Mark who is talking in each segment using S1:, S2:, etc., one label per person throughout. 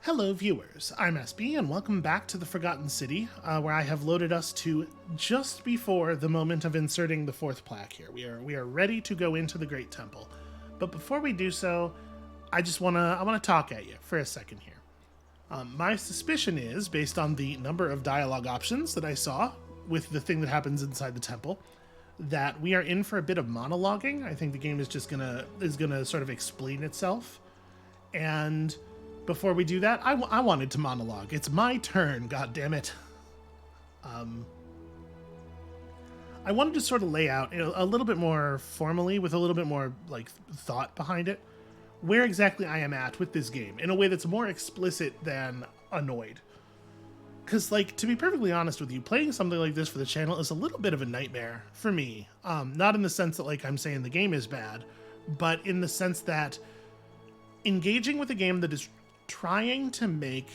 S1: Hello viewers, I'm SB and welcome back to the Forgotten City, where I have loaded us to just before the moment of inserting the fourth plaque here. We are ready to go into the Great Temple. But before we do so, I wanna talk at you for a second here. My suspicion is, based on the number of dialogue options that I saw with the thing that happens inside the temple, that we are in for a bit of monologuing. I think the game is just gonna sort of explain itself. And before we do that, I wanted to monologue. It's my turn, goddammit. I wanted to sort of lay out a little bit more formally, with a little bit more like thought behind it, where exactly I am at with this game in a way that's more explicit than annoyed. Because, like, to be perfectly honest with you, playing something like this for the channel is a little bit of a nightmare for me. Not in the sense that, like, I'm saying the game is bad, but in the sense that engaging with a game that is trying to make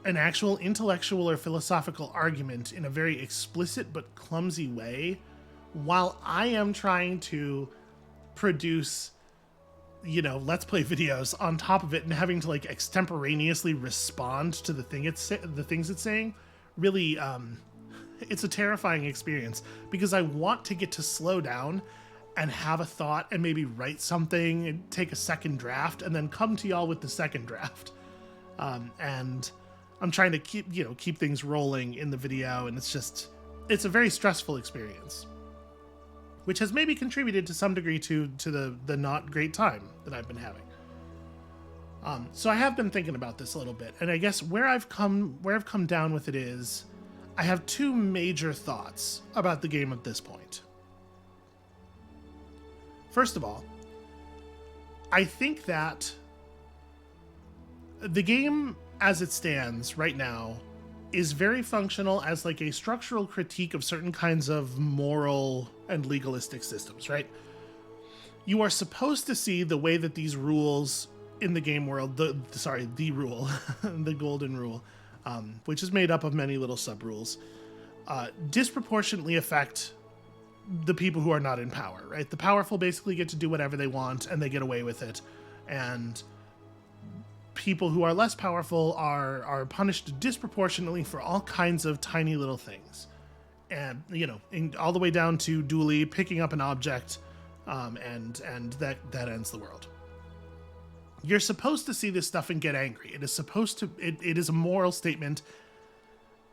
S1: an actual intellectual or philosophical argument in a very explicit but clumsy way, while I am trying to produce, let's play videos on top of it and having to like extemporaneously respond to the things it's saying, really, it's a terrifying experience because I want to get to slow down and have a thought and maybe write something and take a second draft and then come to y'all with the second draft. And I'm trying to keep things rolling in the video, and it's a very stressful experience, which has maybe contributed to some degree to the not great time that I've been having. So I have been thinking about this a little bit, and I guess where I've come down with it is I have two major thoughts about the game at this point. First of all, I think that the game as it stands right now is very functional as like a structural critique of certain kinds of moral and legalistic systems, right? You are supposed to see the way that these rules in the game world, the rule, the golden rule, which is made up of many little sub-rules, disproportionately affect the people who are not in power, right? The powerful basically get to do whatever they want and they get away with it. And people who are less powerful are punished disproportionately for all kinds of tiny little things. And, all the way down to duly picking up an object, and that ends the world. You're supposed to see this stuff and get angry. It is a moral statement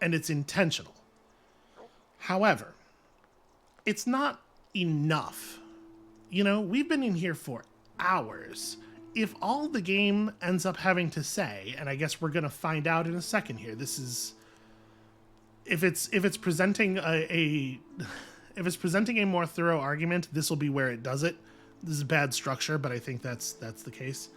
S1: and it's intentional. However, it's not enough. We've been in here for hours. If all the game ends up having to say, and I guess we're going to find out in a second here, this is if it's presenting a more thorough argument, this will be where it does it. This is bad structure, but I think that's the case.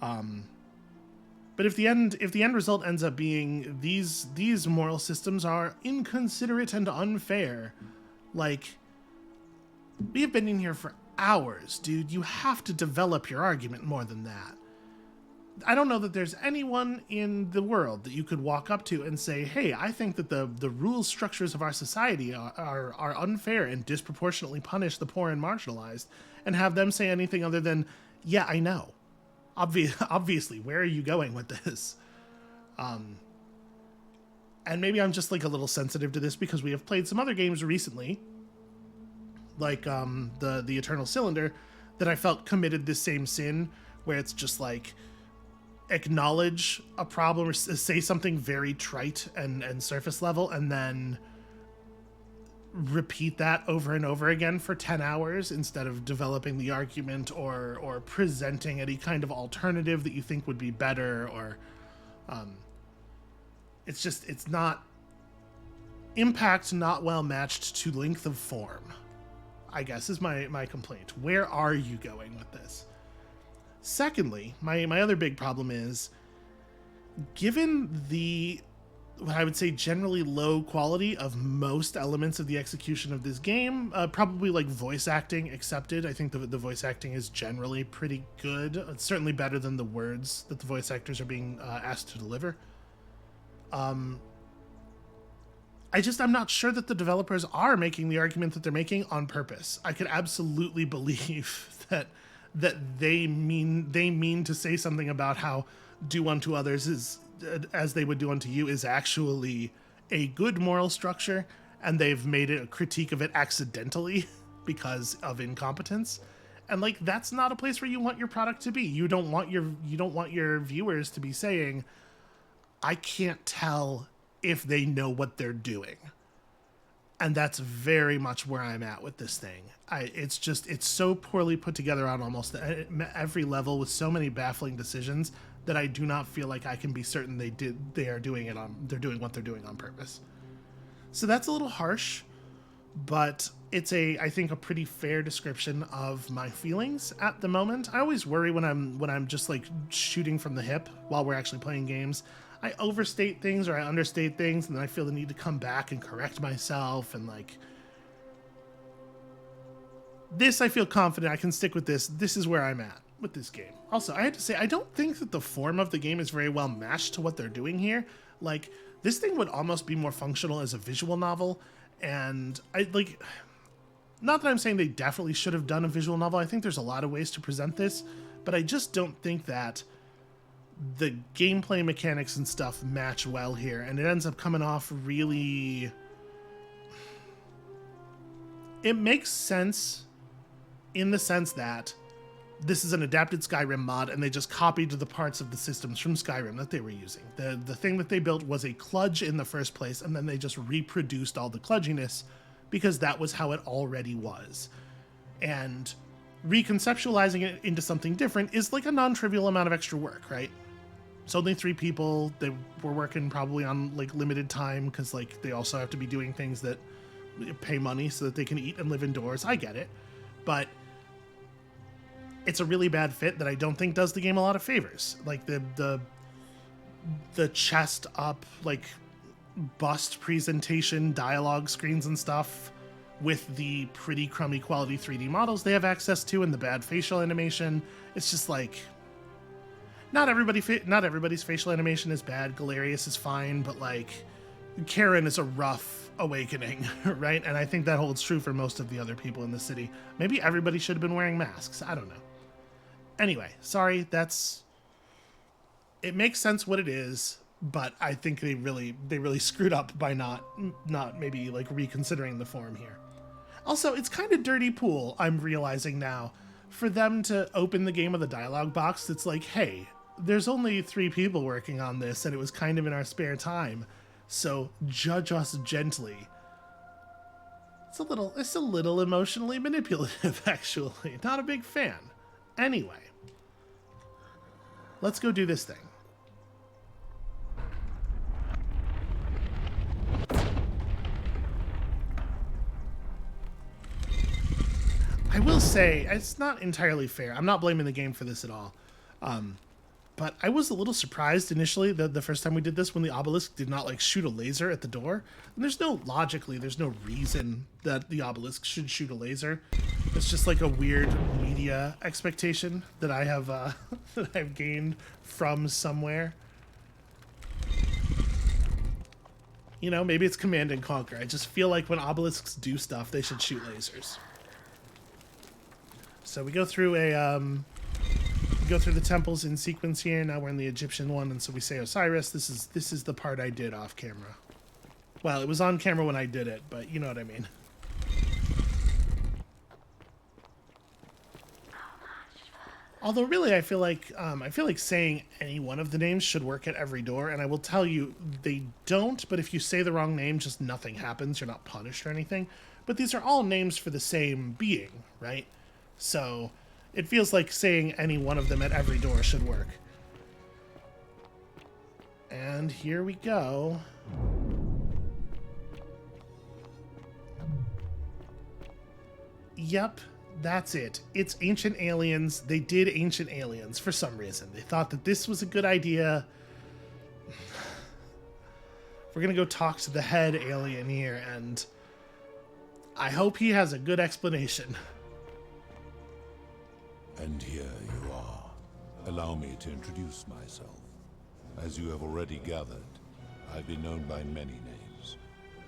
S1: But if the end result ends up being these moral systems are inconsiderate and unfair, like, we have been in here for hours, dude. You have to develop your argument more than that. I don't know that there's anyone in the world that you could walk up to and say, hey, I think that the rule structures of our society are unfair and disproportionately punish the poor and marginalized, and have them say anything other than, yeah, I know. Obviously, where are you going with this? And maybe I'm just like a little sensitive to this because we have played some other games recently, like the Eternal Cylinder, that I felt committed this same sin, where it's just like acknowledge a problem or say something very trite and surface level, and then repeat that over and over again for 10 hours instead of developing the argument or presenting any kind of alternative that you think would be better, or it's not impact not well matched to length of form, I guess, is my complaint. Where are you going with this? Secondly, my other big problem is, given what I would say generally low quality of most elements of the execution of this game, probably like voice acting accepted. I think the voice acting is generally pretty good. It's certainly better than the words that the voice actors are being asked to deliver. I'm not sure that the developers are making the argument that they're making on purpose. I could absolutely believe that that they mean to say something about how do unto others is as they would do unto you is actually a good moral structure, and they've made it a critique of it accidentally because of incompetence. And like, that's not a place where you want your product to be. You don't want your viewers to be saying, I can't tell if they know what they're doing. And that's very much where I'm at with this thing. It's so poorly put together on almost every level with so many baffling decisions that I do not feel like I can be certain they're doing what they're doing on purpose. So that's a little harsh, but it's I think a pretty fair description of my feelings at the moment. I always worry when I'm just like shooting from the hip while we're actually playing games. I overstate things or I understate things, and then I feel the need to come back and correct myself. And like this, I feel confident I can stick with this. This is where I'm at with this game. Also, I have to say, I don't think that the form of the game is very well matched to what they're doing here. Like, this thing would almost be more functional as a visual novel. And I like, not that I'm saying they definitely should have done a visual novel. I think there's a lot of ways to present this, but I just don't think that the gameplay mechanics and stuff match well here, and it ends up coming off really... It makes sense in the sense that this is an adapted Skyrim mod, and they just copied the parts of the systems from Skyrim that they were using. The thing that they built was a kludge in the first place, and then they just reproduced all the kludginess because that was how it already was. And reconceptualizing it into something different is like a non-trivial amount of extra work, right? It's only 3 people. They were working probably on like limited time because like they also have to be doing things that pay money so that they can eat and live indoors. I get it, but it's a really bad fit that I don't think does the game a lot of favors. Like the chest up like bust presentation dialogue screens and stuff with the pretty crummy quality 3D models they have access to and the bad facial animation. It's just like, not everybody's facial animation is bad. Galerius is fine, but like Karen is a rough awakening, right? And I think that holds true for most of the other people in the city. Maybe everybody should have been wearing masks. I don't know. Anyway, sorry, it makes sense what it is, but I think they really screwed up by not maybe like reconsidering the form here. Also, it's kind of dirty pool, I'm realizing now, for them to open the game with a dialogue box that's like, hey, there's only 3 people working on this, and it was kind of in our spare time, so judge us gently. It's a little emotionally manipulative, actually. Not a big fan. Anyway, let's go do this thing. I will say, it's not entirely fair. I'm not blaming the game for this at all. But I was a little surprised initially the first time we did this when the obelisk did not like shoot a laser at the door. And there's no reason that the obelisk should shoot a laser. It's just like a weird media expectation that I have that I've gained from somewhere. You know, maybe it's Command and Conquer. I just feel like when obelisks do stuff, they should shoot lasers. So we go through the temples in sequence here. Now we're in the Egyptian one, and so we say Osiris. This is the part I did off camera. Well, it was on camera when I did it, but you know what I mean. Although really, I feel like saying any one of the names should work at every door, and I will tell you they don't. But if you say the wrong name, just nothing happens. You're not punished or anything. But these are all names for the same being, right? So it feels like saying any one of them at every door should work. And here we go. Yep, that's it. It's Ancient Aliens. They did Ancient Aliens for some reason. They thought that this was a good idea. We're gonna go talk to the head alien here, and I hope he has a good explanation.
S2: And here you are. Allow me to introduce myself. As you have already gathered, I've been known by many names.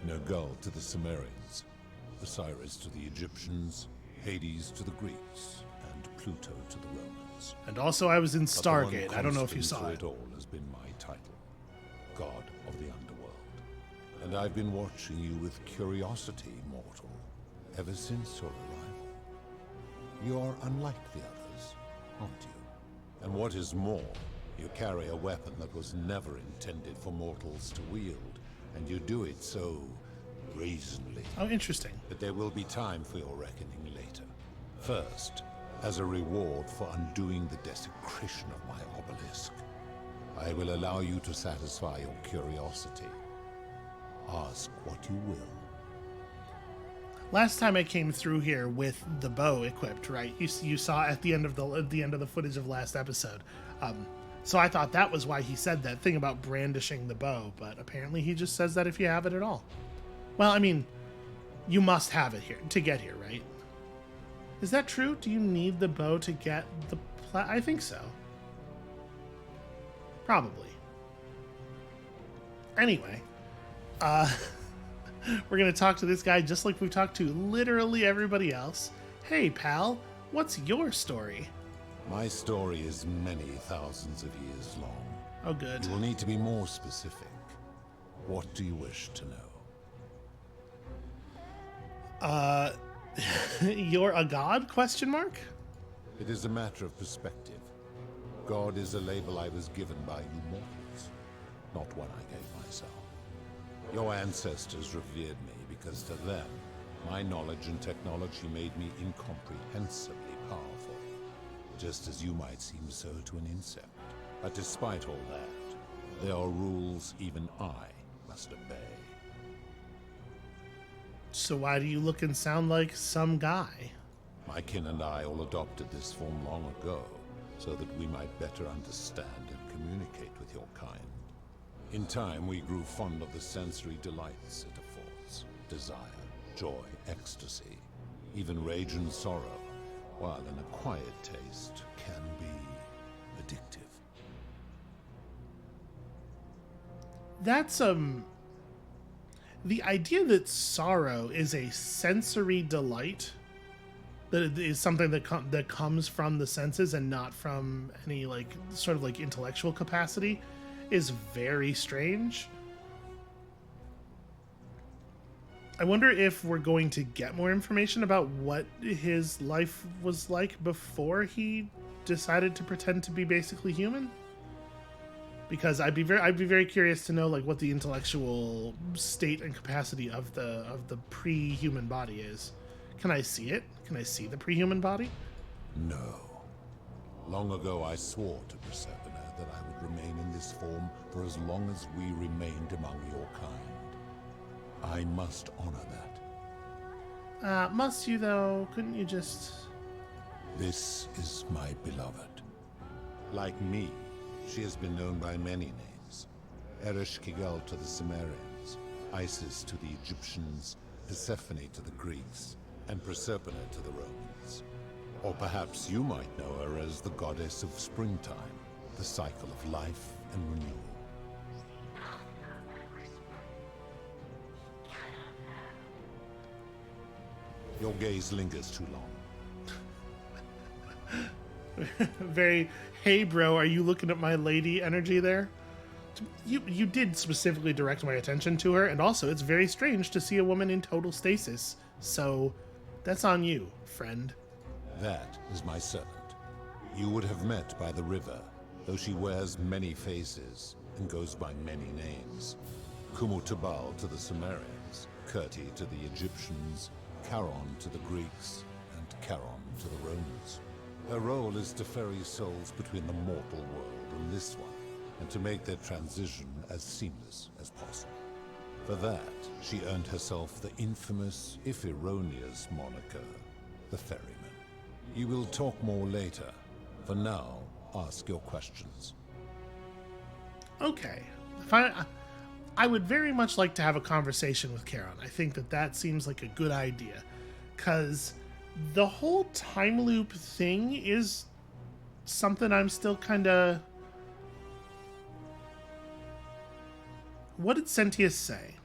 S2: Nergal to the Sumerians, Osiris to the Egyptians, Hades to the Greeks, and Pluto to the Romans.
S1: And also I was in
S2: But the one
S1: Stargate. I don't know if you saw
S2: constant
S1: it.
S2: through all has been my title, God of the Underworld. And I've been watching you with curiosity, mortal, ever since your arrival. You are unlike the others, aren't you? And what is more, you carry a weapon that was never intended for mortals to wield, and you do it so brazenly.
S1: Oh, interesting.
S2: But there will be time for your reckoning later. First, as a reward for undoing the desecration of my obelisk, I will allow you to satisfy your curiosity. Ask what you will.
S1: Last time I came through here with the bow equipped, right? You saw at the end of the footage of last episode. So I thought that was why he said that thing about brandishing the bow, but apparently he just says that if you have it at all. Well, I mean, you must have it here to get here, right? Is that true? Do you need the bow to get the I think so. Probably. Anyway, we're going to talk to this guy just like we've talked to literally everybody else. Hey, pal, what's your story?
S2: My story is many thousands of years long.
S1: Oh, good.
S2: You will need to be more specific. What do you wish to know?
S1: You're a god? Question mark?
S2: It is a matter of perspective. God is a label I was given by you mortals, not one I gave myself. Your ancestors revered me because to them, my knowledge and technology made me incomprehensibly powerful, just as you might seem so to an insect. But despite all that, there are rules even I must obey.
S1: So why do you look and sound like some guy?
S2: My kin and I all adopted this form long ago, so that we might better understand and communicate with your kind. In time, we grew fond of the sensory delights it affords. Desire, joy, ecstasy, even rage and sorrow, while an acquired taste can be addictive.
S1: That's, the idea that sorrow is a sensory delight, that it is something that comes from the senses and not from any, like, sort of, like, intellectual capacity, is very strange. I wonder if we're going to get more information about what his life was like before he decided to pretend to be basically human. Because I'd be very curious to know, like, what the intellectual state and capacity of the pre-human body is. Can I see it? Can I see the pre-human body?
S2: No. Long ago I swore to Persephone that I would remain in this form for as long as we remained among your kind. I must honor that.
S1: Must you though? Couldn't you just...
S2: This is my beloved. Like me, she has been known by many names. Ereshkigal to the Sumerians, Isis to the Egyptians, Persephone to the Greeks, and Proserpine to the Romans. Or perhaps you might know her as the goddess of springtime, the cycle of life and renewal. Your gaze lingers too long.
S1: Very, hey bro, are you looking at my lady energy there? You did specifically direct my attention to her, and also it's very strange to see a woman in total stasis. So, that's on you, friend.
S2: That is my servant. You would have met by the river, though she wears many faces and goes by many names. Kumutabal to the Sumerians, Kirti to the Egyptians, Charon to the Greeks, and Charon to the Romans. Her role is to ferry souls between the mortal world and this one, and to make their transition as seamless as possible. For that, she earned herself the infamous, if erroneous, moniker, the Ferryman. You will talk more later. For now, ask your questions.
S1: Okay. I would very much like to have a conversation with Charon. I think that seems like a good idea. Because the whole time loop thing is something I'm still kind of... What did Sentius say?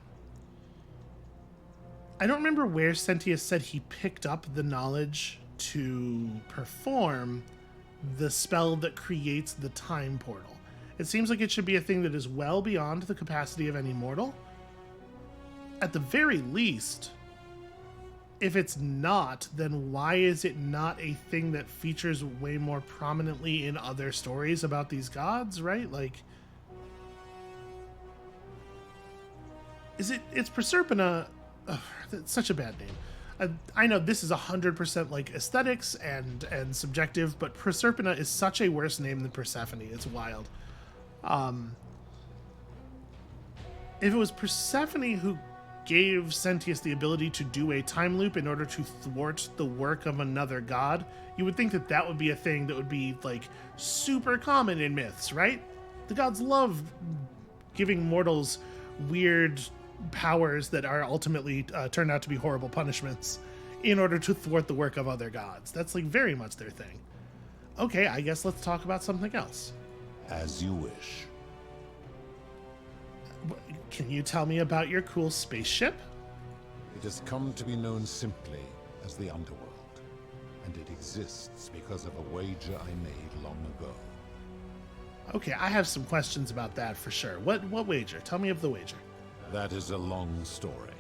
S1: I don't remember where Sentius said he picked up the knowledge to perform the spell that creates the time portal. It seems like it should be a thing that is well beyond the capacity of any mortal. At the very least, if it's not, then why is it not a thing that features way more prominently in other stories about these gods, right? Like, it's Proserpina. Ugh, that's such a bad name. I know this is 100% like aesthetics and subjective, but Proserpina is such a worse name than Persephone. It's wild. If it was Persephone who gave Sentius the ability to do a time loop in order to thwart the work of another god, you would think that that would be a thing that would be like super common in myths, right? The gods love giving mortals weird powers that are ultimately turned out to be horrible punishments in order to thwart the work of other gods. That's like very much their thing. Okay, I guess let's talk about something else.
S2: As you wish.
S1: Can you tell me about your cool spaceship?
S2: It has come to be known simply as the Underworld, and it exists because of a wager I made long ago.
S1: Okay, I have some questions about that for sure. What wager? Tell me of the wager.
S2: That is a long story,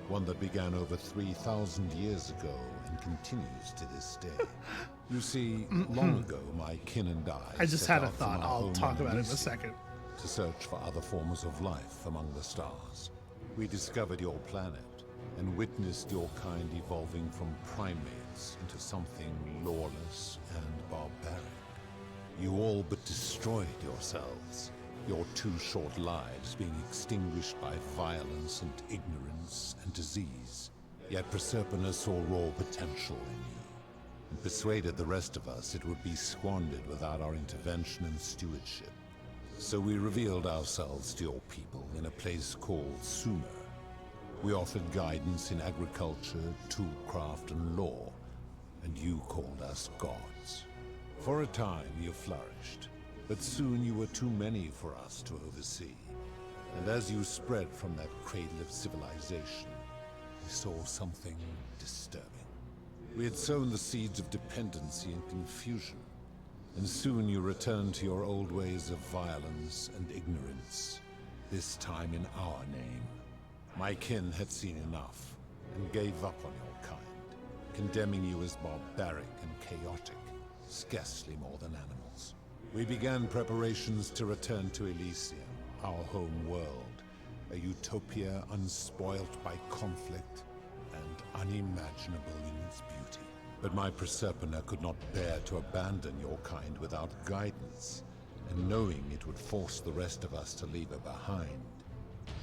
S2: one that began over 3,000 years ago and continues to this day. You see, long ago, my kin and
S1: I just
S2: set
S1: had a
S2: out from
S1: thought.
S2: our
S1: I'll
S2: home
S1: talk
S2: on
S1: about it in a
S2: Elysium
S1: second.
S2: to search for other forms of life among the stars. We discovered your planet and witnessed your kind evolving from primates into something lawless and barbaric. You all but destroyed yourselves, your 2 short lives being extinguished by violence and ignorance and disease. Yet Proserpina saw raw potential in you, and persuaded the rest of us it would be squandered without our intervention and stewardship. So we revealed ourselves to your people in a place called Sumer. We offered guidance in agriculture, toolcraft, and law, and you called us gods. For a time you flourished, but soon you were too many for us to oversee. And as you spread from that cradle of civilization, we saw something disturbing. We had sown the seeds of dependency and confusion, and soon you returned to your old ways of violence and ignorance, this time in our name. My kin had seen enough, and gave up on your kind, condemning you as barbaric and chaotic, scarcely more than animals. We began preparations to return to Elysium, our home world, a utopia unspoilt by conflict and unimaginable in its beauty. But my Proserpina could not bear to abandon your kind without guidance, and knowing it would force the rest of us to leave her behind,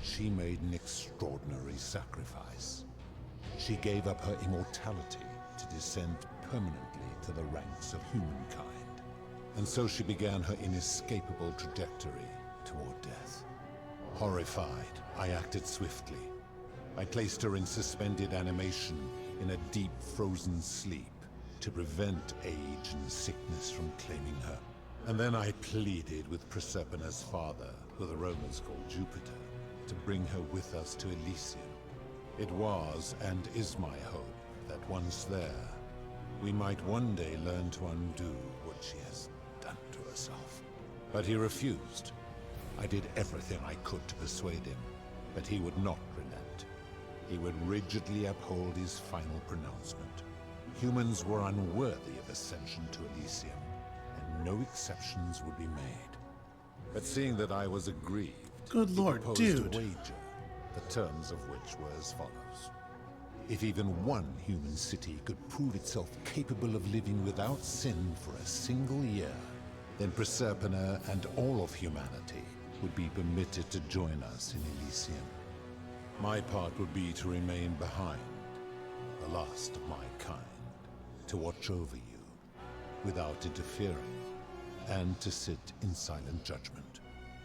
S2: she made an extraordinary sacrifice. She gave up her immortality to descend permanently to the ranks of humankind. And so she began her inescapable trajectory toward death. Horrified, I acted swiftly. I placed her in suspended animation in a deep frozen sleep to prevent age and sickness from claiming her. And then I pleaded with Proserpina's father, who the Romans called Jupiter, to bring her with us to Elysium. It was and is my hope that once there, we might one day learn to undo what she has done to herself. But he refused. I did everything I could to persuade him, but he would not relent. He would rigidly uphold his final pronouncement. Humans were unworthy of ascension to Elysium, and no exceptions would be made. But seeing that I was aggrieved,
S1: Good
S2: he
S1: lord,
S2: proposed
S1: dude.
S2: a wager, the terms of which were as follows. If even one human city could prove itself capable of living without sin for a single year, then Proserpina and all of humanity would be permitted to join us in Elysium. My part would be to remain behind, the last of my kind, to watch over you, without interfering, and to sit in silent judgment.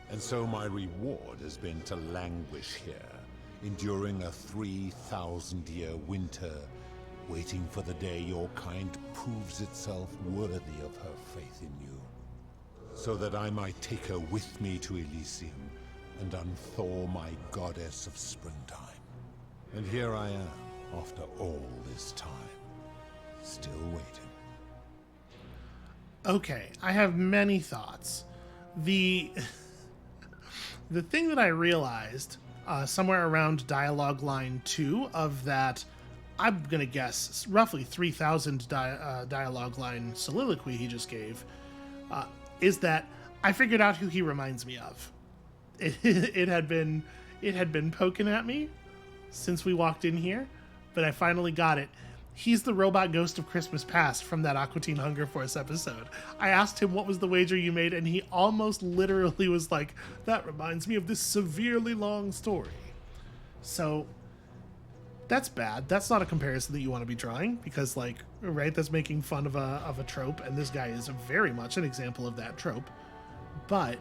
S2: And so my reward has been to languish here, enduring a 3,000-year winter, waiting for the day your kind proves itself worthy of her faith in you, so that I might take her with me to Elysium and unthaw my goddess of springtime. And here I am, after all this time, still waiting.
S1: Okay, I have many thoughts. The thing that I realized somewhere around dialogue line 2 of that, I'm going to guess, roughly 3,000 dialogue line soliloquy he just gave, is that I figured out who he reminds me of. It had been poking at me since we walked in here, but I finally got it. He's the robot ghost of Christmas Past from that Aqua Teen Hunger Force episode. I asked him what was the wager you made, and he almost literally was like, that reminds me of this severely long story. So that's bad. That's not a comparison that you want to be drawing, because, like, right, that's making fun of a trope, and this guy is very much an example of that trope. But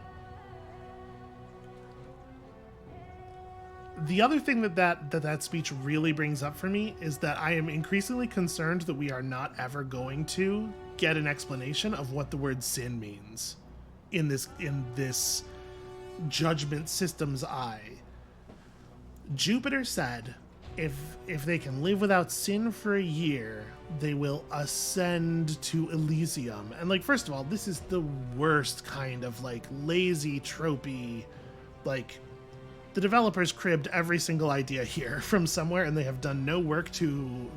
S1: the other thing that speech really brings up for me is that I am increasingly concerned that we are not ever going to get an explanation of what the word sin means in this judgment system's eye. Jupiter said if they can live without sin for a year, they will ascend to Elysium. And, like, first of all, this is the worst kind of, like, lazy, tropey, like, the developers cribbed every single idea here from somewhere, and they have done no work to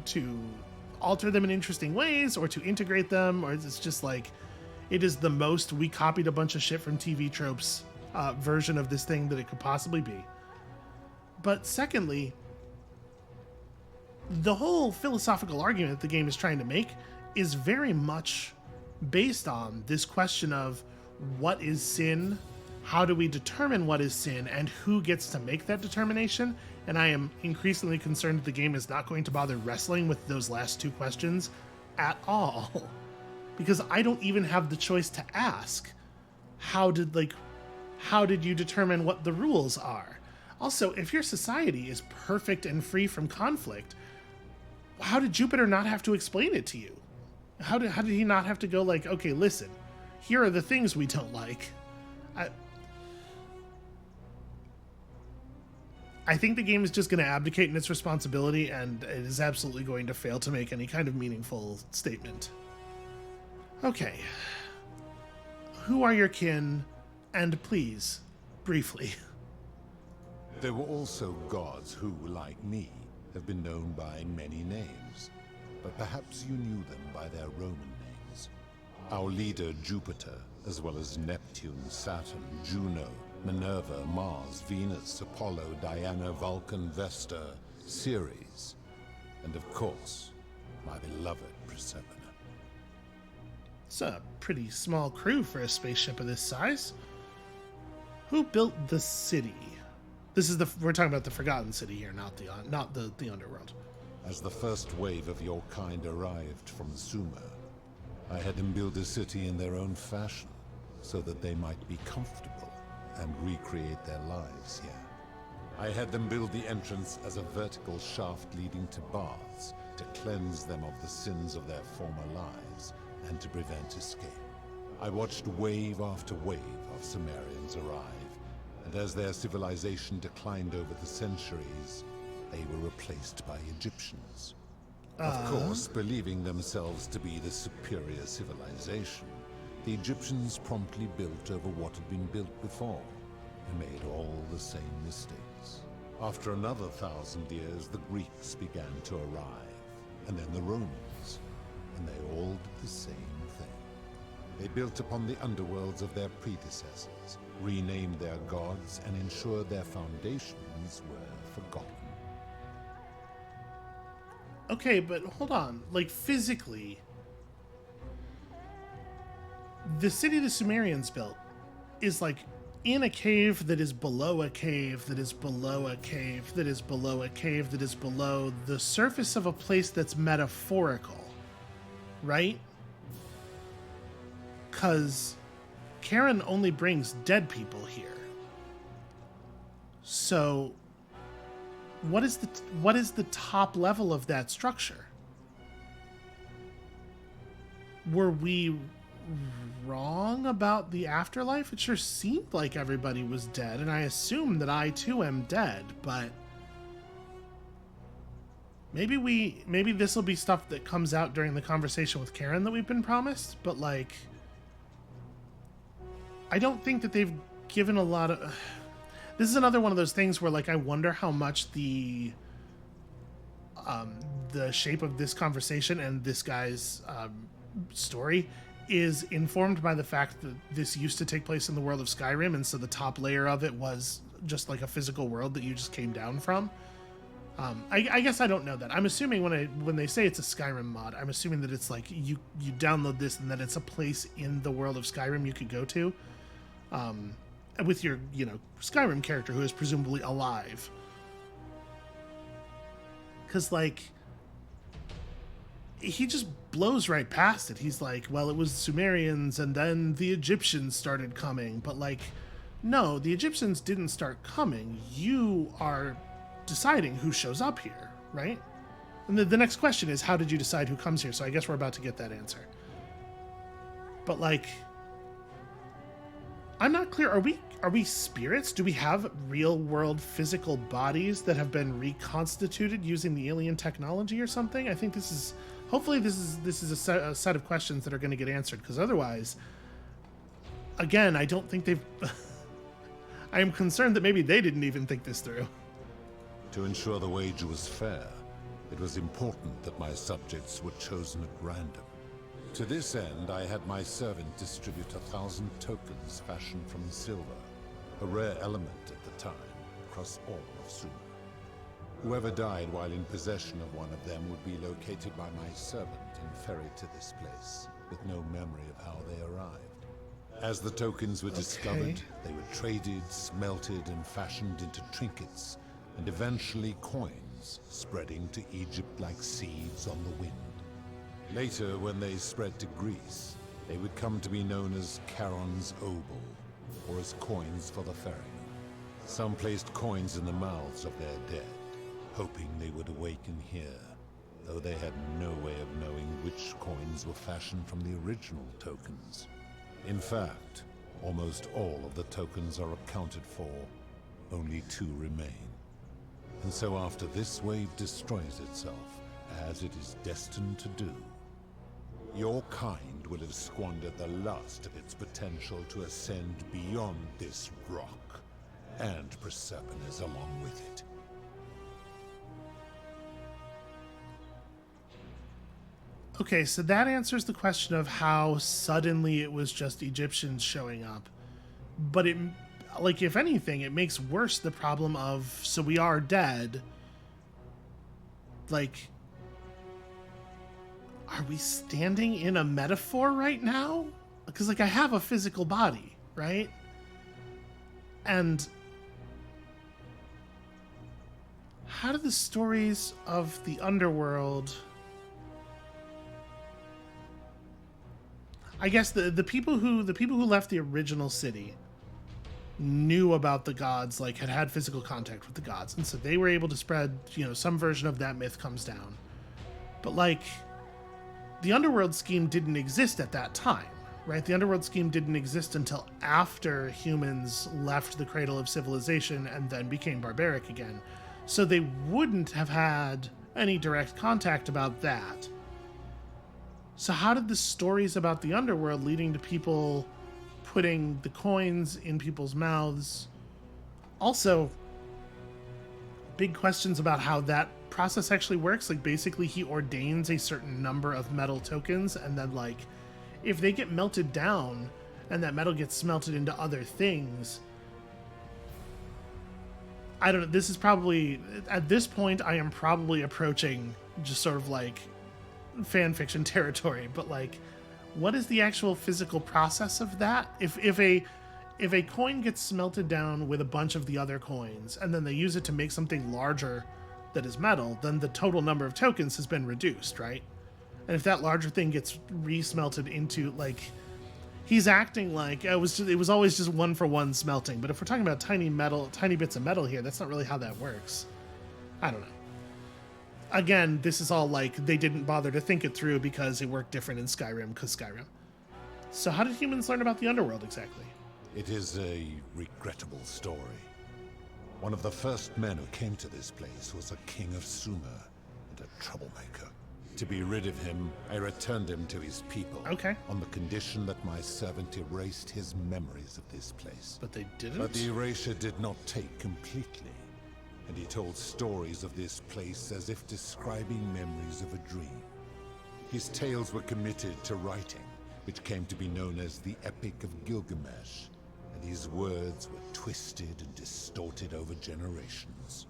S1: alter them in interesting ways or to integrate them, or it's just like, it is the most we copied a bunch of shit from TV tropes version of this thing that it could possibly be. But secondly, the whole philosophical argument the game is trying to make is very much based on this question of what is sin, how do we determine what is sin, and who gets to make that determination? And I am increasingly concerned that the game is not going to bother wrestling with those last two questions at all. Because I don't even have the choice to ask, how did you determine what the rules are? Also, if your society is perfect and free from conflict, how did Jupiter not have to explain it to you? How did he not have to go like, okay, listen, here are the things we don't like. I think the game is just going to abdicate in its responsibility, and it is absolutely going to fail to make any kind of meaningful statement. Okay. Who are your kin? And please, briefly.
S2: There were also gods who, like me, have been known by many names, but perhaps you knew them by their Roman names. Our leader, Jupiter, as well as Neptune, Saturn, Juno, Minerva, Mars, Venus, Apollo, Diana, Vulcan, Vesta, Ceres, and of course, my beloved Persephone.
S1: It's a pretty small crew for a spaceship of this size. Who built the city? We're talking about the Forgotten City here, not the Underworld.
S2: As the first wave of your kind arrived from Sumer, I had them build a city in their own fashion, so that they might be comfortable and recreate their lives here. I had them build the entrance as a vertical shaft leading to baths, to cleanse them of the sins of their former lives, and to prevent escape. I watched wave after wave of Sumerians arrive, and as their civilization declined over the centuries, they were replaced by Egyptians. Of course, believing themselves to be the superior civilization, the Egyptians promptly built over what had been built before, and made all the same mistakes. After another 1,000 years, the Greeks began to arrive, and then the Romans, and they all did the same thing. They built upon the underworlds of their predecessors, renamed their gods, and ensured their foundations were forgotten.
S1: Okay, but hold on. Like, physically, the city the Sumerians built is, like, in a cave that is below a cave that is below a cave that is below a cave that is below the surface of a place that's metaphorical, right? Because Karen only brings dead people here. So what is the top level of that structure? Were we wrong about the afterlife? It sure seemed like everybody was dead, and I assume that I too am dead, but maybe this will be stuff that comes out during the conversation with Karen that we've been promised, but like I don't think that they've given a lot of this is another one of those things where like I wonder how much the shape of this conversation and this guy's story is informed by the fact that this used to take place in the world of Skyrim, and so the top layer of it was just like a physical world that you just came down from. I guess I don't know that. I'm assuming when they say it's a Skyrim mod, I'm assuming that it's like you download this and that it's a place in the world of Skyrim you could go to, with your Skyrim character who is presumably alive. Because like he just blows right past it. He's like, well, it was Sumerians and then the Egyptians started coming, but like, no, the Egyptians didn't start coming. You are deciding who shows up here, right? And the next question is, how did you decide who comes here? So I guess we're about to get that answer. But like, I'm not clear. Are we spirits? Do we have real world physical bodies that have been reconstituted using the alien technology or something? I think hopefully this is a set of questions that are going to get answered, because otherwise, again, I don't think they've I am concerned that maybe they didn't even think this through.
S2: To ensure the wager was fair, it was important that my subjects were chosen at random. To this end, I had my servant distribute 1,000 tokens fashioned from silver, a rare element at the time, across all of Sumer. Whoever died while in possession of one of them would be located by my servant and ferried to this place, with no memory of how they arrived. As the tokens were discovered, they were traded, smelted, and fashioned into trinkets, and eventually coins, spreading to Egypt like seeds on the wind. Later, when they spread to Greece, they would come to be known as Charon's Obol, or as coins for the ferryman. Some placed coins in the mouths of their dead, hoping they would awaken here, though they had no way of knowing which coins were fashioned from the original tokens. In fact, almost all of the tokens are accounted for, only 2 remain. And so after this wave destroys itself, as it is destined to do, your kind will have squandered the last of its potential to ascend beyond this rock, and Persepolis along with it.
S1: Okay, so that answers the question of how suddenly it was just Egyptians showing up. But it, like, if anything, it makes worse the problem of, so we are dead. Like, are we standing in a metaphor right now? Because, like, I have a physical body, right? And how do the stories of the Underworld... I guess the people who left the original city knew about the gods, like had physical contact with the gods, and so they were able to spread, some version of that myth comes down. But like, the Underworld scheme didn't exist at that time, right? The Underworld scheme didn't exist until after humans left the cradle of civilization and then became barbaric again. So they wouldn't have had any direct contact about that. So how did the stories about the Underworld leading to people putting the coins in people's mouths? Also, big questions about how that process actually works. Like, basically he ordains a certain number of metal tokens, and then like, if they get melted down and that metal gets smelted into other things, I don't know. This is probably, at this point, I am probably approaching just sort of like fan fiction territory, but like, what is the actual physical process of that? If a coin gets smelted down with a bunch of the other coins and then they use it to make something larger that is metal, then the total number of tokens has been reduced, right? And if that larger thing gets re-smelted into, like, he's acting like it was always just 1-for-1 smelting, but if we're talking about tiny bits of metal here, that's not really how that works. I don't know. Again, this is all like, they didn't bother to think it through because it worked different in Skyrim, because Skyrim. So how did humans learn about the Underworld exactly?
S2: It is a regrettable story. One of the first men who came to this place was a king of Sumer, and a troublemaker. To be rid of him, I returned him to his people.
S1: Okay.
S2: On the condition that my servant erased his memories of this place.
S1: But they didn't?
S2: But the erasure did not take completely. And he told stories of this place as if describing memories of a dream. His tales were committed to writing, which came to be known as the Epic of Gilgamesh. And his words were twisted and distorted over generations.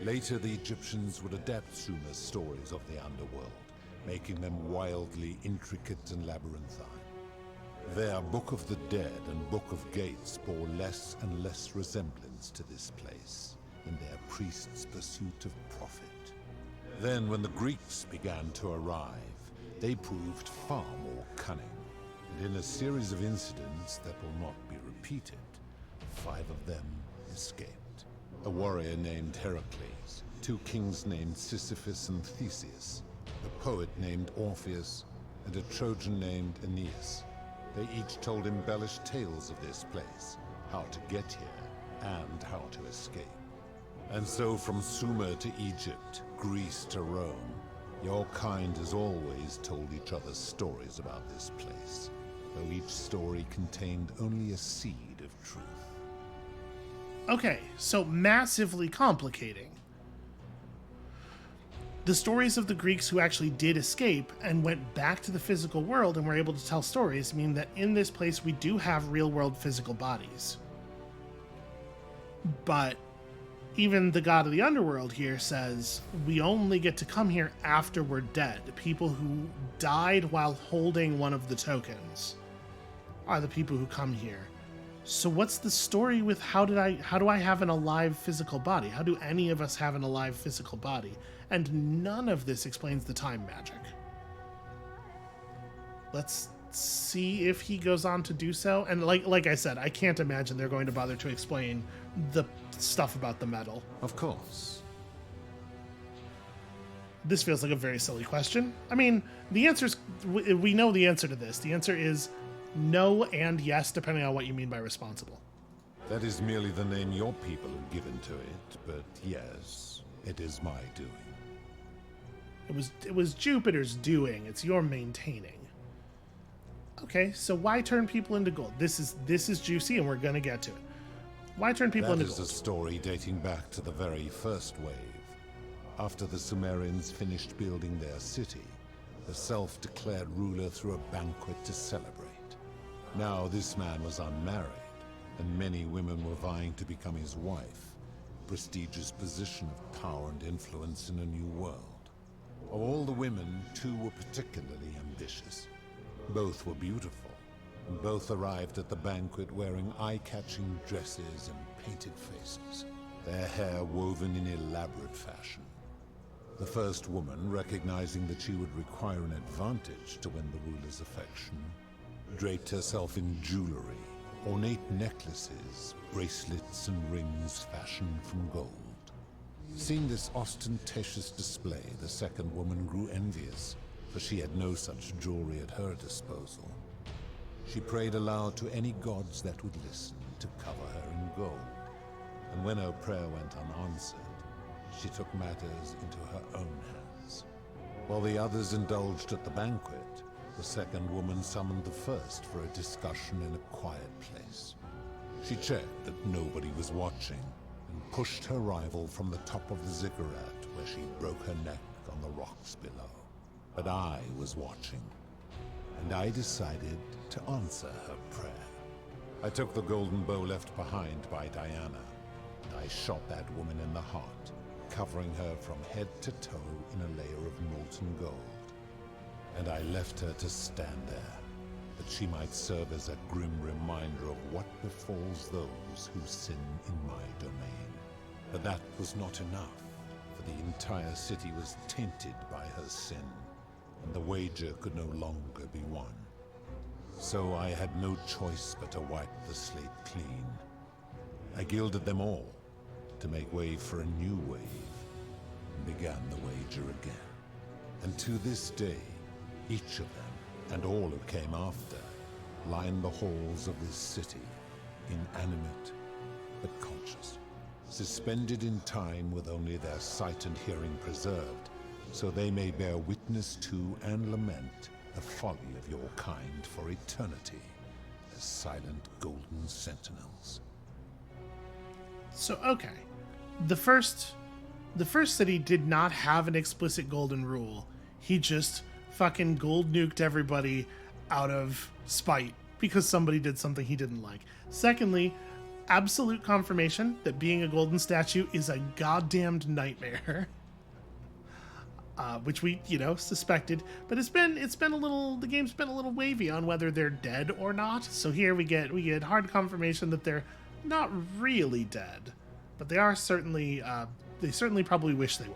S2: Later, the Egyptians would adapt Sumer's stories of the Underworld, making them wildly intricate and labyrinthine. Their Book of the Dead and Book of Gates bore less and less resemblance to this place in their priests' pursuit of profit. Then, when the Greeks began to arrive, they proved far more cunning, and in a series of incidents that will not be repeated, 5 of them escaped. A warrior named Heracles, 2 kings named Sisyphus and Theseus, a poet named Orpheus, and a Trojan named Aeneas. They each told embellished tales of this place, how to get here, and how to escape. And so from Sumer to Egypt, Greece to Rome, your kind has always told each other stories about this place, though each story contained only a seed of truth.
S1: Okay, so massively complicating. The stories of the Greeks who actually did escape and went back to the physical world and were able to tell stories mean that in this place we do have real-world physical bodies. But even the god of the Underworld here says we only get to come here after we're dead. People who died while holding one of the tokens are the people who come here. So what's the story with how do I have an alive physical body? How do any of us have an alive physical body? And none of this explains the time magic. Let's see if he goes on to do so. And like I said, I can't imagine they're going to bother to explain the stuff about the metal.
S2: Of course.
S1: This feels like a very silly question. I mean, the answer is, we know the answer to this. The answer is no and yes, depending on what you mean by responsible.
S2: That is merely the name your people have given to it, but yes, it is my doing.
S1: It was Jupiter's doing. It's your maintaining. Okay, so why turn people into gold? This is juicy, and we're gonna get to it. Why turn people into gold?
S2: That is a story dating back to the very first wave. After the Sumerians finished building their city, the self-declared ruler threw a banquet to celebrate. Now this man was unmarried, and many women were vying to become his wife, a prestigious position of power and influence in a new world. Of all the women, 2 were particularly ambitious. Both were beautiful, and both arrived at the banquet wearing eye-catching dresses and painted faces, their hair woven in elaborate fashion. The first woman, recognizing that she would require an advantage to win the ruler's affection, draped herself in jewelry, ornate necklaces, bracelets, and rings fashioned from gold. Seeing this ostentatious display, the second woman grew envious, for she had no such jewelry at her disposal. She prayed aloud to any gods that would listen to cover her in gold, and when her prayer went unanswered, she took matters into her own hands. While the others indulged at the banquet, the second woman summoned the first for a discussion in a quiet place. She checked that nobody was watching, and pushed her rival from the top of the ziggurat, where she broke her neck on the rocks below. But I was watching, and I decided to answer her prayer. I took the golden bow left behind by Diana, and I shot that woman in the heart, covering her from head to toe in a layer of molten gold. And I left her to stand there, that she might serve as a grim reminder of what befalls those who sin in my domain. But that was not enough, for the entire city was tainted by her sin, and the wager could no longer be won. So I had no choice but to wipe the slate clean. I gilded them all, to make way for a new wave, and began the wager again. And to this day, each of them, and all who came after, line the halls of this city, inanimate but conscious. Suspended in time with only their sight and hearing preserved, so they may bear witness to and lament the folly of your kind for eternity, as silent golden sentinels.
S1: So, okay. The first city did not have an explicit golden rule. He just fucking gold nuked everybody out of spite because somebody did something he didn't like. Secondly, absolute confirmation that being a golden statue is a goddamned nightmare. Which we, suspected, but the game's been a little wavy on whether they're dead or not. So here we get hard confirmation that they're not really dead, but they are certainly, they certainly probably wish they were.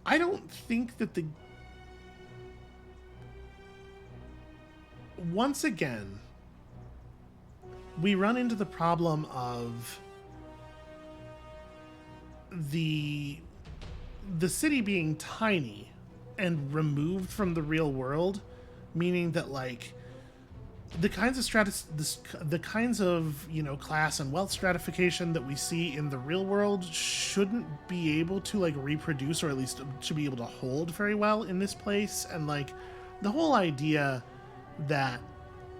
S1: I don't think that once again, we run into the problem of the city being tiny and removed from the real world, meaning that like the kinds of class and wealth stratification that we see in the real world shouldn't be able to like reproduce, or at least should be able to hold very well in this place. And like the whole idea that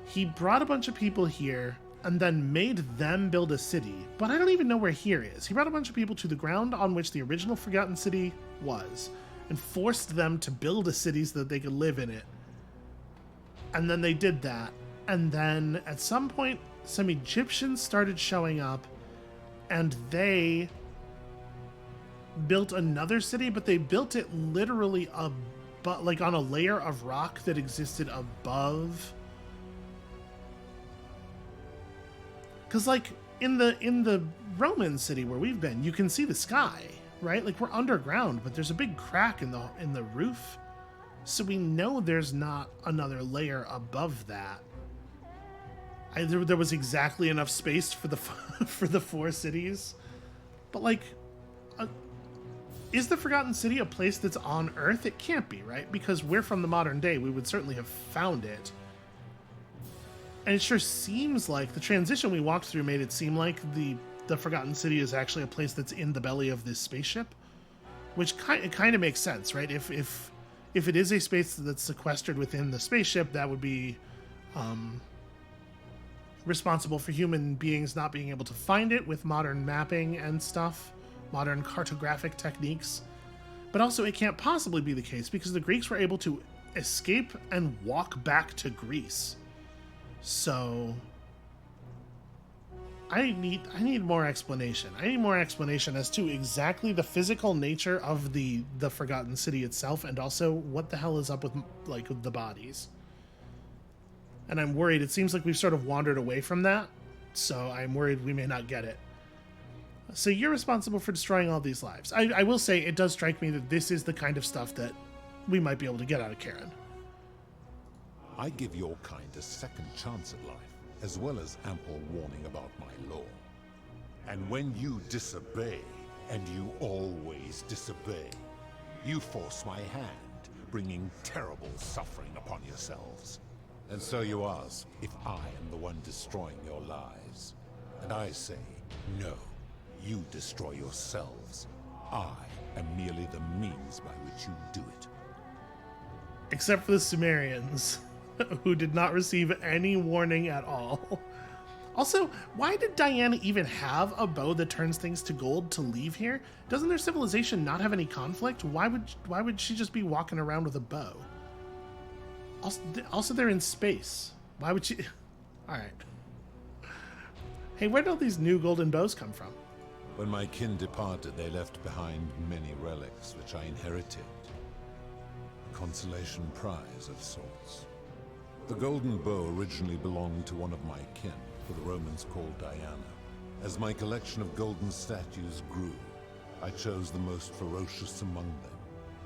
S1: he brought a bunch of people here and then made them build a city, but I don't even know where here is. He brought a bunch of people to the ground on which the original Forgotten City was and forced them to build a city so that they could live in it. And then they did that. And then at some point, some Egyptians started showing up and they built another city, but they built it literally like on a layer of rock that existed above. Because like in the Roman city where we've been, you can see the sky, right? Like we're underground, but there's a big crack in the roof. So we know there's not another layer above that. There was exactly enough space for the for the four cities. But like, is the Forgotten City a place that's on Earth? It can't be, right? Because we're from the modern day. We would certainly have found it. And it sure seems like the transition we walked through made it seem like the Forgotten City is actually a place that's in the belly of this spaceship, which kind of makes sense, right? If it is a space that's sequestered within the spaceship, that would be responsible for human beings not being able to find it with modern mapping and stuff, modern cartographic techniques. But also it can't possibly be the case because the Greeks were able to escape and walk back to Greece. So I need more explanation. I need more explanation as to exactly the physical nature of the Forgotten City itself, and also what the hell is up with like the bodies. And I'm worried. It seems like we've sort of wandered away from that, so I'm worried we may not get it. So you're responsible for destroying all these lives. I will say it does strike me that this is the kind of stuff that we might be able to get out of Karen.
S2: I give your kind a second chance at life, as well as ample warning about my law. And when you disobey, and you always disobey, you force my hand, bringing terrible suffering upon yourselves. And so you ask if I am the one destroying your lives. And I say, no, you destroy yourselves. I am merely the means by which you do it.
S1: Except for the Sumerians, who did not receive any warning at all. Also, why did Diana even have a bow that turns things to gold to leave here? Doesn't their civilization not have any conflict? Why would she just be walking around with a bow? Also, they're in space. Why would she... Alright. Hey, where did all these new golden bows come from?
S2: When my kin departed, they left behind many relics, which I inherited. A consolation prize of sorts. The golden bow originally belonged to one of my kin, who the Romans called Diana. As my collection of golden statues grew, I chose the most ferocious among them,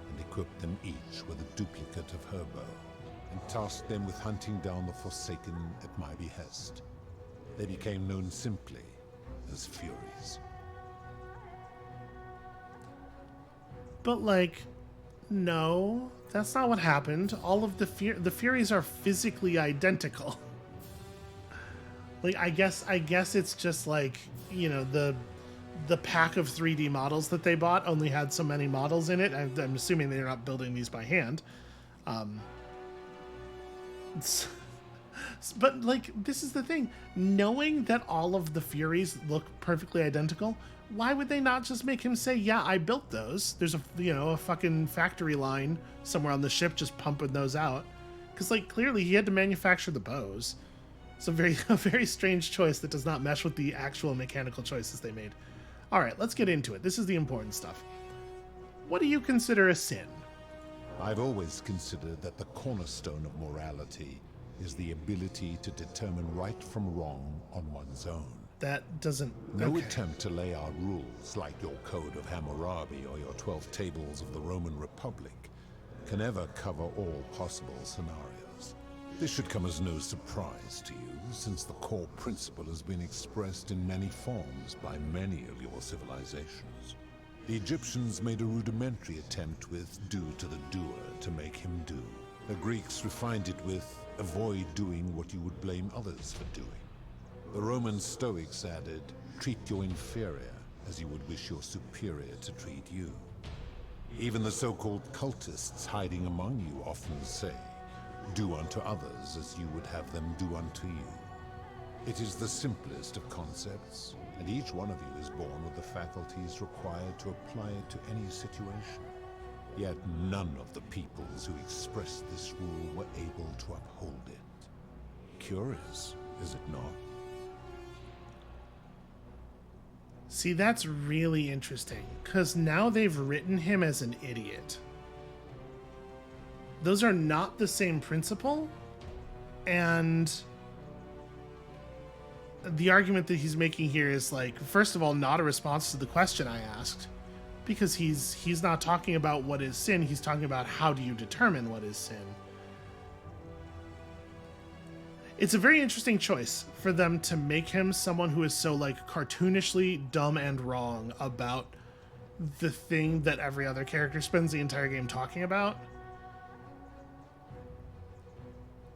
S2: and equipped them each with a duplicate of her bow, and tasked them with hunting down the Forsaken at my behest. They became known simply as Furies.
S1: But like, no, that's not what happened. All of the Furies are physically identical. Like, I guess it's just like, you know, the the pack of 3D models that they bought only had so many models in it. I'm assuming they're not building these by hand. But, like, this is the thing. Knowing that all of the Furies look perfectly identical, why would they not just make him say, yeah, I built those? There's a fucking factory line somewhere on the ship just pumping those out. Because, like, clearly he had to manufacture the bows. It's a very strange choice that does not mesh with the actual mechanical choices they made. All right, let's get into it. This is the important stuff. What do you consider a sin?
S2: I've always considered that the cornerstone of morality is the ability to determine right from wrong on one's own.
S1: That doesn't...
S2: No attempt to lay out rules like your Code of Hammurabi or your 12 Tables of the Roman Republic can ever cover all possible scenarios. This should come as no surprise to you, since the core principle has been expressed in many forms by many of your civilizations. The Egyptians made a rudimentary attempt with do to the doer to make him do. The Greeks refined it with avoid doing what you would blame others for doing. The Roman Stoics added, treat your inferior as you would wish your superior to treat you. Even the so-called cultists hiding among you often say, do unto others as you would have them do unto you. It is the simplest of concepts, and each one of you is born with the faculties required to apply it to any situation. Yet none of the peoples who expressed this rule were able to uphold it. Curious, is it not?
S1: See, that's really interesting, because now they've written him as an idiot. Those are not the same principle, and the argument that he's making here is, like, first of all, not a response to the question I asked, because he's not talking about what is sin, he's talking about how do you determine what is sin. It's a very interesting choice for them to make him someone who is so, like, cartoonishly dumb and wrong about the thing that every other character spends the entire game talking about.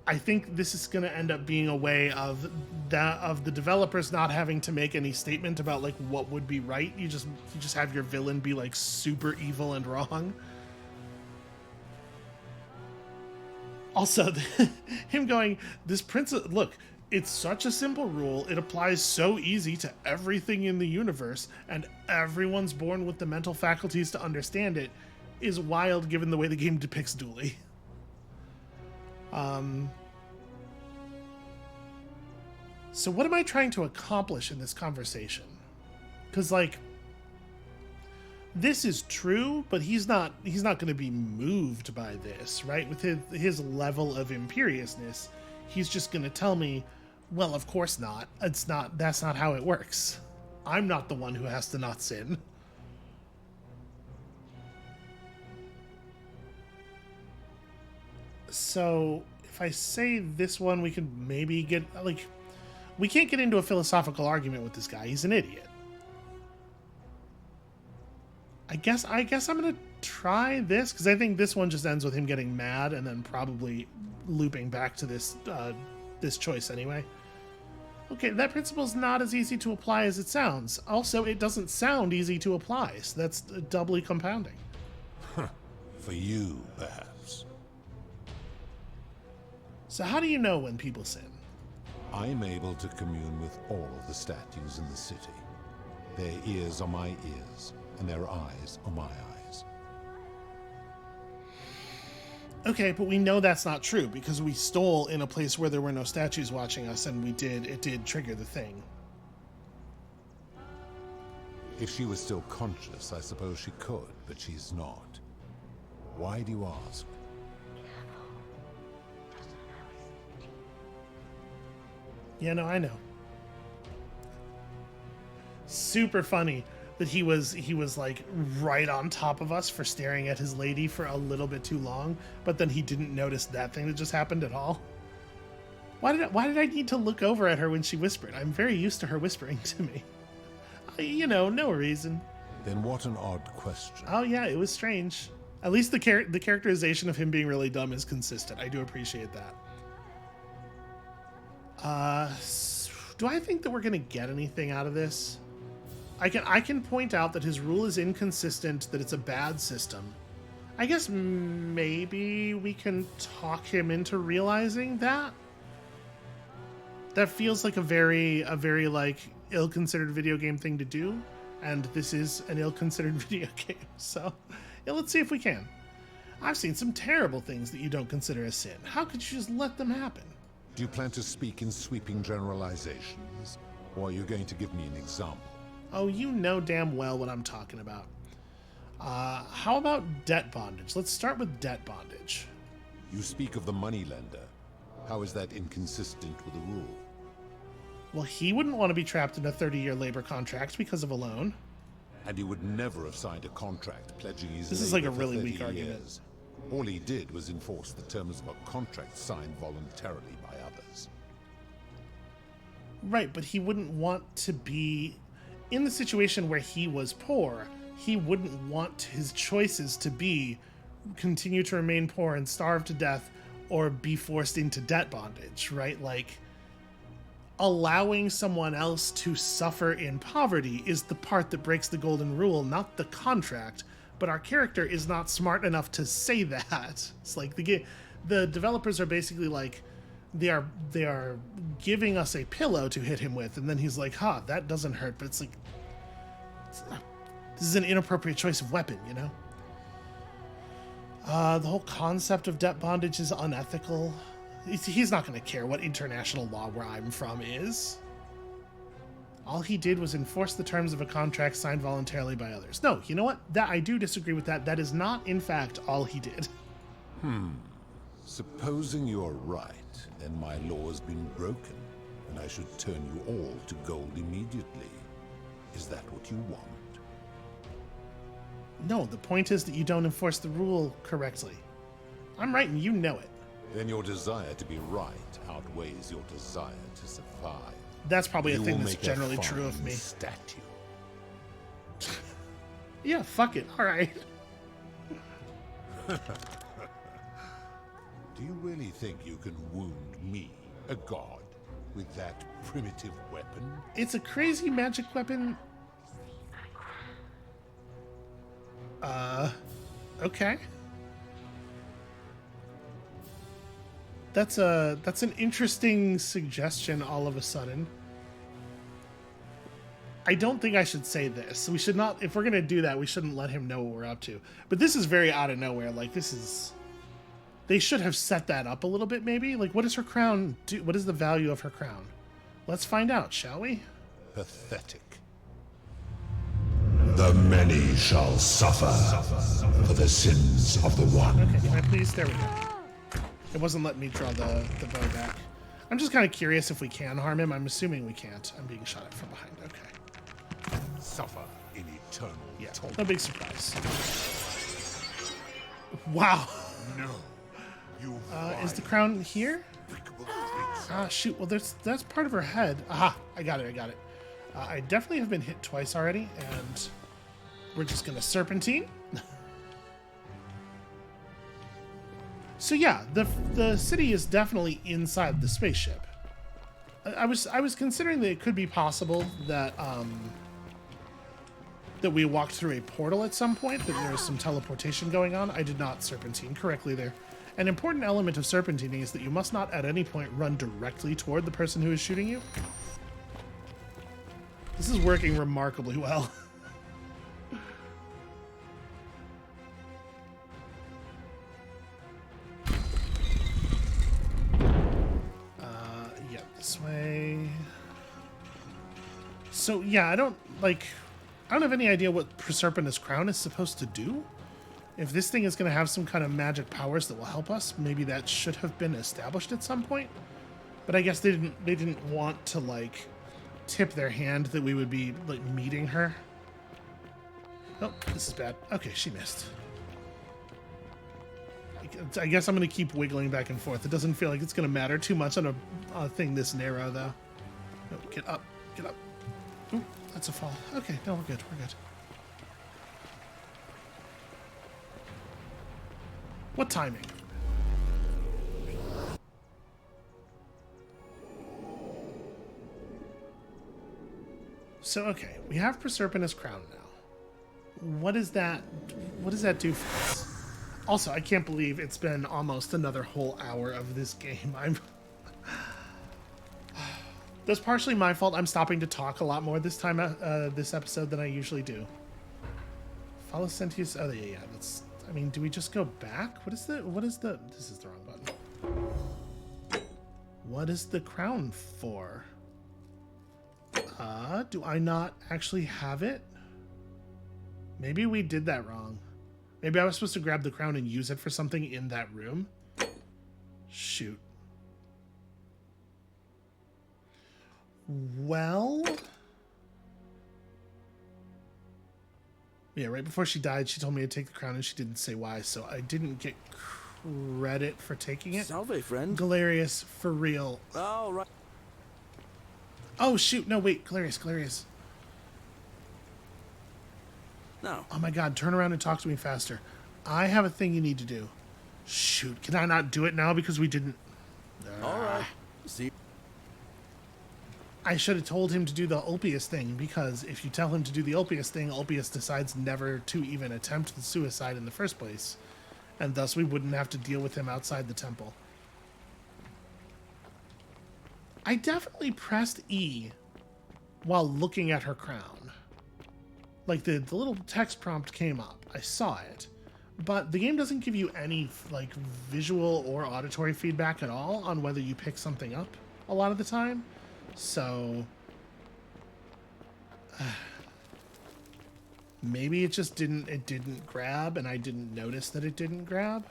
S1: I think this is going to end up being a way of the developers not having to make any statement about, like, what would be right. You just have your villain be, like, super evil and wrong. Also, him going, this principle, look, it's such a simple rule, it applies so easy to everything in the universe, and everyone's born with the mental faculties to understand it, is wild given the way the game depicts Dooley. So what am I trying to accomplish in this conversation? Because, like, this is true, but he's not going to be moved by this, right? With his level of imperiousness, he's just going to tell me, well, of course not. That's not how it works. I'm not the one who has to not sin. So if I say this one, we could maybe get, like, we can't get into a philosophical argument with this guy. He's an idiot. I guess I'm gonna try this, because I think this one just ends with him getting mad and then probably looping back to this this choice anyway. Okay, that principle's not as easy to apply as it sounds. Also, it doesn't sound easy to apply, so that's doubly compounding.
S2: For you, perhaps.
S1: So how do you know when people sin?
S2: I'm able to commune with all of the statues in the city. Their ears are my ears, and their eyes are my eyes.
S1: Okay, but we know that's not true, because we stole in a place where there were no statues watching us, and it did trigger the thing.
S2: If she was still conscious, I suppose she could, but she's not. Why do you ask?
S1: Yeah, no, I know. Super funny that he was like right on top of us for staring at his lady for a little bit too long, but then he didn't notice that thing that just happened at all. Why did I need to look over at her when she whispered? I'm very used to her whispering to me. No reason.
S2: Then what an odd question.
S1: Oh yeah, it was strange. At least the characterization of him being really dumb is consistent. I do appreciate that. Do I think that we're gonna get anything out of this? I can point out that his rule is inconsistent, that it's a bad system. I guess maybe we can talk him into realizing that. That feels like a very like ill-considered video game thing to do, and this is an ill-considered video game. So, yeah, let's see if we can. I've seen some terrible things that you don't consider a sin. How could you just let them happen?
S2: Do you plan to speak in sweeping generalizations, or are you going to give me an example?
S1: Oh, you know damn well what I'm talking about. How about debt bondage? Let's start with debt bondage.
S2: You speak of the moneylender. How is that inconsistent with the rule?
S1: Well, he wouldn't want to be trapped in a 30-year labor contract because of a loan.
S2: And he would never have signed a contract pledging his
S1: This is
S2: labor
S1: like a
S2: for
S1: really
S2: 30
S1: weak argument.
S2: years. All he did was enforce the terms of a contract signed voluntarily by others.
S1: Right, but he wouldn't want to be in the situation where he was poor. He wouldn't want his choices to be continue to remain poor and starve to death or be forced into debt bondage, right? Like, allowing someone else to suffer in poverty is the part that breaks the golden rule, not the contract. But our character is not smart enough to say that. It's like the developers are basically like, they are giving us a pillow to hit him with, and then he's like, that doesn't hurt. But it's like, this is an inappropriate choice of weapon, you know? The whole concept of debt bondage is unethical. He's not going to care what international law where I'm from is. All he did was enforce the terms of a contract signed voluntarily by others. No, you know what? That I do disagree with that. That is not, in fact, all he did.
S2: Supposing you're right, then my law has been broken, and I should turn you all to gold immediately. Is that what you want?
S1: No, the point is that you don't enforce the rule correctly. I'm right and you know it.
S2: Then your desire to be right outweighs your desire to survive.
S1: That's probably a
S2: You
S1: thing
S2: will
S1: that's
S2: make a
S1: generally true of
S2: fine
S1: me.
S2: Statue.
S1: Yeah, fuck it. All right.
S2: Do you really think you can wound me, a god, with that primitive weapon?
S1: It's a crazy magic weapon. Okay. That's an interesting suggestion all of a sudden. I don't think I should say this. We should not, if we're going to do that, we shouldn't let him know what we're up to. But this is very out of nowhere. Like, this is... They should have set that up a little bit, maybe? Like, what does her crown do? What is the value of her crown? Let's find out, shall we?
S2: Pathetic.
S3: The many shall suffer for the sins of the one.
S1: Okay, can I please? There we go. It wasn't letting me draw the bow back. I'm just kind of curious if we can harm him. I'm assuming we can't. I'm being shot at from behind. Okay.
S2: Suffer in eternal torment.
S1: No big surprise. Wow.
S2: No. You
S1: Is the crown here?
S2: despicable creature.
S1: Ah, shoot. Well, that's part of her head. Aha, I got it. I definitely have been hit twice already, and we're just going to serpentine. So yeah, the city is definitely inside the spaceship. I was considering that it could be possible that that we walked through a portal at some point, that there was some teleportation going on. I did not serpentine correctly there. An important element of serpentining is that you must not at any point run directly toward the person who is shooting you. This is working remarkably well. Yeah, this way. So yeah, I don't have any idea what Proserpina's crown is supposed to do. If this thing is going to have some kind of magic powers that will help us, maybe that should have been established at some point. But I guess they didn't want to like tip their hand that we would be like meeting her. Oh, this is bad. Okay, she missed. I guess I'm going to keep wiggling back and forth. It doesn't feel like it's going to matter too much on a thing this narrow, though. No, get up. Get up. Ooh, that's a fall. Okay, no, we're good. We're good. What timing? So, okay, we have Proserpina's crown now. What does that do for us? Also, I can't believe it's been almost another whole hour of this game. That's partially my fault. I'm stopping to talk a lot more this time, this episode than I usually do. Follow Sentius. Oh, yeah. That's. I mean, do we just go back? What is the? This is the wrong button. What is the crown for? Do I not actually have it? Maybe we did that wrong. Maybe I was supposed to grab the crown and use it for something in that room. Shoot. Well... yeah, right before she died, she told me to take the crown and she didn't say why, so I didn't get credit for taking it.
S4: Salve, friend.
S1: Galerius, for real.
S4: All right.
S1: Oh, shoot. No, wait. Galerius.
S4: No.
S1: Oh, my God. Turn around and talk to me faster. I have a thing you need to do. Shoot. Can I not do it now because we didn't...
S4: All right. See.
S1: I should have told him to do the Ulpius thing, because if you tell him to do the Ulpius thing, Ulpius decides never to even attempt the suicide in the first place, and thus we wouldn't have to deal with him outside the temple. I definitely pressed E while looking at her crown. Like, the little text prompt came up. I saw it. But the game doesn't give you any, like, visual or auditory feedback at all on whether you pick something up a lot of the time. So... maybe it just didn't grab, and I didn't notice that it didn't grab.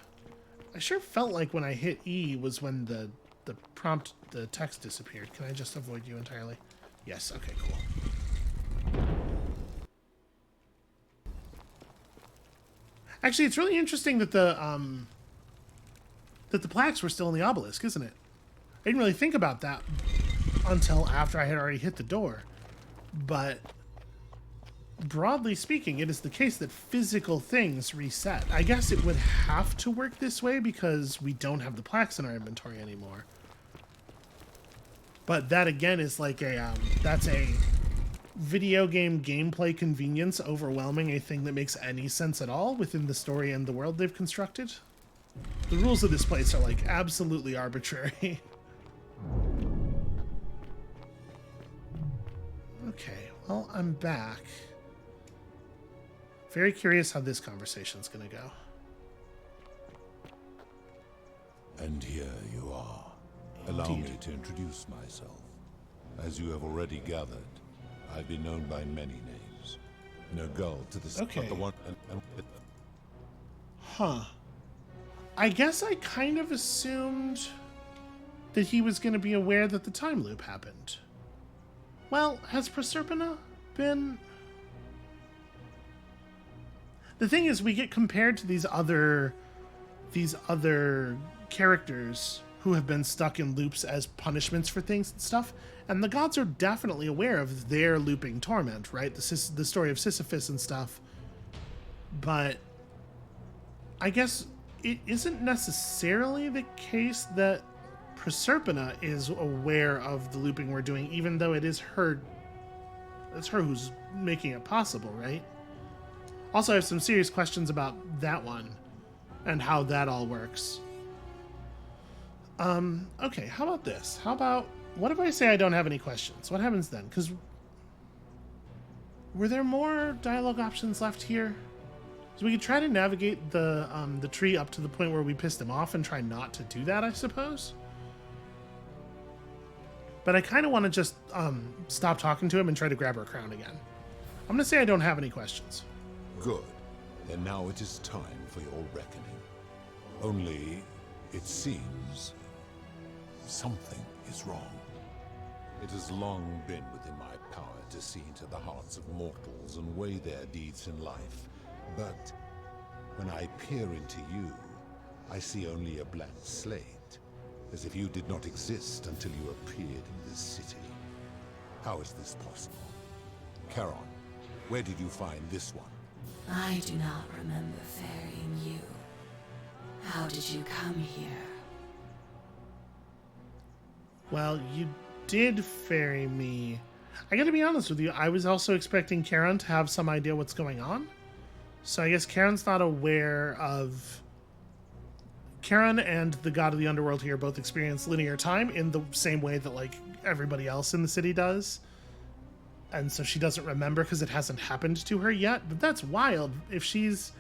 S1: I sure felt like when I hit E was when the prompt, the text disappeared. Can I just avoid you entirely? Yes, okay, cool. Actually, it's really interesting that the plaques were still in the obelisk, isn't it? I didn't really think about that until after I had already hit the door. But broadly speaking, it is the case that physical things reset. I guess it would have to work this way because we don't have the plaques in our inventory anymore. But that again is like that's a video game gameplay convenience overwhelming a thing that makes any sense at all within the story and the world they've constructed. The rules of this place are like absolutely arbitrary. Okay, well, I'm back. Very curious how this conversation's gonna go.
S2: And here you are. Allow me to introduce myself. As you have already gathered, I've been known by many names. No girl to this,
S1: okay.
S2: But the one.
S1: Huh. I guess I kind of assumed that he was going to be aware that the time loop happened. Well, has Proserpina been... The thing is, we get compared to these other characters who have been stuck in loops as punishments for things and stuff, and the gods are definitely aware of their looping torment, right? The story of Sisyphus and stuff. But I guess it isn't necessarily the case that Proserpina is aware of the looping we're doing, even though it's her who's making it possible, right? Also, I have some serious questions about that one and how that all works. Okay, how about this? What if I say I don't have any questions? What happens then? Because were there more dialogue options left here? So we could try to navigate the tree up to the point where we pissed him off and try not to do that, I suppose. But I kind of want to just stop talking to him and try to grab her crown again. I'm going to say I don't have any questions.
S2: Good. Then now it is time for your reckoning. Only, it seems, something is wrong. It has long been within my power to see into the hearts of mortals and weigh their deeds in life. But when I peer into you, I see only a blank slate, as if you did not exist until you appeared in this city. How is this possible? Charon, where did you find this one?
S5: I do not remember ferrying you. How did you come here?
S1: Well, you did ferry me. I gotta be honest with you, I was also expecting Karen to have some idea what's going on. So I guess Karen's not aware of... Karen and the god of the underworld here both experience linear time in the same way that, like, everybody else in the city does. And so she doesn't remember because it hasn't happened to her yet. But that's wild. If she's...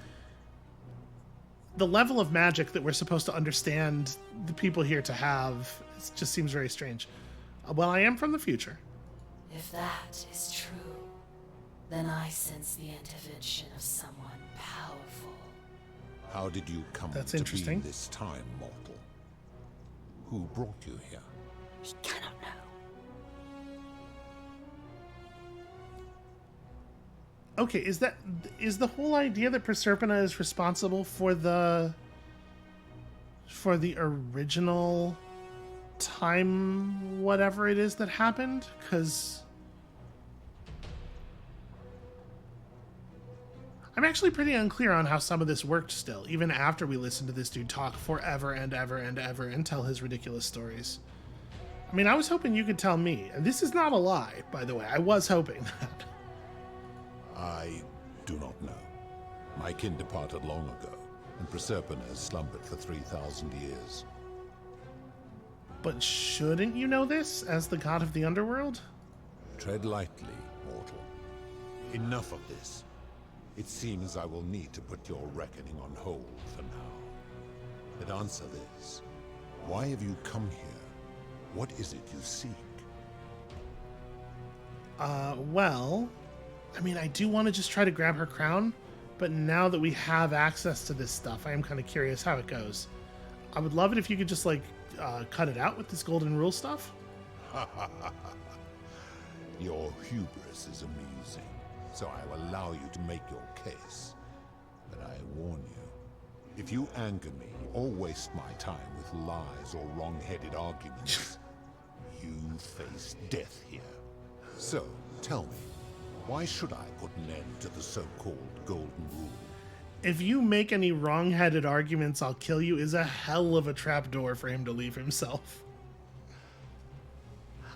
S1: The level of magic that we're supposed to understand the people here to have, it just seems very strange. Well, I am from the future.
S5: If that is true, then I sense the intervention of someone powerful.
S2: How did you come
S1: That's
S2: to
S1: interesting.
S2: be this time, mortal? Who brought you here?
S5: We cannot know.
S1: Okay, is the whole idea that Proserpina is responsible for the original time, whatever it is that happened? Because I'm actually pretty unclear on how some of this worked still, even after we listened to this dude talk forever and ever and ever and tell his ridiculous stories. I mean, I was hoping you could tell me, and this is not a lie, by the way. I was hoping that.
S2: I do not know. My kin departed long ago, and Proserpina has slumbered for 3,000 years.
S1: But shouldn't you know this, as the god of the underworld?
S2: Tread lightly, mortal. Enough of this. It seems I will need to put your reckoning on hold for now. But answer this. Why have you come here? What is it you seek?
S1: Well... I mean, I do want to just try to grab her crown, but now that we have access to this stuff, I am kind of curious how it goes. I would love it if you could just, like, cut it out with this golden rule stuff.
S2: Your hubris is amusing, so I will allow you to make your case. But I warn you, if you anger me or waste my time with lies or wrong-headed arguments, you face death here. So, tell me, why should I put an end to the so-called Golden Rule?
S1: If you make any wrong-headed arguments, I'll kill you is a hell of a trapdoor for him to leave himself.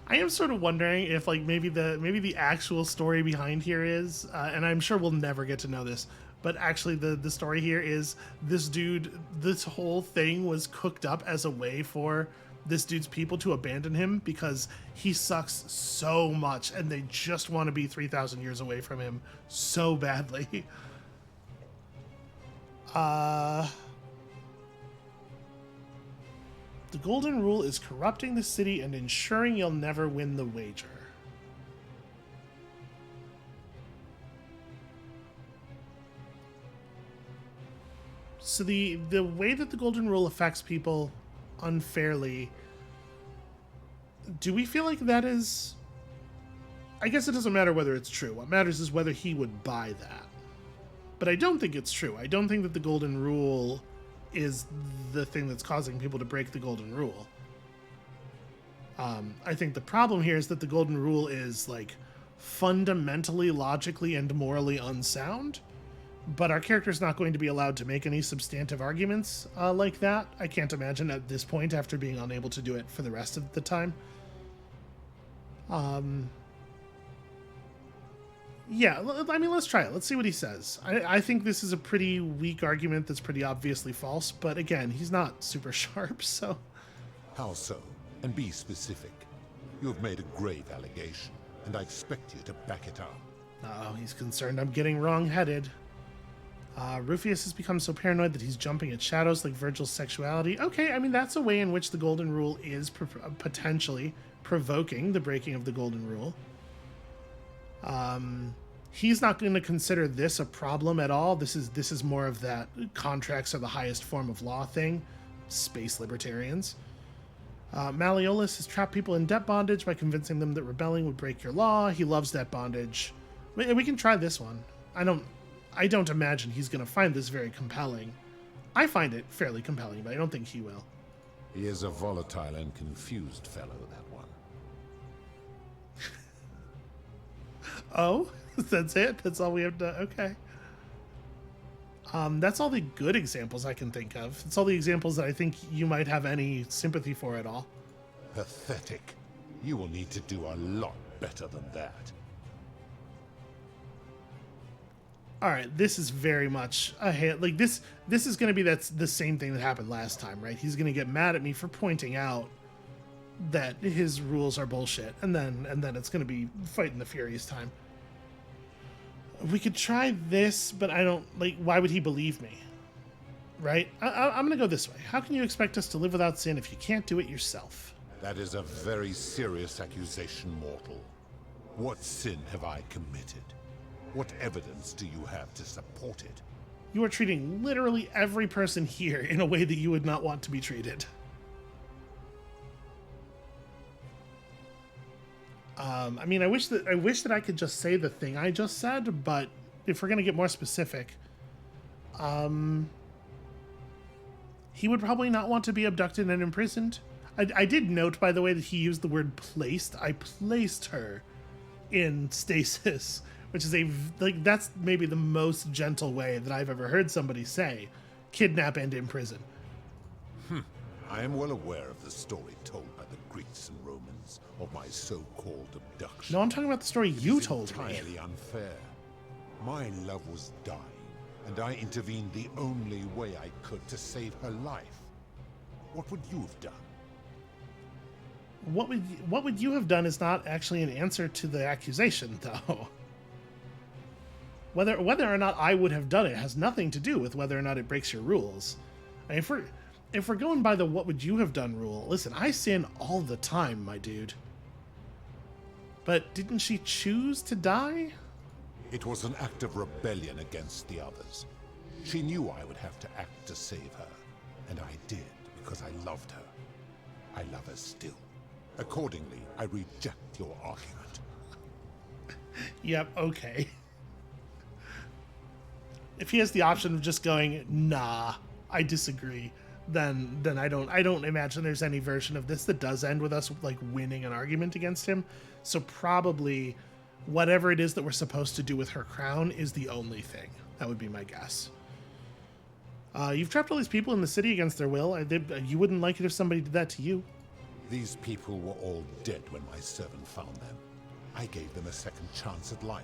S1: I am sort of wondering if, like, maybe the actual story behind here is, and I'm sure we'll never get to know this, but actually the story here is this dude, this whole thing was cooked up as a way for this dude's people to abandon him because he sucks so much and they just want to be 3,000 years away from him so badly. The Golden Rule is corrupting the city and ensuring you'll never win the wager. So the way that the Golden Rule affects people unfairly, do we feel like that is... I guess it doesn't matter whether it's true. What matters is whether he would buy that. But I don't think it's true. I don't think that the Golden Rule is the thing that's causing people to break the Golden Rule. I think the problem here is that the Golden Rule is, like, fundamentally, logically, and morally unsound. But our character's not going to be allowed to make any substantive arguments like that. I can't imagine at this point, after being unable to do it for the rest of the time. Yeah, I mean, let's try it. Let's see what he says. I think this is a pretty weak argument that's pretty obviously false, but again, he's not super sharp, so...
S2: How so? And be specific. You have made a grave allegation, and I expect you to back it up.
S1: Oh, he's concerned I'm getting wrong-headed. Rufius has become so paranoid that he's jumping at shadows like Virgil's sexuality. Okay, I mean, that's a way in which the Golden Rule is potentially provoking the breaking of the Golden Rule. He's not going to consider this a problem at all. This is more of that contracts are the highest form of law thing. Space libertarians. Malleolus has trapped people in debt bondage by convincing them that rebelling would break your law. He loves debt bondage. We can try this one. I don't imagine he's going to find this very compelling. I find it fairly compelling, but I don't think he will.
S2: He is a volatile and confused fellow, that one.
S1: Oh, that's it? That's all we have to... Okay. That's all the good examples I can think of. It's all the examples that I think you might have any sympathy for at all.
S2: Pathetic. You will need to do a lot better than that.
S1: All right, this is very much a hit. Like this is going to be that's the same thing that happened last time, right? He's going to get mad at me for pointing out that his rules are bullshit, and then it's going to be fighting the Furies time. We could try this, but I don't like. Why would he believe me? Right? I'm going to go this way. How can you expect us to live without sin if you can't do it yourself?
S2: That is a very serious accusation, mortal. What sin have I committed? What evidence do you have to support it?
S1: You are treating literally every person here in a way that you would not want to be treated. I mean, I wish that I could just say the thing I just said, but if we're gonna get more specific, he would probably not want to be abducted and imprisoned. I did note, by the way, that he used the word placed. I placed her in stasis, which is that's maybe the most gentle way that I've ever heard somebody say kidnap and imprison.
S2: I am well aware of the story told by the Greeks and Romans of my so-called abduction.
S1: No, I'm talking about the story you told me.
S2: Entirely unfair. My love was dying, and I intervened the only way I could to save her life. What would you have done?
S1: What would you have done is not actually an answer to the accusation, though. Whether or not I would have done it has nothing to do with whether or not it breaks your rules. I mean, if we're going by the what would you have done rule, listen, I sin all the time, my dude. But didn't she choose to die?
S2: It was an act of rebellion against the others. She knew I would have to act to save her, and I did because I loved her. I love her still. Accordingly, I reject your argument.
S1: Yep, okay. If he has the option of just going, nah, I disagree, then I don't imagine there's any version of this that does end with us like winning an argument against him. So probably whatever it is that we're supposed to do with her crown is the only thing. That would be my guess. You've trapped all these people in the city against their will. You wouldn't like it if somebody did that to you.
S2: These people were all dead when my servant found them. I gave them a second chance at life.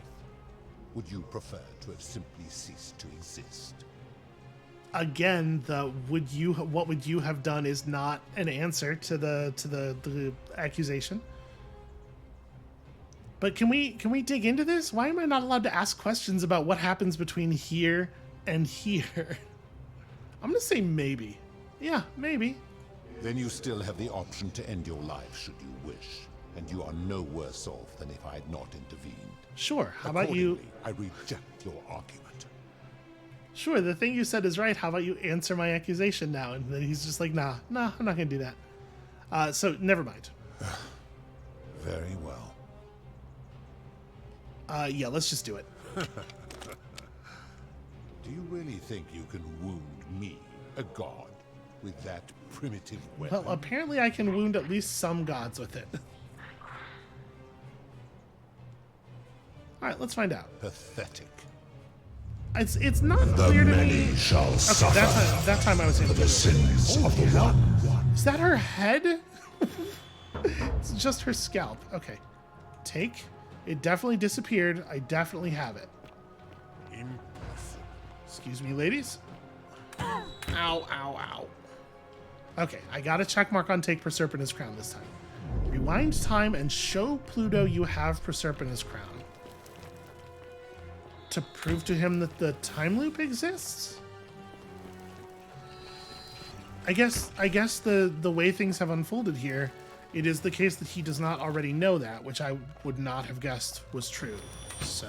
S2: Would you prefer to have simply ceased to exist?
S1: Again, what would you have done is not an answer to the accusation. But can we dig into this? Why am I not allowed to ask questions about what happens between here and here? I'm gonna say maybe. Yeah, maybe.
S2: Then you still have the option to end your life should you wish, and you are no worse off than if I had not intervened.
S1: Sure, how about you...
S2: I reject your argument.
S1: Sure, the thing you said is right. How about you answer my accusation now? And then he's just like, nah, I'm not gonna do that. So, never mind.
S2: Very well.
S1: Yeah, let's just do it.
S2: Do you really think you can wound me, a god, with that primitive weapon?
S1: Well, apparently I can wound at least some gods with it. Alright, let's find out.
S2: Pathetic.
S1: It's not
S3: The
S1: clear to
S3: many
S1: me.
S3: shall suffer
S1: That time I was able
S3: for
S1: to
S3: the sins of the
S1: hell.
S3: one.
S1: Is that her head? It's just her scalp. Okay. Take. It definitely disappeared. I definitely have it.
S2: Impossible.
S1: Excuse me, ladies. Ow, ow, ow. Okay, I got a check mark on take Proserpina's crown this time. Rewind time and show Pluto you have Proserpina's crown. To prove to him that the time loop exists? I guess the way things have unfolded here, it is the case that he does not already know that, which I would not have guessed was true. So,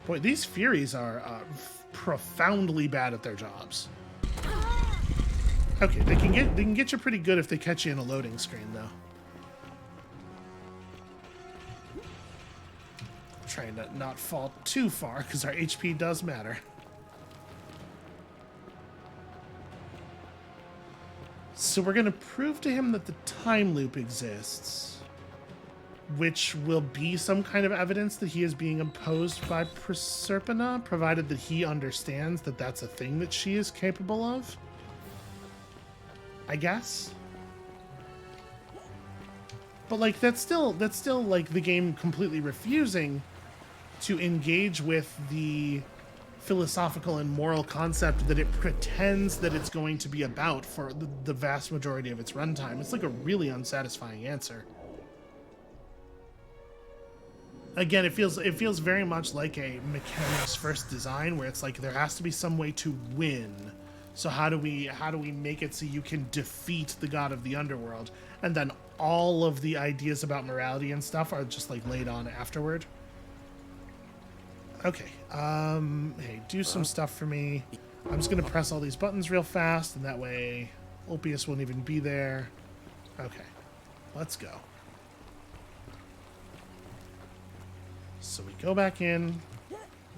S1: boy, these Furies are profoundly bad at their jobs. Okay, they can get you pretty good if they catch you in a loading screen, though. Trying to not fall too far because our HP does matter. So we're going to prove to him that the time loop exists, which will be some kind of evidence that he is being imposed by Proserpina, provided that he understands that that's a thing that she is capable of. I guess. But like that's still like the game completely refusing to engage with the philosophical and moral concept that it pretends that it's going to be about for the vast majority of its runtime. It's like a really unsatisfying answer. Again, it feels very much like a Mechanic's first design, where it's like there has to be some way to win. So how do we make it so you can defeat the god of the underworld, and then all of the ideas about morality and stuff are just like laid on afterward. Okay, hey, do some stuff for me. I'm just gonna press all these buttons real fast, and that way Ulpius won't even be there. Okay, let's go. So we go back in,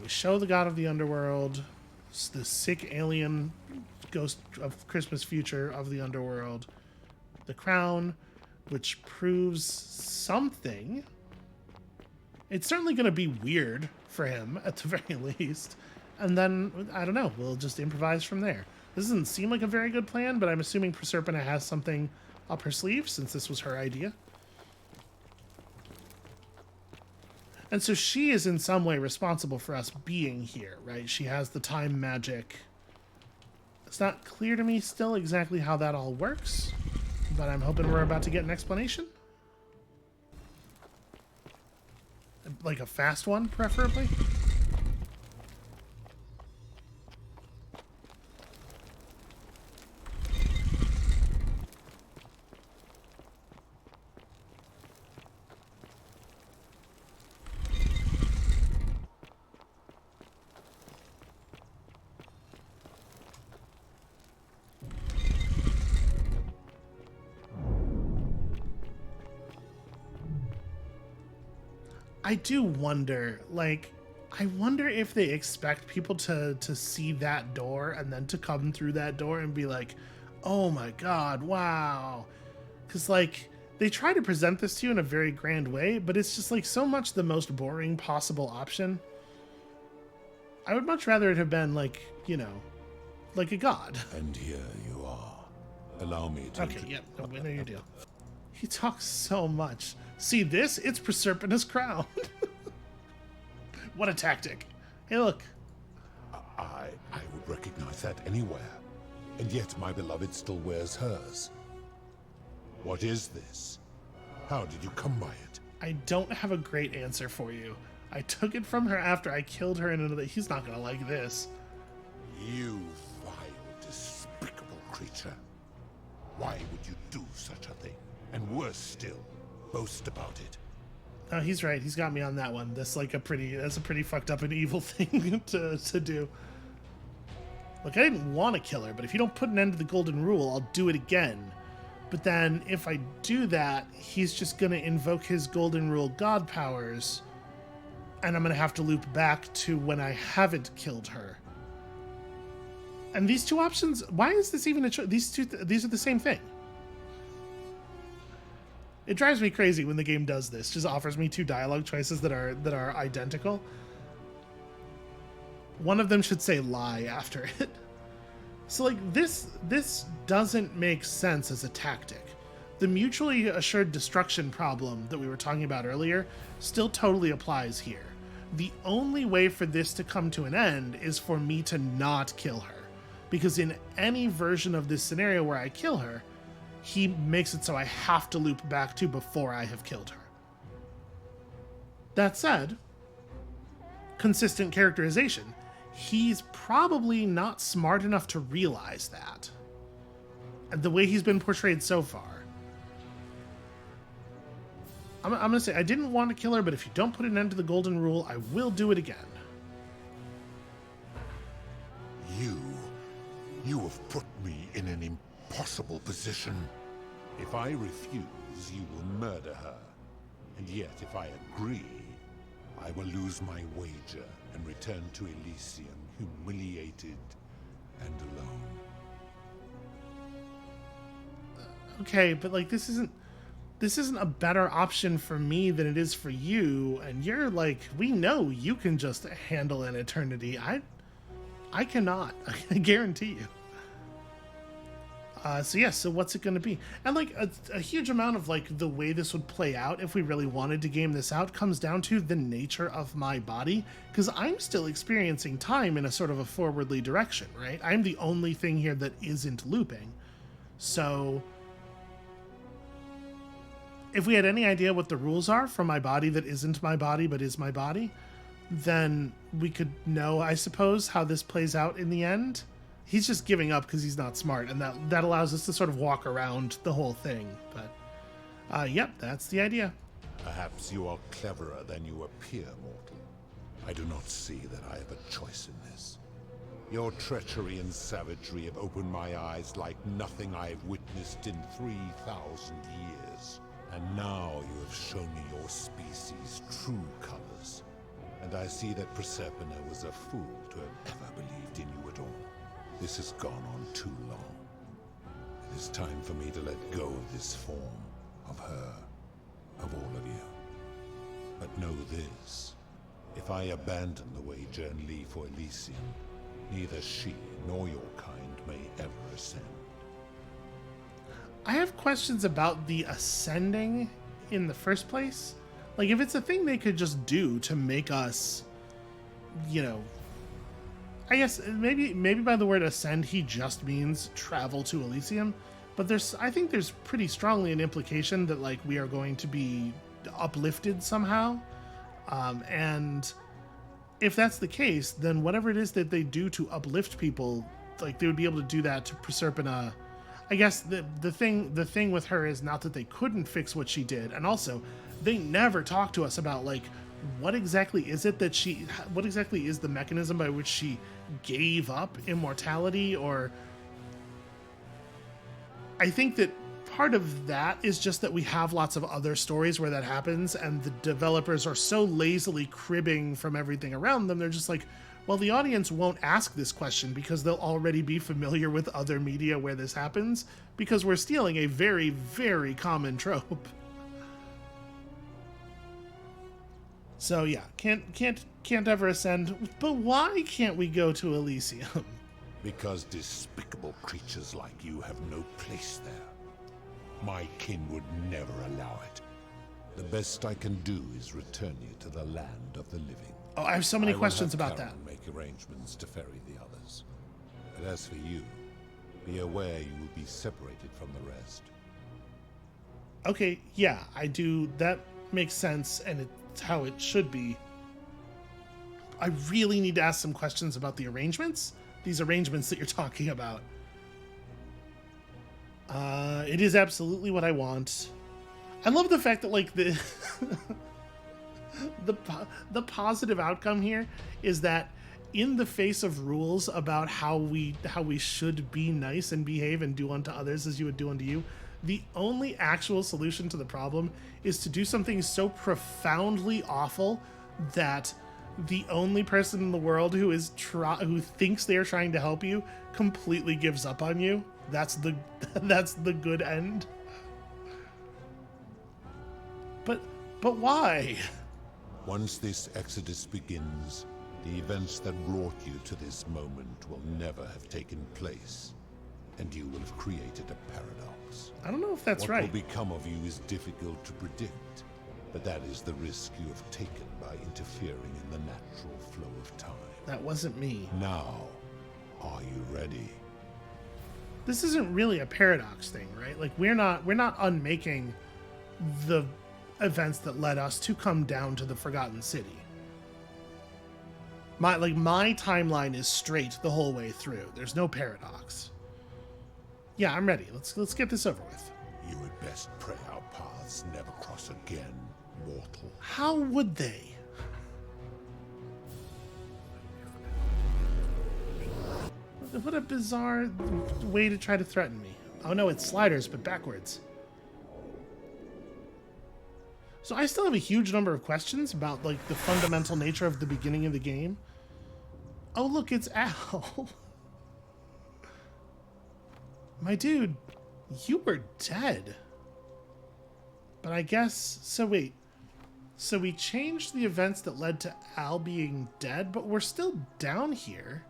S1: we show the god of the underworld, the sick alien ghost of Christmas future of the underworld, the crown, which proves something. It's certainly going to be weird for him, at the very least. And then, I don't know, we'll just improvise from there. This doesn't seem like a very good plan, but I'm assuming Proserpina has something up her sleeve, since this was her idea. And so she is in some way responsible for us being here, right? She has the time magic. It's not clear to me still exactly how that all works, but I'm hoping we're about to get an explanation. Like a fast one, preferably. I do wonder, like, I wonder if they expect people to see that door and then to come through that door and be like, oh my god, wow. Because, like, they try to present this to you in a very grand way, but it's just, like, so much the most boring possible option. I would much rather it have been, like, you know, like a god.
S2: And here you are. Allow me to...
S1: Okay, yep, no, we know your deal. He talks so much. See this? It's Proserpina's crown. What a tactic. Hey, look.
S2: I would recognize that anywhere. And yet my beloved still wears hers. What is this? How did you come by it?
S1: I don't have a great answer for you. I took it from her after I killed her in another... He's not gonna like this.
S2: You vile, despicable creature. Why would you do such a thing? And worse still, boast about it.
S1: Oh, he's right. He's got me on that one. That's a pretty fucked up and evil thing to do. Look, I didn't want to kill her, but if you don't put an end to the golden rule, I'll do it again. But then if I do that, he's just going to invoke his golden rule god powers, and I'm going to have to loop back to when I haven't killed her. And these two options, why is this even a choice? These are the same thing. It drives me crazy when the game does this. Just offers me two dialogue choices that are identical. One of them should say lie after it. So like this doesn't make sense as a tactic. The mutually assured destruction problem that we were talking about earlier still totally applies here. The only way for this to come to an end is for me to not kill her. Because in any version of this scenario where I kill her, he makes it so I have to loop back to before I have killed her. That said, consistent characterization. He's probably not smart enough to realize that. And the way he's been portrayed so far. I'm going to say, I didn't want to kill her, but if you don't put an end to the golden rule, I will do it again.
S2: You have put me in an impossible position. If I refuse, you will murder her. And yet, if I agree, I will lose my wager and return to Elysium humiliated and alone.
S1: Okay, but like this isn't a better option for me than it is for you, and you're like, we know you can just handle an eternity. I cannot. I guarantee you. So yeah, so what's it going to be? And like a huge amount of like the way this would play out if we really wanted to game this out comes down to the nature of my body, because I'm still experiencing time in a sort of a forwardly direction, right? I'm the only thing here that isn't looping. So if we had any idea what the rules are for my body that isn't my body but is my body, then we could know, I suppose, how this plays out in the end. He's just giving up because he's not smart, and that allows us to sort of walk around the whole thing. But, yep, that's the idea.
S2: Perhaps you are cleverer than you appear, mortal. I do not see that I have a choice in this. Your treachery and savagery have opened my eyes like nothing I have witnessed in 3,000 years. And now you have shown me your species' true colors. And I see that Proserpina was a fool to have ever believed in you at all. This has gone on too long. It is time for me to let go of this form, of her, of all of you. But know this, if I abandon the wager and leave for Elysium, neither she nor your kind may ever ascend.
S1: I have questions about the ascending in the first place. Like, if it's a thing they could just do to make us, you know, I guess maybe by the word ascend, he just means travel to Elysium. But I think there's pretty strongly an implication that, like, we are going to be uplifted somehow. And if that's the case, then whatever it is that they do to uplift people, like, they would be able to do that to Proserpina. I guess the thing with her is not that they couldn't fix what she did, and also they never talk to us about, like, what exactly is the mechanism by which she gave up immortality. Or I think that part of that is just that we have lots of other stories where that happens, and the developers are so lazily cribbing from everything around them. They're just like, well, the audience won't ask this question because they'll already be familiar with other media where this happens, because we're stealing a very, very common trope. So yeah, can't ever ascend. But why can't we go to Elysium?
S2: Because despicable creatures like you have no place there. My kin would never allow it. The best I can do is return you to the land of the living.
S1: Oh, I have so many questions about that.
S2: Make arrangements to ferry the others. But as for you, be aware you will be separated from the rest.
S1: Okay, yeah, I do. That makes sense, and it's how it should be. I really need to ask some questions about the arrangements. These arrangements that you're talking about. It is absolutely what I want. I love the fact that, like, the the positive outcome here is that in the face of rules about how we should be nice and behave and do unto others as you would do unto you, the only actual solution to the problem is to do something so profoundly awful that the only person in the world who thinks they are trying to help you completely gives up on you. That's the good end. But why?
S2: Once this exodus begins, the events that brought you to this moment will never have taken place, and you will have created a paradox.
S1: I don't know if that's right.
S2: What will become of you is difficult to predict, but that is the risk you have taken by interfering in the natural flow of time.
S1: That wasn't me.
S2: Now, are you ready?
S1: This isn't really a paradox thing, right? Like, we're not unmaking the events that led us to come down to the Forgotten City. My timeline is straight the whole way through. There's no paradox. Yeah, I'm ready. Let's get this over with.
S2: You had best pray our paths never cross again, mortal.
S1: How would they? What a bizarre way to try to threaten me. Oh no, it's sliders, but backwards. So I still have a huge number of questions about, like, the fundamental nature of the beginning of the game. Oh look, it's Al. My dude, you were dead. But I guess, so wait. So we changed the events that led to Al being dead, but we're still down here.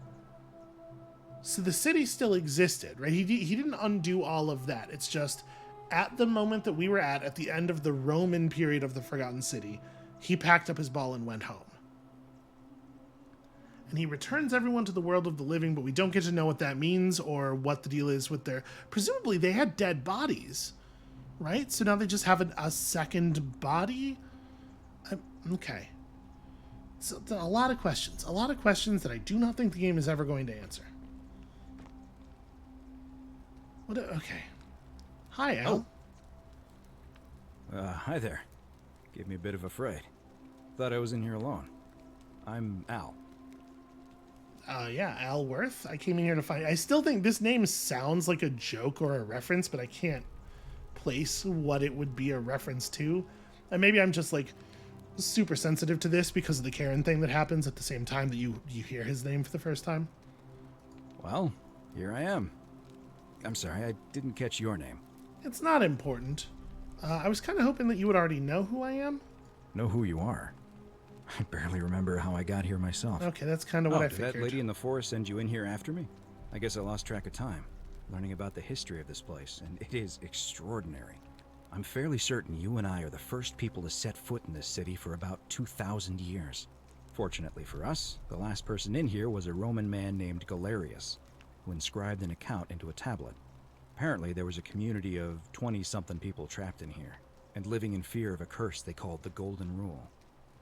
S1: So the city still existed, right? He didn't undo all of that. It's just at the moment that we were at the end of the Roman period of the Forgotten City, he packed up his ball and went home. And he returns everyone to the world of the living, but we don't get to know what that means or what the deal is with their... Presumably they had dead bodies, right? So now they just have a second body? Okay. So a lot of questions. A lot of questions that I do not think the game is ever going to answer. Okay. Hi, Al.
S6: Hi there. Gave me a bit of a fright. Thought I was in here alone. I'm Al.
S1: Yeah, Al Worth. I came in here to find... I still think this name sounds like a joke or a reference, but I can't place what it would be a reference to. And maybe I'm just, like, super sensitive to this because of the Karen thing that happens at the same time that you hear his name for the first time.
S6: Well, here I am. I'm sorry, I didn't catch your name.
S1: It's not important. I was kind of hoping that you would already know who I am.
S6: Know who you are? I barely remember how I got here myself.
S1: Okay, that's kind of what I
S6: did
S1: figured.
S6: that lady in the forest send you in here after me? I guess I lost track of time, learning about the history of this place, and it is extraordinary. I'm fairly certain you and I are the first people to set foot in this city for about 2,000 years. Fortunately for us, the last person in here was a Roman man named Galerius, who inscribed an account into a tablet. Apparently, there was a community of 20-something people trapped in here, and living in fear of a curse they called the Golden Rule.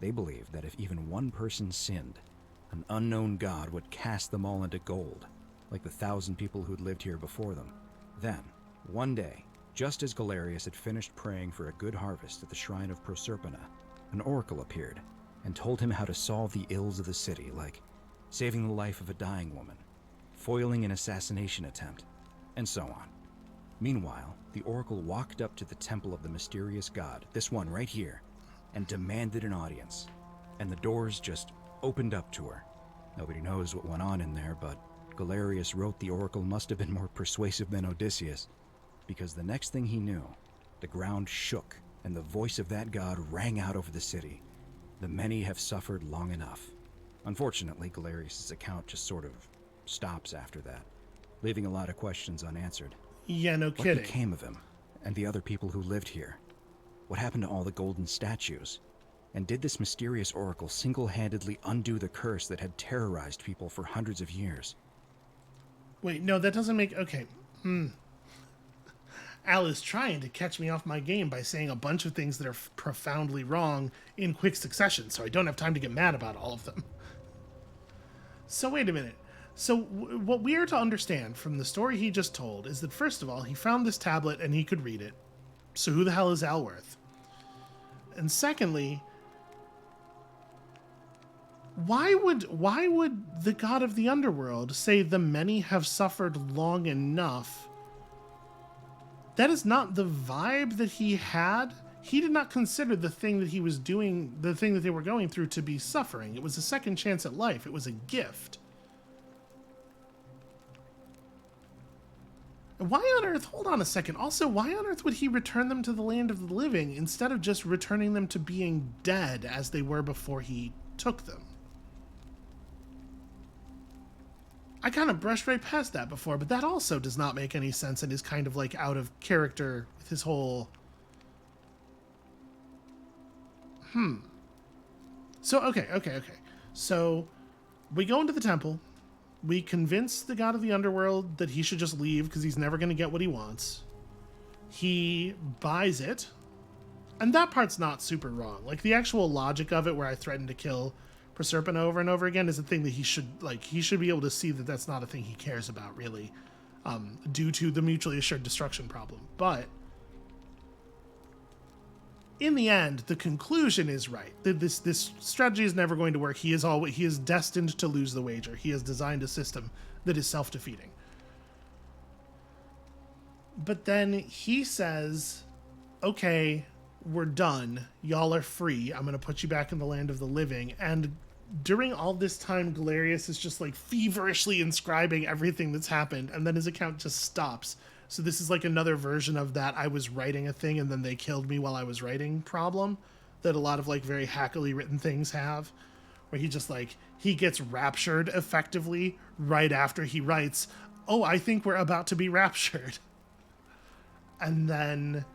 S6: They believed that if even one person sinned, an unknown god would cast them all into gold, like the 1,000 people who'd lived here before them. Then, one day, just as Galerius had finished praying for a good harvest at the shrine of Proserpina, an oracle appeared and told him how to solve the ills of the city, like saving the life of a dying woman, foiling an assassination attempt, and so on. Meanwhile, the oracle walked up to the temple of the mysterious god, this one right here, and demanded an audience. And the doors just opened up to her. Nobody knows what went on in there, but Galerius wrote the oracle must have been more persuasive than Odysseus, because the next thing he knew, the ground shook, and the voice of that god rang out over the city. The many have suffered long enough. Unfortunately, Galerius' account just sort of stops after that, leaving a lot of questions unanswered.
S1: Yeah, no kidding.
S6: What became of him, and the other people who lived here? What happened to all the golden statues? And did this mysterious oracle single-handedly undo the curse that had terrorized people for hundreds of years?
S1: Wait, no, that doesn't make... Okay. Al is trying to catch me off my game by saying a bunch of things that are profoundly wrong in quick succession, so I don't have time to get mad about all of them. So wait a minute. So what we are to understand from the story he just told is that, first of all, he found this tablet and he could read it. So who the hell is Al Worth? And secondly, why would the god of the underworld say the many have suffered long enough? That is not the vibe that he had. He did not consider the thing that he was doing, the thing that they were going through, to be suffering. It was a second chance at life. It was a gift. Why on earth, hold on a second, also, why on earth would he return them to the land of the living instead of just returning them to being dead as they were before he took them? I kind of brushed right past that before, but that also does not make any sense and is kind of like out of character with his whole... So, okay. So, we go into the temple. We convince the god of the underworld that he should just leave because he's never going to get what he wants. He buys it. And that part's not super wrong. Like, the actual logic of it, where I threatened to kill Proserpina over and over again, is a thing that he should be able to see that that's not a thing he cares about, really, due to the mutually assured destruction problem. But in the end, the conclusion is right. This strategy is never going to work. He is destined to lose the wager. He has designed a system that is self-defeating. But then he says, okay, we're done. Y'all are free. I'm going to put you back in the land of the living. And during all this time, Galerius is just like feverishly inscribing everything that's happened. And then his account just stops. So this is like another version of that I was writing a thing and then they killed me while I was writing problem that a lot of like very hackily written things have, where he just like, he gets raptured effectively right after he writes, "Oh, I think we're about to be raptured." And then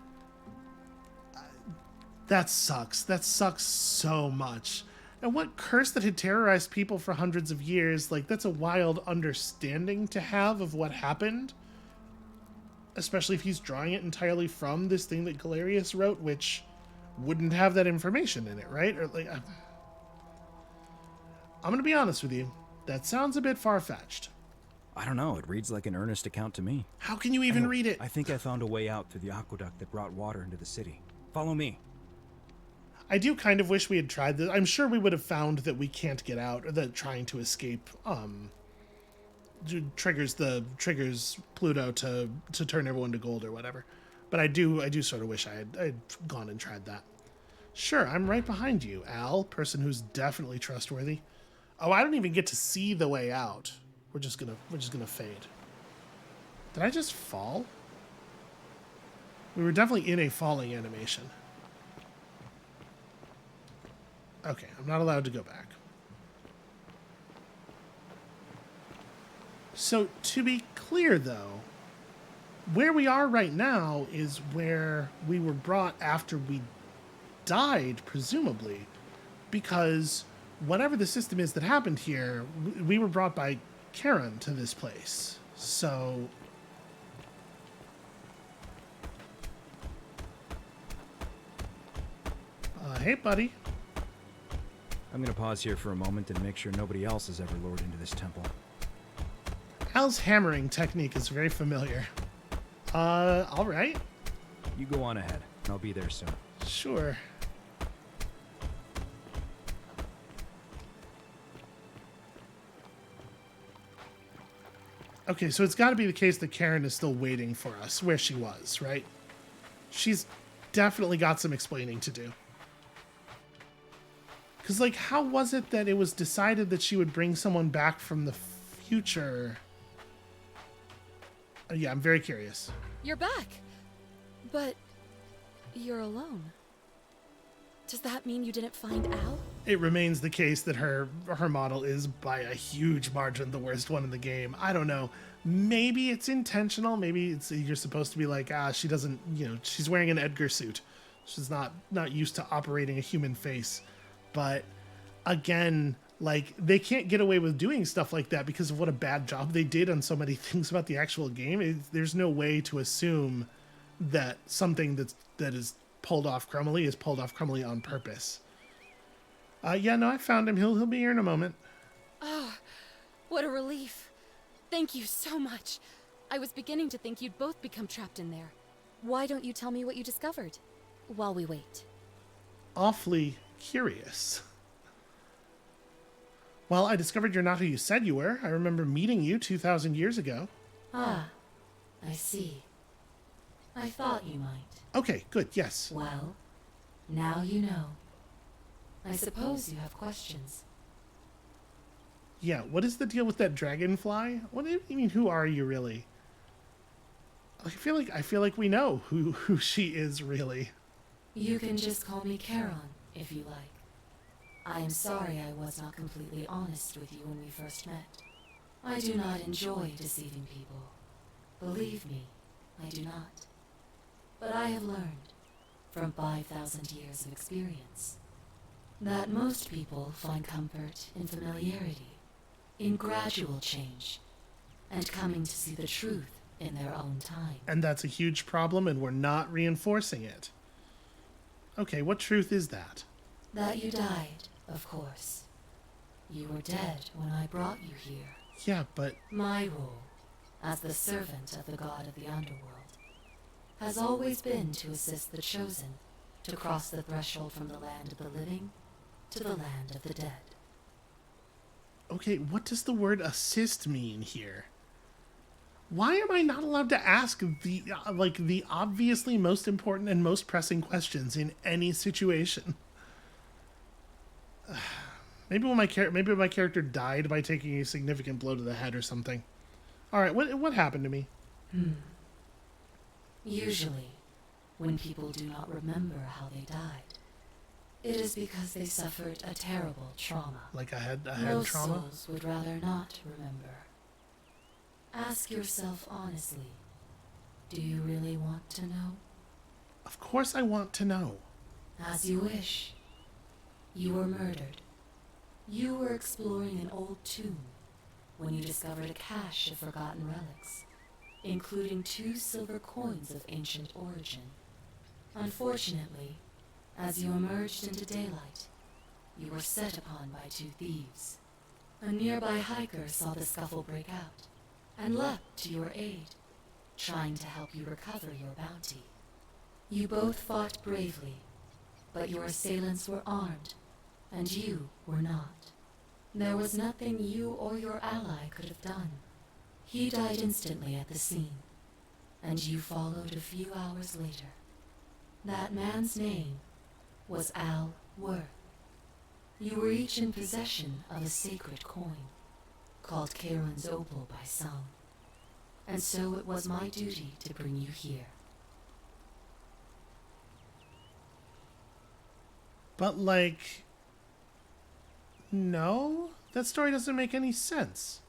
S1: that sucks. That sucks so much. And what curse that had terrorized people for hundreds of years, like, that's a wild understanding to have of what happened. Especially if he's drawing it entirely from this thing that Galerius wrote, which wouldn't have that information in it, right? Or like, I'm gonna be honest with you. That sounds a bit far-fetched.
S6: I don't know, it reads like an earnest account to me.
S1: How can you even read it?
S6: I think I found a way out through the aqueduct that brought water into the city. Follow me.
S1: I do kind of wish we had tried this. I'm sure we would have found that we can't get out, or that trying to escape triggers Pluto to turn everyone to gold or whatever. But I do sort of wish I'd gone and tried that. Sure, I'm right behind you, Al, person who's definitely trustworthy. Oh, I don't even get to see the way out. We're just gonna fade. Did I just fall? We were definitely in a falling animation. Okay, I'm not allowed to go back. So, to be clear, though, where we are right now is where we were brought after we died, presumably, because whatever the system is that happened here, we were brought by Karen to this place. So... hey, buddy.
S6: I'm gonna pause here for a moment and make sure nobody else has ever lured into this temple.
S1: Al's hammering technique is very familiar. All right.
S6: You go on ahead. I'll be there soon.
S1: Sure. Okay, so it's got to be the case that Karen is still waiting for us where she was, right? She's definitely got some explaining to do. Because, like, how was it that it was decided that she would bring someone back from the future? Yeah, I'm very curious.
S7: You're back. But you're alone. Does that mean you didn't find Al?
S1: It remains the case that her model is by a huge margin the worst one in the game. I don't know. Maybe it's intentional. Maybe it's you're supposed to be like, she doesn't, she's wearing an Edgar suit. She's not used to operating a human face. But again, like, they can't get away with doing stuff like that because of what a bad job they did on so many things about the actual game. There's no way to assume that something that is pulled off crumbly is pulled off crumbly on purpose. Yeah, no, I found him. He'll be here in a moment.
S7: Oh, what a relief. Thank you so much. I was beginning to think you'd both become trapped in there. Why don't you tell me what you discovered while we wait?
S1: Awfully curious. Well, I discovered you're not who you said you were. I remember meeting you 2,000 years ago.
S5: Ah, I see. I thought you might.
S1: Okay, good, yes.
S5: Well, now you know. I suppose you have questions.
S1: Yeah, what is the deal with that dragonfly? What do you mean, who are you really? I feel like we know who she is really.
S5: You can just call me Charon, if you like. I am sorry I was not completely honest with you when we first met. I do not enjoy deceiving people. Believe me, I do not. But I have learned, from 5,000 years of experience, that most people find comfort in familiarity, in gradual change, and coming to see the truth in their own time.
S1: And that's a huge problem, and we're not reinforcing it. Okay, what truth is that?
S5: That you died, of course. You were dead when I brought you here.
S1: Yeah, but...
S5: My role, as the servant of the god of the Underworld, has always been to assist the chosen to cross the threshold from the land of the living to the land of the dead.
S1: Okay, what does the word assist mean here? Why am I not allowed to ask the obviously most important and most pressing questions in any situation? Maybe my character died by taking a significant blow to the head or something. All right, what happened to me?
S5: Usually, when people do not remember how they died, It is because they suffered a terrible trauma.
S1: Like I had
S5: Most
S1: trauma?
S5: souls would rather not remember. Ask yourself honestly, do you really want to know?
S1: Of course I want to know.
S5: As you wish. You were murdered. You were exploring an old tomb when you discovered a cache of forgotten relics, including 2 silver coins of ancient origin. Unfortunately, as you emerged into daylight, you were set upon by 2 thieves. A nearby hiker saw the scuffle break out and leapt to your aid, trying to help you recover your bounty. You both fought bravely, but your assailants were armed, and you were not. There was nothing you or your ally could have done. He died instantly at the scene, and you followed a few hours later. That man's name was Al Worth. You were each in possession of a sacred coin, called Charon's Opal by some, and so it was my duty to bring you here.
S1: But like, no, that story doesn't make any sense.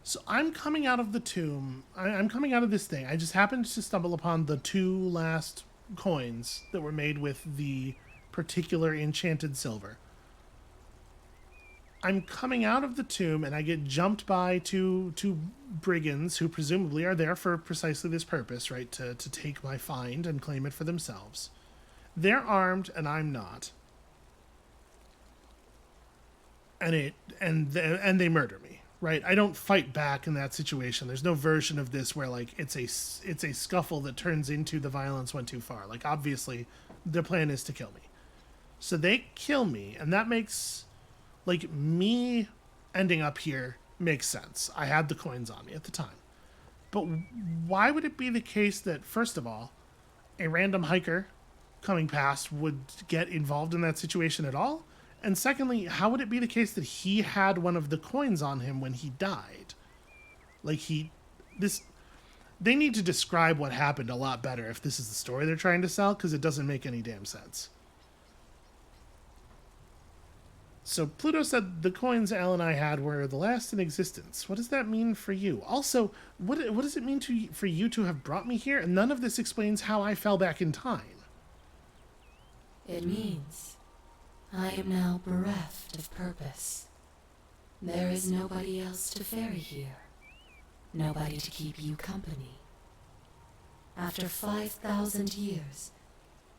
S1: So I'm coming out of the tomb. I'm coming out of this thing. I just happened to stumble upon the 2 last coins that were made with the particular enchanted silver. I'm coming out of the tomb and I get jumped by two brigands who presumably are there for precisely this purpose, right? To take my find and claim it for themselves. They're armed and I'm not. And they murder me, right? I don't fight back in that situation. There's no version of this where like it's a scuffle that turns into the violence went too far. Like obviously their plan is to kill me. So they kill me, and that makes like me ending up here makes sense. I had the coins on me at the time. But why would it be the case that, first of all, a random hiker coming past would get involved in that situation at all? And secondly, how would it be the case that he had one of the coins on him when he died? Like they need to describe what happened a lot better if this is the story they're trying to sell, because it doesn't make any damn sense. So Pluto said the coins Al and I had were the last in existence. What does that mean for you? Also, what does it mean for you to have brought me here? And none of this explains how I fell back in time.
S5: It means I am now bereft of purpose. There is nobody else to ferry here. Nobody to keep you company. After 5,000 years,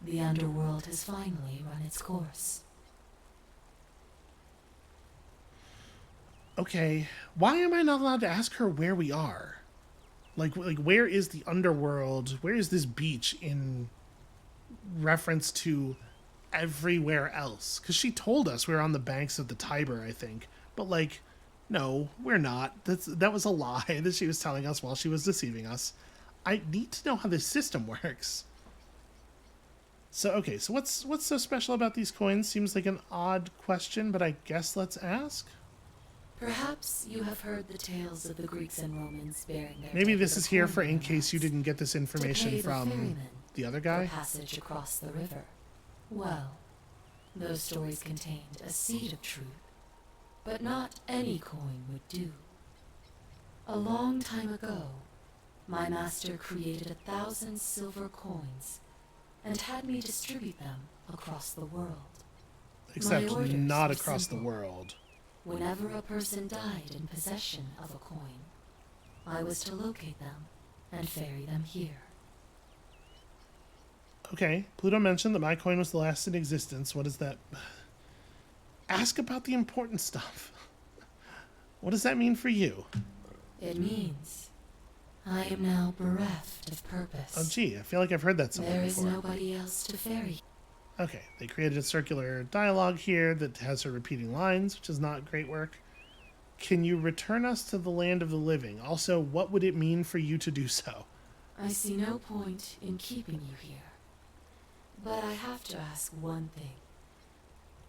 S5: the Underworld has finally run its course.
S1: Okay, why am I not allowed to ask her where we are? Like where is the Underworld? Where is this beach in reference to everywhere else? Because she told us we were on the banks of the Tiber, I think. But like, no, we're not. That was a lie that she was telling us while she was deceiving us. I need to know how this system works. So, okay, so what's so special about these coins? Seems like an odd question, but I guess let's ask.
S5: Perhaps you have heard the tales of the Greeks and Romans bearing their
S1: Maybe
S5: dead
S1: this is here for in
S5: coin
S1: case you
S5: amounts
S1: didn't get this
S5: to
S1: information
S5: pay the
S1: from
S5: ferryman
S1: the other
S5: for
S1: guy.
S5: passage across the river. Well, those stories contained a seed of truth, but not any coin would do. A long time ago, my master created 1,000 silver coins and had me distribute them across the world.
S1: Except
S5: My orders
S1: not
S5: were
S1: across the
S5: simple.
S1: world.
S5: Whenever a person died in possession of a coin, I was to locate them and ferry them here.
S1: Okay, Pluto mentioned that my coin was the last in existence. What is that? Ask about the important stuff. What does that mean for you?
S5: It means I am now bereft of purpose.
S1: Oh, gee, I feel like I've heard that somewhere
S5: There is
S1: before.
S5: nobody else to ferry.
S1: Okay, they created a circular dialogue here that has her repeating lines, which is not great work. Can you return us to the land of the living? Also, what would it mean for you to do so?
S5: I see no point in keeping you here. But I have to ask one thing.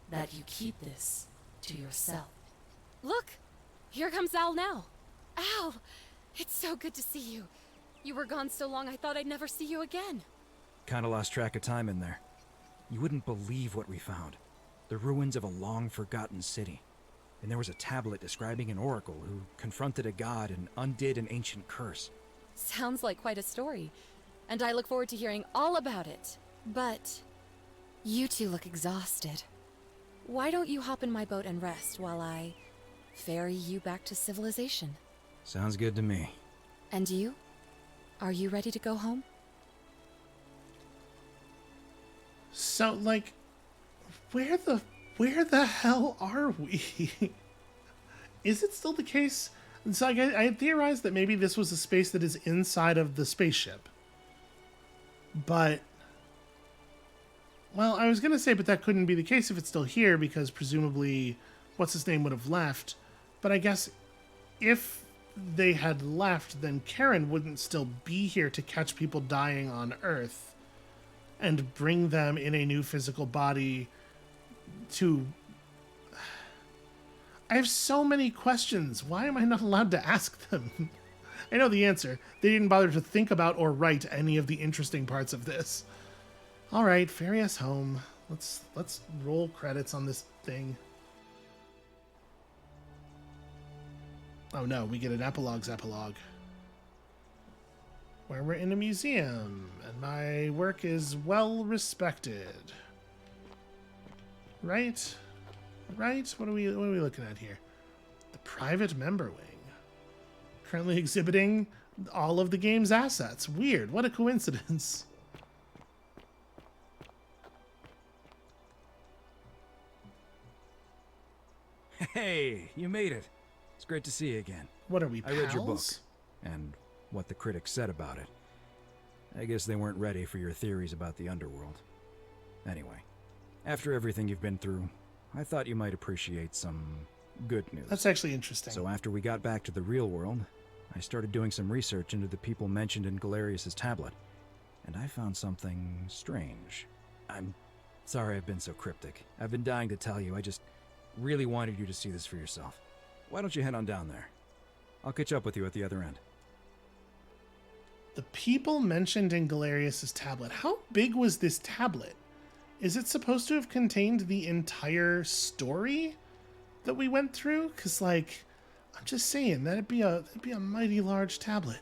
S5: That you keep this to yourself.
S7: Look! Here comes Al now. Al! It's so good to see you. You were gone so long I thought I'd never see you again.
S6: Kinda lost track of time in there. You wouldn't believe what we found. The ruins of a long-forgotten city. And there was a tablet describing an oracle who confronted a god and undid an ancient curse.
S7: Sounds like quite a story, and I look forward to hearing all about it. But you two look exhausted. Why don't you hop in my boat and rest while I ferry you back to civilization?
S6: Sounds good to me.
S7: And you? Are you ready to go home?
S1: So, like, where the hell are we? Is it still the case? So I had theorized that maybe this was a space that is inside of the spaceship. But, well, I was going to say, but that couldn't be the case if it's still here, because presumably what's-his-name would have left. But I guess if they had left, then Karen wouldn't still be here to catch people dying on Earth and bring them in a new physical body to... I have so many questions. Why am I not allowed to ask them? I know the answer. They didn't bother to think about or write any of the interesting parts of this. All right, ferry us home. Let's roll credits on this thing. Oh no, we get an epilogue's epilogue. Where we're in a museum, and my work is well respected. Right? Right? What are we looking at here? The private member wing. Currently exhibiting all of the game's assets. Weird. What a coincidence.
S6: Hey, you made it. It's great to see you again.
S1: What are we, pals?
S6: I read your book, and what the critics said about it. I guess they weren't ready for your theories about the Underworld. Anyway, after everything you've been through, I thought you might appreciate some good news.
S1: That's actually interesting.
S6: So after we got back to the real world, I started doing some research into the people mentioned in Galerius' tablet, and I found something strange. I'm sorry I've been so cryptic. I've been dying to tell you. I just really wanted you to see this for yourself. Why don't you head on down there? I'll catch up with you at the other end.
S1: The people mentioned in Galerius' tablet. How big was this tablet? Is it supposed to have contained the entire story that we went through? Because, like, I'm just saying, that'd be a mighty large tablet.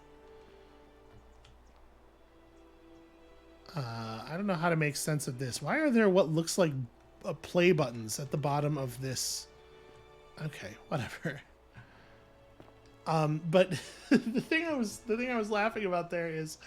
S1: I don't know how to make sense of this. Why are there what looks like play buttons at the bottom of this? Okay, whatever. But the thing I was laughing about there is,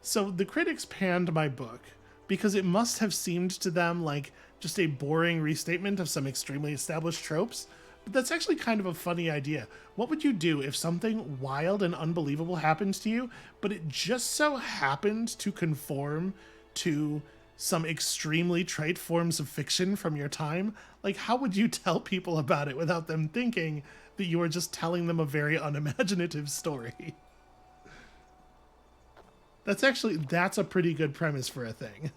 S1: so the critics panned my book because it must have seemed to them like just a boring restatement of some extremely established tropes. But that's actually kind of a funny idea. What would you do if something wild and unbelievable happened to you, but it just so happened to conform to some extremely trite forms of fiction from your time? Like, how would you tell people about it without them thinking that you are just telling them a very unimaginative story? That's a pretty good premise for a thing.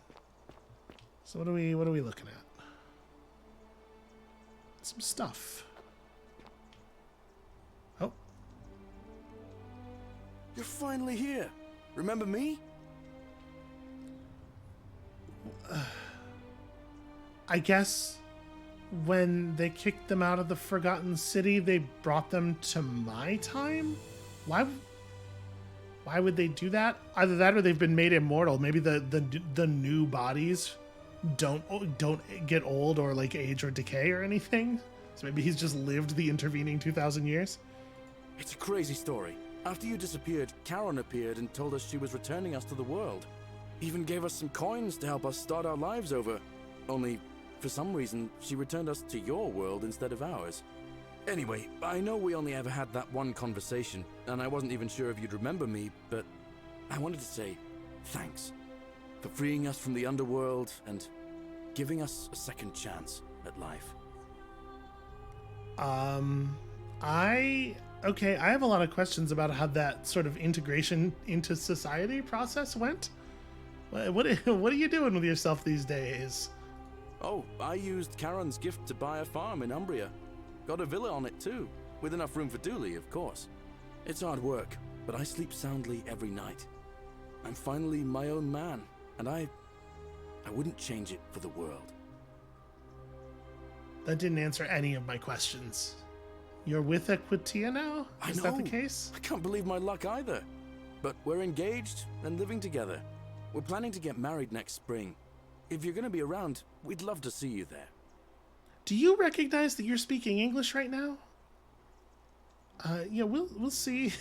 S1: So what are we looking at? Some stuff. Oh.
S4: You're finally here. Remember me?
S1: I guess when they kicked them out of the Forgotten City, they brought them to my time? Why would they do that? Either that or they've been made immortal. Maybe the new bodies don't get old or like age or decay or anything. So maybe he's just lived the intervening 2,000 years.
S4: It's a crazy story. After you disappeared, Karen appeared and told us she was returning us to the world. Even gave us some coins to help us start our lives over. Only, for some reason, she returned us to your world instead of ours. Anyway, I know we only ever had that one conversation, and I wasn't even sure if you'd remember me, but I wanted to say thanks for freeing us from the Underworld and giving us a second chance at life.
S1: I have a lot of questions about how that sort of integration into society process went. What are you doing with yourself these days?
S4: Oh, I used Karen's gift to buy a farm in Umbria. Got a villa on it too, with enough room for Dooley, of course. It's hard work, but I sleep soundly every night. I'm finally my own man, and I I wouldn't change it for the world.
S1: That didn't answer any of my questions. You're with Equitia now? Is that the
S4: know.
S1: case?
S4: I can't believe my luck either. But we're engaged and living together. We're planning to get married next spring. If you're going to be around, we'd love to see you there.
S1: Do you recognize that you're speaking English right now? Yeah, we'll see.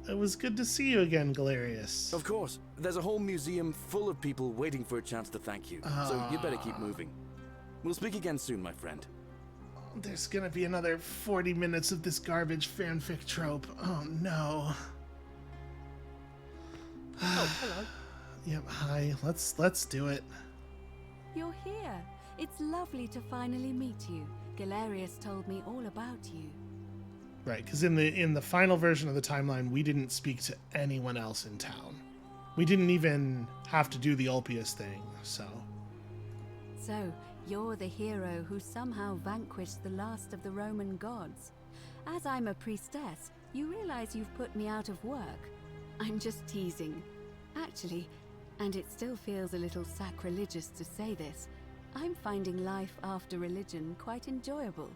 S1: It was good to see you again, Galerius.
S4: Of course. There's a whole museum full of people waiting for a chance to thank you. So you better keep moving. We'll speak again soon, my friend.
S1: There's gonna be another 40 minutes of this garbage fanfic trope. Oh no.
S8: Oh, hello.
S1: Yep, hi. Let's do it.
S9: You're here. It's lovely to finally meet you. Galerius told me all about you.
S1: Right, because in the final version of the timeline, we didn't speak to anyone else in town. We didn't even have to do the Ulpius thing, so.
S9: So, you're the hero who somehow vanquished the last of the Roman gods. As I'm a priestess, you realize you've put me out of work. I'm just teasing. Actually, and it still feels a little sacrilegious to say this, I'm finding life after religion quite enjoyable.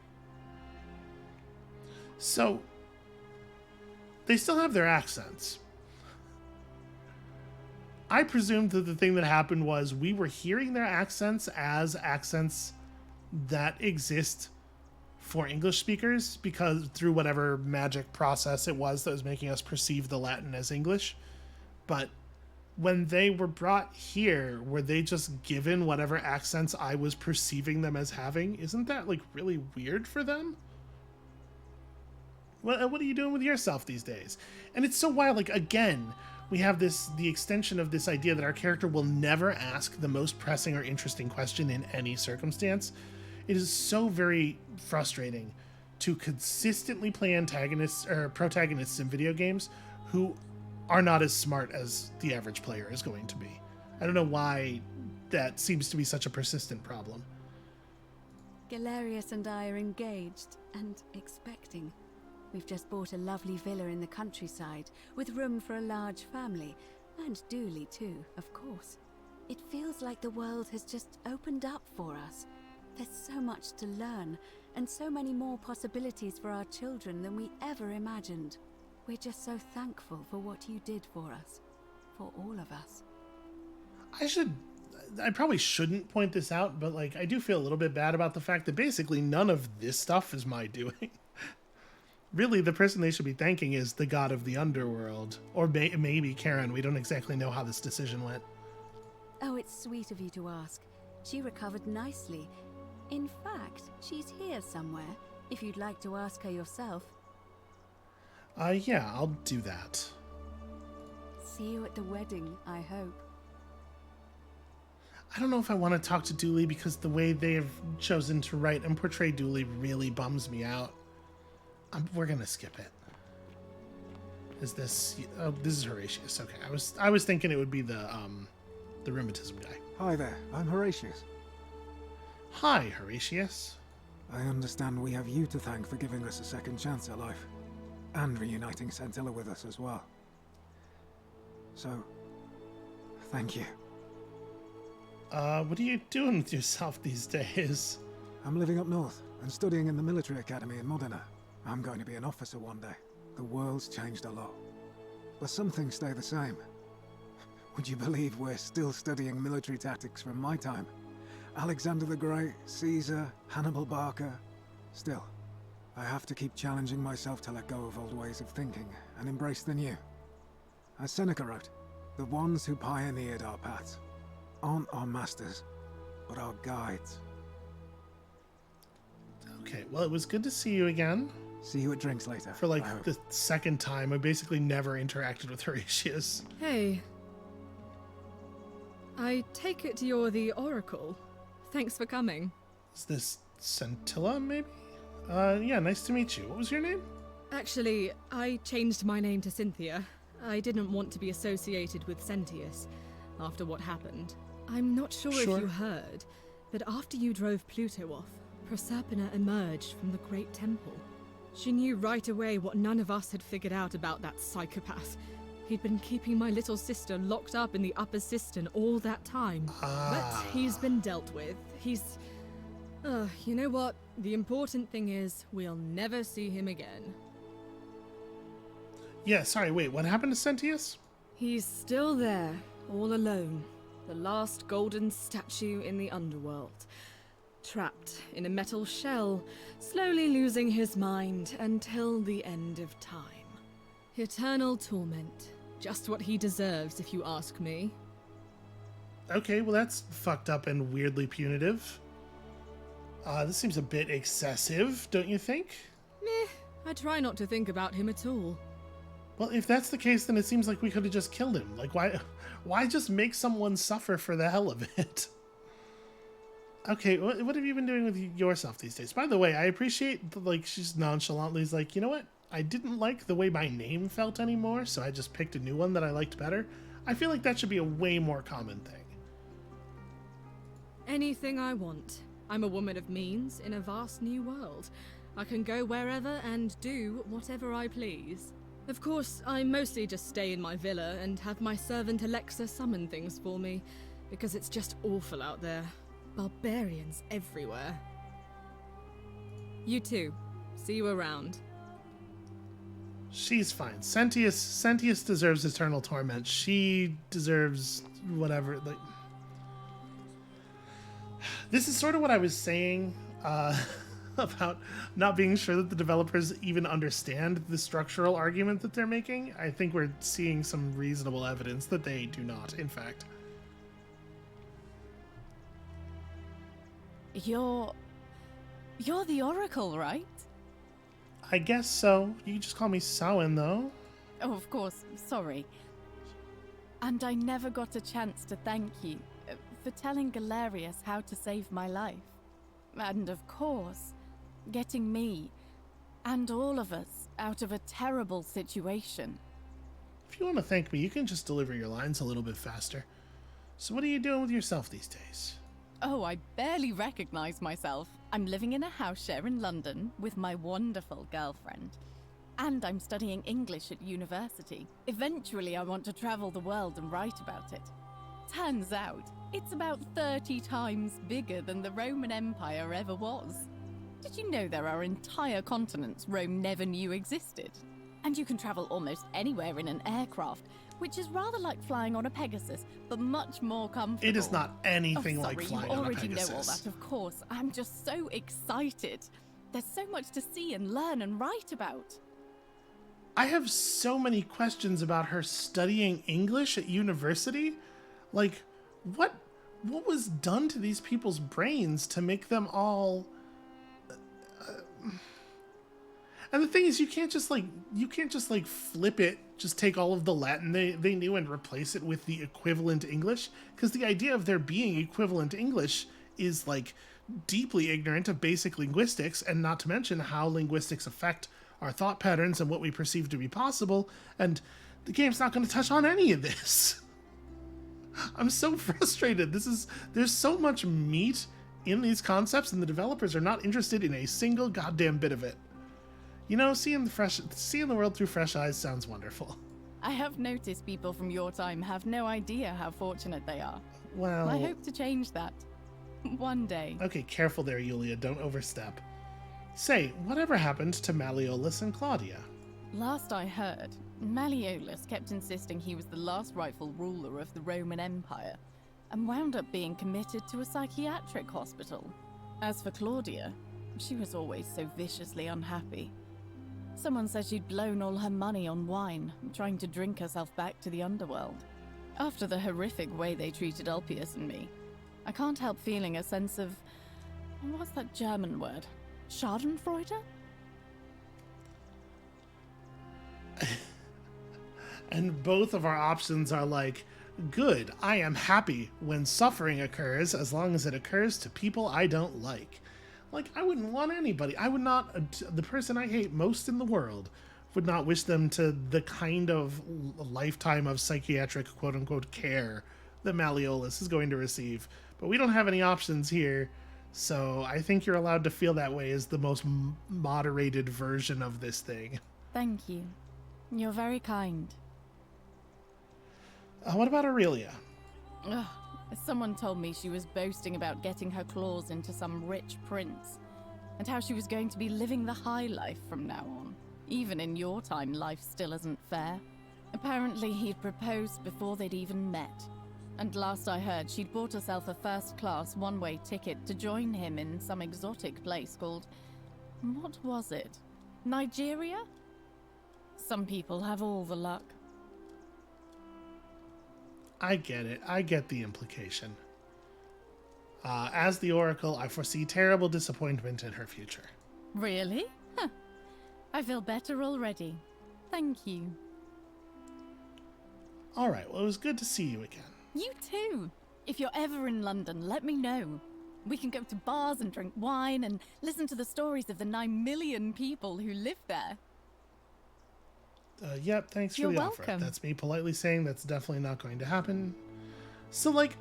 S1: So, they still have their accents. I presumed that the thing that happened was we were hearing their accents as accents that exist for English speakers because through whatever magic process it was that was making us perceive the Latin as English. But when they were brought here, were they just given whatever accents I was perceiving them as having? Isn't that like really weird for them? What are you doing with yourself these days? And it's so wild. Like, again, we have the extension of this idea that our character will never ask the most pressing or interesting question in any circumstance. It is so very frustrating to consistently play antagonists or protagonists in video games who are not as smart as the average player is going to be. I don't know why that seems to be such a persistent problem.
S9: Galerius and I are engaged and expecting. We've just bought a lovely villa in the countryside, with room for a large family, and Dooley too, of course. It feels like the world has just opened up for us. There's so much to learn, and so many more possibilities for our children than we ever imagined. We're just so thankful for what you did for us. For all of us.
S1: I probably shouldn't point this out, but like I do feel a little bit bad about the fact that basically none of this stuff is my doing. Really, the person they should be thanking is the god of the Underworld. Or maybe Karen. We don't exactly know how this decision went.
S9: Oh, it's sweet of you to ask. She recovered nicely. In fact, she's here somewhere, if you'd like to ask her yourself.
S1: Yeah, I'll do that.
S9: See you at the wedding, I hope.
S1: I don't know if I want to talk to Dooley because the way they have chosen to write and portray Dooley really bums me out. We're gonna skip it. Is this? Oh, this is Horatius. Okay, I was thinking it would be the rheumatism guy.
S10: Hi there, I'm Horatius.
S1: Hi, Horatius.
S10: I understand we have you to thank for giving us a second chance at life, and reuniting Scintilla with us as well. So, thank you.
S1: What are you doing with yourself these days?
S10: I'm living up north and studying in the military academy in Modena. I'm going to be an officer one day. The world's changed a lot. But some things stay the same. Would you believe we're still studying military tactics from my time? Alexander the Great, Caesar, Hannibal Barca. Still, I have to keep challenging myself to let go of old ways of thinking and embrace the new. As Seneca wrote, the ones who pioneered our paths aren't our masters, but our guides.
S1: Okay, well, it was good to see you again.
S10: See you at drinks later.
S1: For like the second time, I basically never interacted with Horatius.
S8: Hey. I take it you're the Oracle. Thanks for coming.
S1: Is this Scintilla, maybe? Yeah, nice to meet you. What was your name?
S8: Actually, I changed my name to Cynthia. I didn't want to be associated with Sentius after what happened. I'm not sure if you heard, but after you drove Pluto off, Proserpina emerged from the Great Temple. She knew right away what none of us had figured out about that psychopath. He'd been keeping my little sister locked up in the upper cistern all that time. But he's been dealt with. He's... you know what? The important thing is, we'll never see him again.
S1: Yeah, sorry, wait, what happened to Sentius?
S8: He's still there, all alone. The last golden statue in the Underworld. Trapped in a metal shell, slowly losing his mind until the end of time. Eternal torment. Just what he deserves, if you ask me.
S1: Okay, well that's fucked up and weirdly punitive. This seems a bit excessive, don't you think?
S8: Meh, I try not to think about him at all.
S1: Well, if that's the case, then it seems like we could have just killed him. Like, why just make someone suffer for the hell of it? Okay, what have you been doing with yourself these days? By the way, I appreciate, she's nonchalantly like, you know what? I didn't like the way my name felt anymore, so I just picked a new one that I liked better. I feel like that should be a way more common thing.
S8: Anything I want. I'm a woman of means in a vast new world. I can go wherever and do whatever I please. Of course, I mostly just stay in my villa and have my servant Alexa summon things for me, because it's just awful out there. Barbarians everywhere. You too. See you around.
S1: She's fine. Sentius deserves eternal torment. She deserves whatever. Like, this is sort of what I was saying about not being sure that the developers even understand the structural argument that they're making. I think we're seeing some reasonable evidence that they do not, in fact.
S11: You're the Oracle, right?
S1: I guess so. You can just call me Samhain, though.
S11: Oh, of course. Sorry. And I never got a chance to thank you for telling Galerius how to save my life. And of course, getting me and all of us out of a terrible situation.
S1: If you want to thank me, you can just deliver your lines a little bit faster. So what are you doing with yourself these days?
S11: Oh, I barely recognize myself. I'm living in a house share in London with my wonderful girlfriend. And I'm studying English at university. Eventually, I want to travel the world and write about it. Turns out, it's about 30 times bigger than the Roman Empire ever was. Did you know there are entire continents Rome never knew existed? And you can travel almost anywhere in an aircraft, which is rather like flying on a Pegasus, but much more comfortable.
S1: It is not anything like flying on a Pegasus.
S11: You already know all that, of course. I'm just so excited. There's so much to see and learn and write about.
S1: I have so many questions about her studying English at university. Like, what was done to these people's brains to make them all... And the thing is, you can't just flip it, just take all of the Latin they knew and replace it with the equivalent English, because the idea of there being equivalent English is, like, deeply ignorant of basic linguistics, and not to mention how linguistics affect our thought patterns and what we perceive to be possible, and the game's not going to touch on any of this. I'm so frustrated. There's so much meat in these concepts, and the developers are not interested in a single goddamn bit of it. You know, seeing the world through fresh eyes sounds wonderful.
S11: I have noticed people from your time have no idea how fortunate they are.
S1: Well...
S11: I hope to change that. One day.
S1: Okay, careful there, Yulia. Don't overstep. Say, whatever happened to Malleolus and Claudia?
S11: Last I heard, Malleolus kept insisting he was the last rightful ruler of the Roman Empire, and wound up being committed to a psychiatric hospital. As for Claudia, she was always so viciously unhappy. Someone said she'd blown all her money on wine, trying to drink herself back to the Underworld. After the horrific way they treated Ulpius and me, I can't help feeling a sense of... what's that German word? Schadenfreude?
S1: And both of our options are like, good, I am happy when suffering occurs as long as it occurs to people I don't like. Like, I wouldn't want anybody. I would not, the person I hate most in the world would not wish them to the kind of lifetime of psychiatric quote-unquote care that Malleolus is going to receive. But we don't have any options here, so I think you're allowed to feel that way as the most moderated version of this thing.
S11: Thank you. You're very kind.
S1: What about Aurelia?
S11: Ugh, someone told me she was boasting about getting her claws into some rich prince, and how she was going to be living the high life from now on. Even in your time, life still isn't fair. Apparently, he'd proposed before they'd even met. And last I heard, she'd bought herself a first-class one-way ticket to join him in some exotic place called... what was it? Nigeria? Some people have all the luck.
S1: I get it. I get the implication. As the Oracle, I foresee terrible disappointment in her future.
S11: Really? Huh. I feel better already. Thank you.
S1: All right, well, it was good to see you again.
S11: You too. If you're ever in London, let me know. We can go to bars and drink wine and listen to the stories of the 9 million people who live there.
S1: Yep, thanks for
S11: You're
S1: the offer.
S11: welcome.
S1: That's me politely saying that's definitely not going to happen. So, like,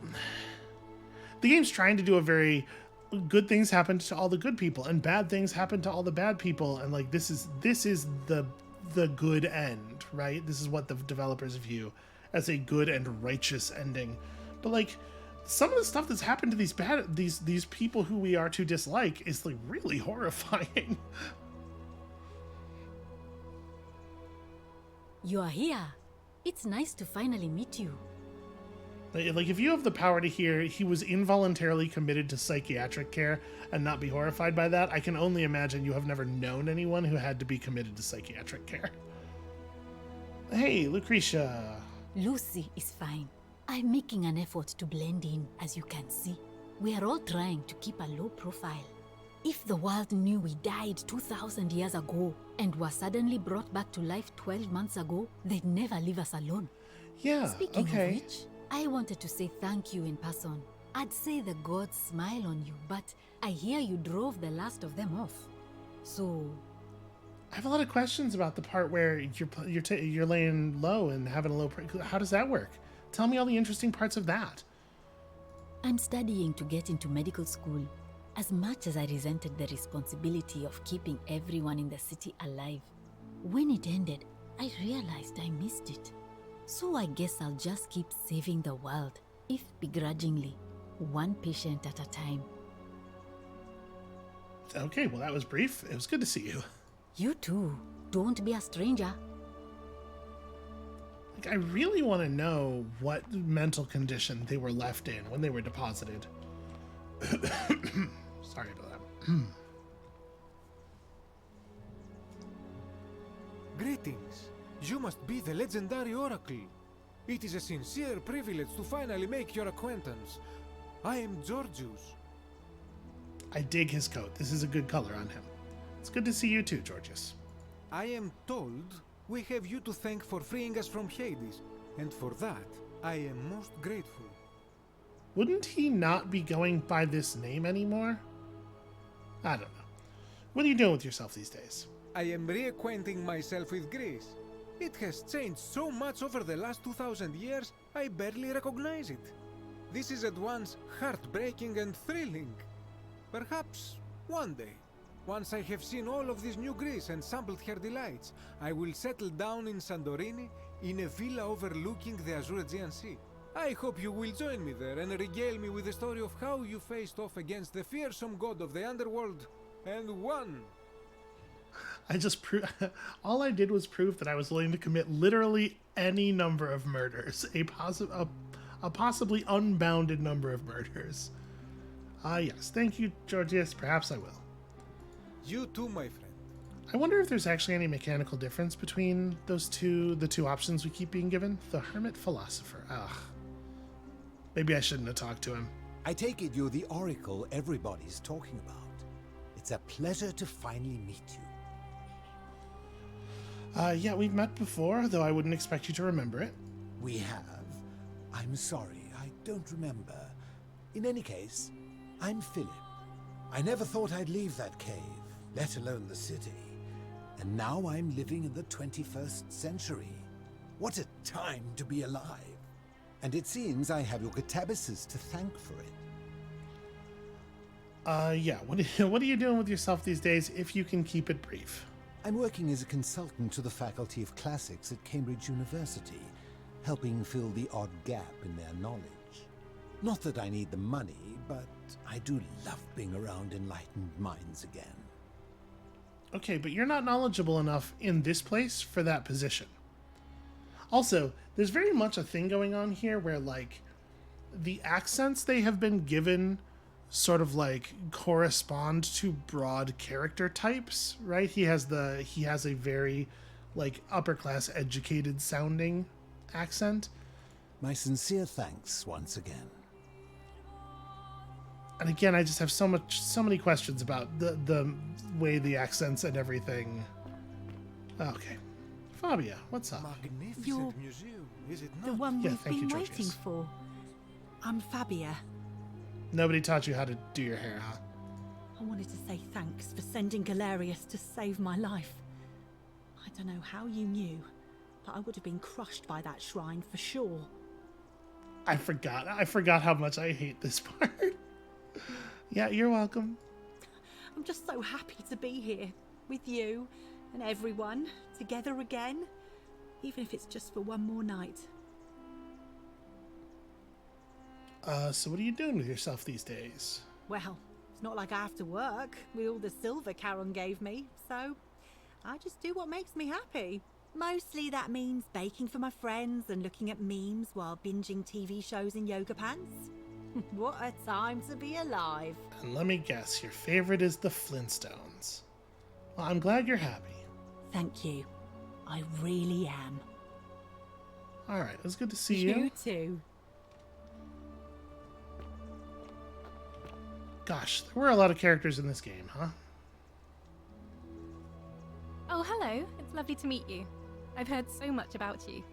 S1: the game's trying to do a very good things happen to all the good people and bad things happen to all the bad people, and like this is the good end, right? This is what the developers view as a good and righteous ending. But like some of the stuff that's happened to these people who we are to dislike is like really horrifying.
S12: You are here. It's nice to finally meet you.
S1: Like, if you have the power to hear he was involuntarily committed to psychiatric care and not be horrified by that, I can only imagine you have never known anyone who had to be committed to psychiatric care. Hey, Lucretia.
S12: Lucy is fine. I'm making an effort to blend in, as you can see. We are all trying to keep a low profile. If the world knew we died 2,000 years ago and were suddenly brought back to life 12 months ago, they'd never leave us alone.
S1: Yeah,
S12: Speaking
S1: okay.
S12: of which, I wanted to say thank you in person. I'd say the gods smile on you, but I hear you drove the last of them off. So...
S1: I have a lot of questions about the part where you're laying low and having a low... How does that work? Tell me all the interesting parts of that.
S12: I'm studying to get into medical school. As much as I resented the responsibility of keeping everyone in the city alive, when it ended, I realized I missed it. So I guess I'll just keep saving the world, if begrudgingly, one patient at a time.
S1: Okay, well that was brief. It was good to see you.
S12: You too. Don't be a stranger.
S1: Like, I really want to know what mental condition they were left in when they were deposited. Sorry about that.
S13: Greetings. You must be the legendary Oracle. It is a sincere privilege to finally make your acquaintance. I am Georgius.
S1: I dig his coat. This is a good color on him. It's good to see you too, Georgius.
S13: I am told we have you to thank for freeing us from Hades, and for that, I am most grateful.
S1: Wouldn't he not be going by this name anymore? I don't know. What are you doing with yourself these days?
S13: I am reacquainting myself with Greece. It has changed so much over the last 2,000 years, I barely recognize it. This is at once heartbreaking and thrilling. Perhaps one day, once I have seen all of this new Greece and sampled her delights, I will settle down in Santorini in a villa overlooking the Azure Aegean Sea. I hope you will join me there and regale me with the story of how you faced off against the fearsome god of the Underworld and won.
S1: All I did was prove that I was willing to commit literally any number of murders, a possibly unbounded number of murders. Yes, thank you, Georgius. Perhaps I will.
S13: You too, my friend.
S1: I wonder if there's actually any mechanical difference between the two options we keep being given. The Hermit Philosopher. Ugh. Maybe I shouldn't have talked to him.
S14: I take it you're the oracle everybody's talking about. It's a pleasure to finally meet you.
S1: Yeah, we've met before, though I wouldn't expect you to remember it.
S14: We have. I'm sorry, I don't remember. In any case, I'm Philip. I never thought I'd leave that cave, let alone the city. And now I'm living in the 21st century. What a time to be alive. And it seems I have your catabasis to thank for it.
S1: Yeah, what are you doing with yourself these days, if you can keep it brief?
S14: I'm working as a consultant to the Faculty of Classics at Cambridge University. helping fill the odd gap in their knowledge. Not that I need the money, but I do love being around enlightened minds again.
S1: Okay, but you're not knowledgeable enough in this place for that position. Also, there's very much a thing going on here where, like, the accents they have been given sort of, like, correspond to broad character types, right? He has a very, like, upper-class educated sounding accent.
S14: My sincere thanks once again.
S1: And again, I just have so many questions about the way the accents and everything. Okay. Fabia, what's up?
S15: You're
S13: museum, is it
S15: the
S13: not?
S15: one
S1: Yeah,
S15: we've
S1: thank
S15: been
S1: you,
S15: waiting
S1: Georgius.
S15: for. I'm Fabia.
S1: Nobody taught you how to do your hair, huh?
S15: I wanted to say thanks for sending Galerius to save my life. I don't know how you knew, but I would have been crushed by that shrine for sure.
S1: I forgot how much I hate this part. Yeah, you're welcome.
S15: I'm just so happy to be here with you and everyone together again, even if it's just for one more night.
S1: So what are you doing with yourself these days?
S15: Well, it's not like I have to work with all the silver Charon gave me, so I just do what makes me happy. Mostly that means baking for my friends and looking at memes while binging TV shows in yoga pants. What a time to be alive.
S1: And let me guess, your favorite is the Flintstones. Well, I'm glad you're happy.
S15: Thank you. I really am.
S1: Alright, it was good to see you.
S15: You too.
S1: Gosh, there were a lot of characters in this game, huh?
S16: Oh, hello. It's lovely to meet you. I've heard so much about you.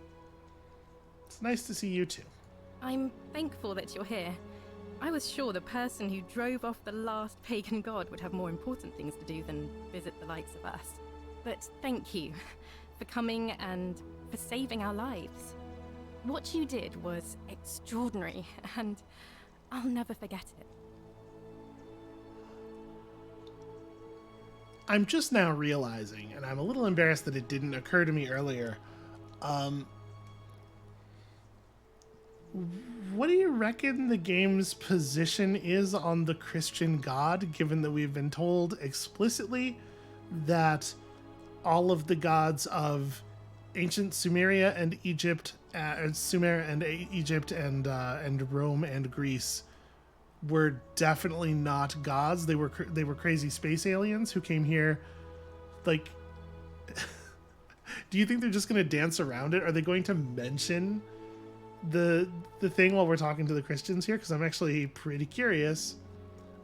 S1: It's nice to see you too.
S16: I'm thankful that you're here. I was sure the person who drove off the last pagan god would have more important things to do than visit the likes of us. But thank you for coming and for saving our lives. What you did was extraordinary, and I'll never forget it.
S1: I'm just now realizing, and I'm a little embarrassed that it didn't occur to me earlier, what do you reckon the game's position is on the Christian God, given that we've been told explicitly that all of the gods of ancient Sumeria and Egypt, Egypt and Rome and Greece were definitely not gods. They were crazy space aliens who came here. Like, do you think they're just going to dance around it? Are they going to mention the thing while we're talking to the Christians here? Because I'm actually pretty curious.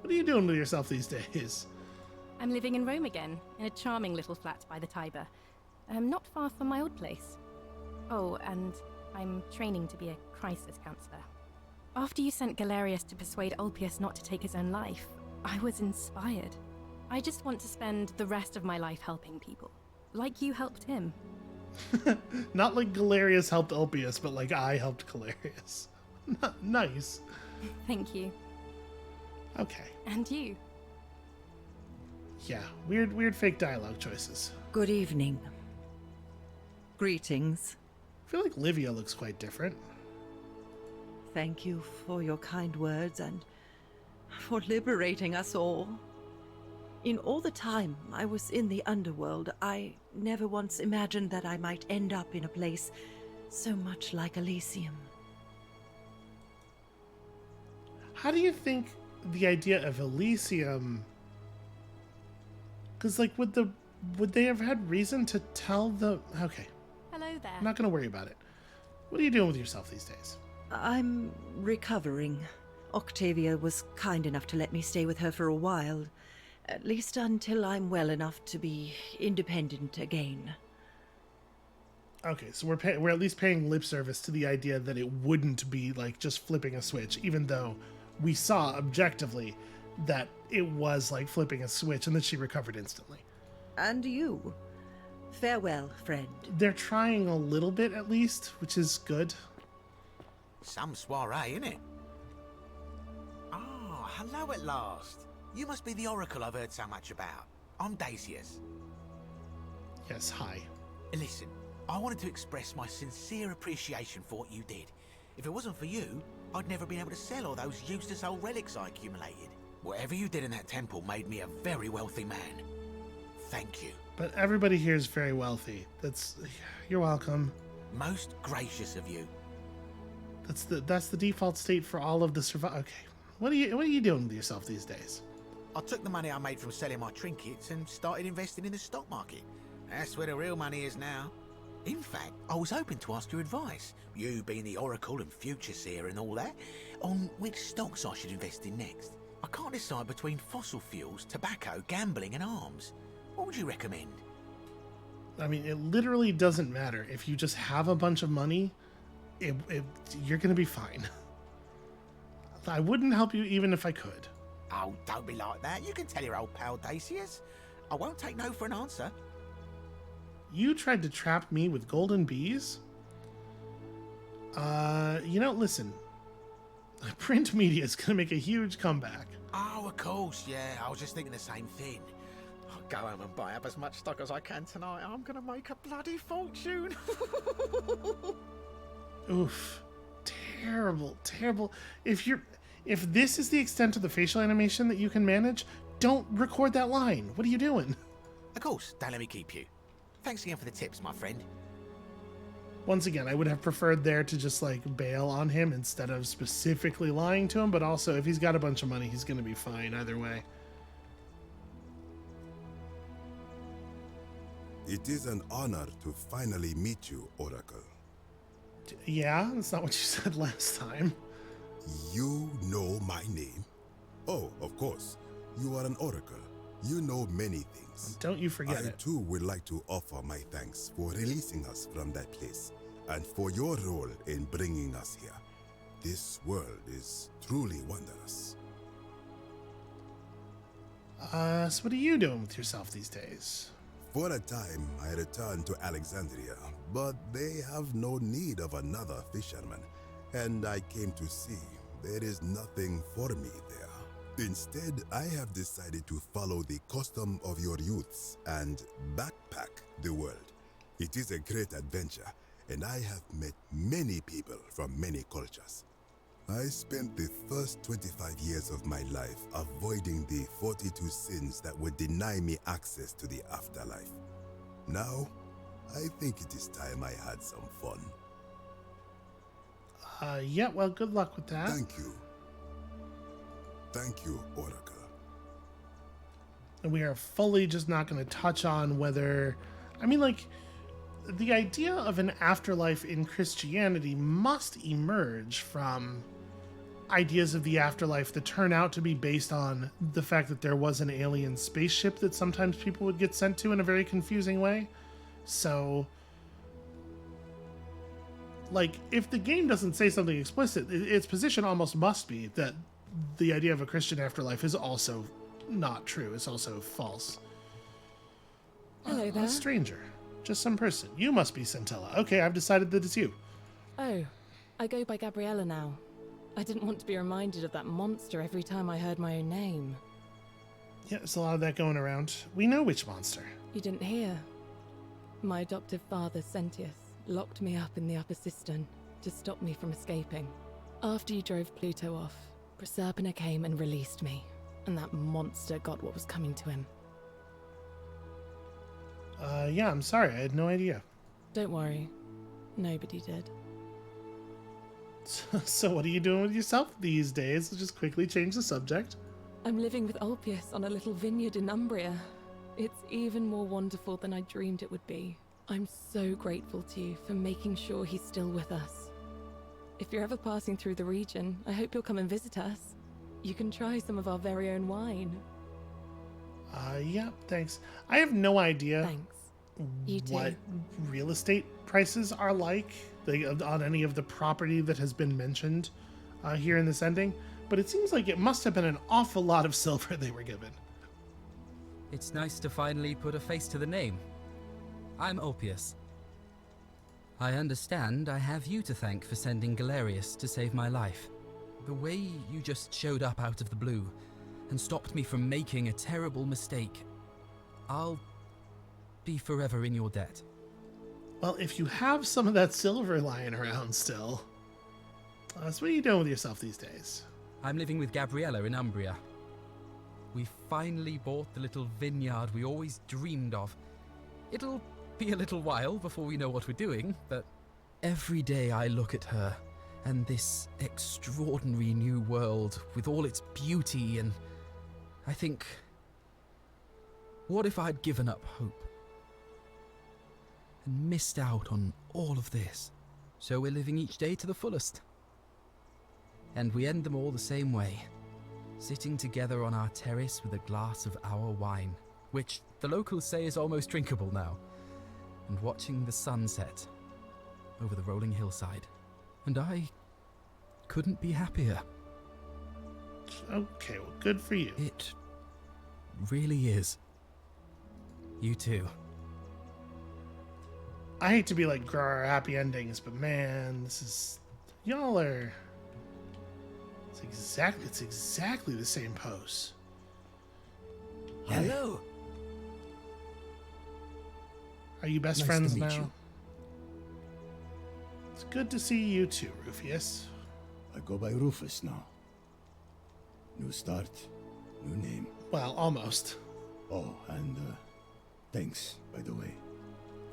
S1: What are you doing with yourself these days?
S16: I'm living in Rome again, in a charming little flat by the Tiber. Not far from my old place. Oh, and I'm training to be a crisis counselor. After you sent Galerius to persuade Ulpius not to take his own life, I was inspired. I just want to spend the rest of my life helping people, like you helped him.
S1: Not like Galerius helped Ulpius, but like I helped Galerius. Nice.
S16: Thank you.
S1: Okay.
S16: And you.
S1: Yeah, weird fake dialogue choices.
S17: Good evening. Greetings.
S1: I feel like Livia looks quite different.
S17: Thank you for your kind words and for liberating us all. In all the time I was in the Underworld, I never once imagined that I might end up in a place so much like Elysium.
S1: How do you think the idea of Elysium... Because, like, would they have had reason to tell the... Okay.
S16: Hello there.
S1: I'm not going to worry about it. What are you doing with yourself these days?
S17: I'm recovering. Octavia was kind enough to let me stay with her for a while. At least until I'm well enough to be independent again.
S1: Okay, so we're at least paying lip service to the idea that it wouldn't be, like, just flipping a switch, even though we saw objectively that it was like flipping a switch and that she recovered instantly.
S17: And you. Farewell, friend.
S1: They're trying a little bit at least, which is good.
S18: Some soiree, innit? Ah, hello at last. You must be the oracle I've heard so much about. I'm Dacius.
S1: Yes, hi.
S18: Listen, I wanted to express my sincere appreciation for what you did. If it wasn't for you, I'd never been able to sell all those useless old relics I accumulated. Whatever you did in that temple made me a very wealthy man. Thank you.
S1: But everybody here is very wealthy. You're welcome.
S18: Most gracious of you.
S1: That's the default state for all of the Okay. What are you doing with yourself these days?
S18: I took the money I made from selling my trinkets and started investing in the stock market. That's where the real money is now. In fact, I was hoping to ask your advice, you being the Oracle and Future Seer and all that, on which stocks I should invest in next. I can't decide between fossil fuels, tobacco, gambling and arms. What would you recommend?
S1: I mean, it literally doesn't matter. If you just have a bunch of money, you're going to be fine. I wouldn't help you even if I could.
S18: Oh, don't be like that. You can tell your old pal Dacius. I won't take no for an answer.
S1: You tried to trap me with golden bees? Listen. Print media is going to make a huge comeback.
S18: Oh, of course, yeah. I was just thinking the same thing. I'll go home and buy up as much stock as I can tonight. I'm going to make a bloody fortune.
S1: Oof. Terrible, terrible. If this is the extent of the facial animation that you can manage, don't record that line. What are you doing?
S18: Of course, don't let me keep you. Thanks again for the tips, my friend.
S1: Once again, I would have preferred there to just bail on him instead of specifically lying to him, but also if he's got a bunch of money, he's going to be fine either way.
S19: It is an honor to finally meet you, Oracle.
S1: Yeah, that's not what you said last time.
S19: You know my name? Oh, of course. You are an Oracle. You know many things.
S1: Don't you forget it.
S19: I too would like to offer my thanks for releasing us from that place and for your role in bringing us here. This world is truly wondrous.
S1: So what are you doing with yourself these days?
S19: For a time, I returned to Alexandria, but they have no need of another fisherman, and I came to see there is nothing for me there. Instead, I have decided to follow the custom of your youths and backpack the world. It is a great adventure, and I have met many people from many cultures. I spent the first 25 years of my life avoiding the 42 sins that would deny me access to the afterlife. Now, I think it is time I had some fun.
S1: Yeah, well, good luck with that.
S19: Thank you. Thank you, Oracle.
S1: And we are fully just not going to touch on whether... the idea of an afterlife in Christianity must emerge from ideas of the afterlife that turn out to be based on the fact that there was an alien spaceship that sometimes people would get sent to in a very confusing way. So... if the game doesn't say something explicit, its position almost must be that the idea of a Christian afterlife is also not true. It's also false.
S7: Hello there.
S1: A stranger. Just some person. You must be Scintilla. Okay, I've decided that it's you.
S7: Oh, I go by Gabriella now. I didn't want to be reminded of that monster every time I heard my own name.
S1: Yeah, there's a lot of that going around. We know which monster.
S7: You didn't hear? My adoptive father, Sentius, locked me up in the upper cistern to stop me from escaping. After you drove Pluto off, Proserpina came and released me, and that monster got what was coming to him.
S1: Yeah, I'm sorry, I had no idea.
S7: Don't worry, nobody did.
S1: So what are you doing with yourself these days? Let's just quickly change the subject.
S7: I'm living with Ulpius on a little vineyard in Umbria. It's even more wonderful than I dreamed it would be. I'm so grateful to you for making sure he's still with us. If you're ever passing through the region, I hope you'll come and visit us. You can try some of our very own wine.
S1: Yeah, thanks. I have no idea
S7: You too.
S1: what real estate prices are like on any of the property that has been mentioned here in this ending, but it seems like it must have been an awful lot of silver they were given.
S20: It's nice to finally put a face to the name. I'm Ulpius. I understand I have you to thank for sending Galerius to save my life. The way you just showed up out of the blue and stopped me from making a terrible mistake, I'll be forever in your debt.
S1: Well, if you have some of that silver lying around still, so what are you doing with yourself these days?
S20: I'm living with Gabriella in Umbria. We finally bought the little vineyard we always dreamed of. It'll be a little while before we know what we're doing, but every day I look at her and this extraordinary new world with all its beauty, and I think, what if I'd given up hope and missed out on all of this? So we're living each day to the fullest. And we end them all the same way, sitting together on our terrace with a glass of our wine, which the locals say is almost drinkable now, and watching the sunset over the rolling hillside. And I couldn't be happier.
S1: Okay, well, good for you.
S20: It really is. You too.
S1: I hate to be like, grr, happy endings, but man, this is... Y'all are... It's exactly the same pose.
S21: Hello.
S1: Are you best
S21: Nice
S1: friends
S21: to meet
S1: now?
S21: you.
S1: It's good to see you too, Rufius.
S3: I go by Rufus now. New start, new name.
S1: Well, almost.
S3: Oh, and thanks, by the way,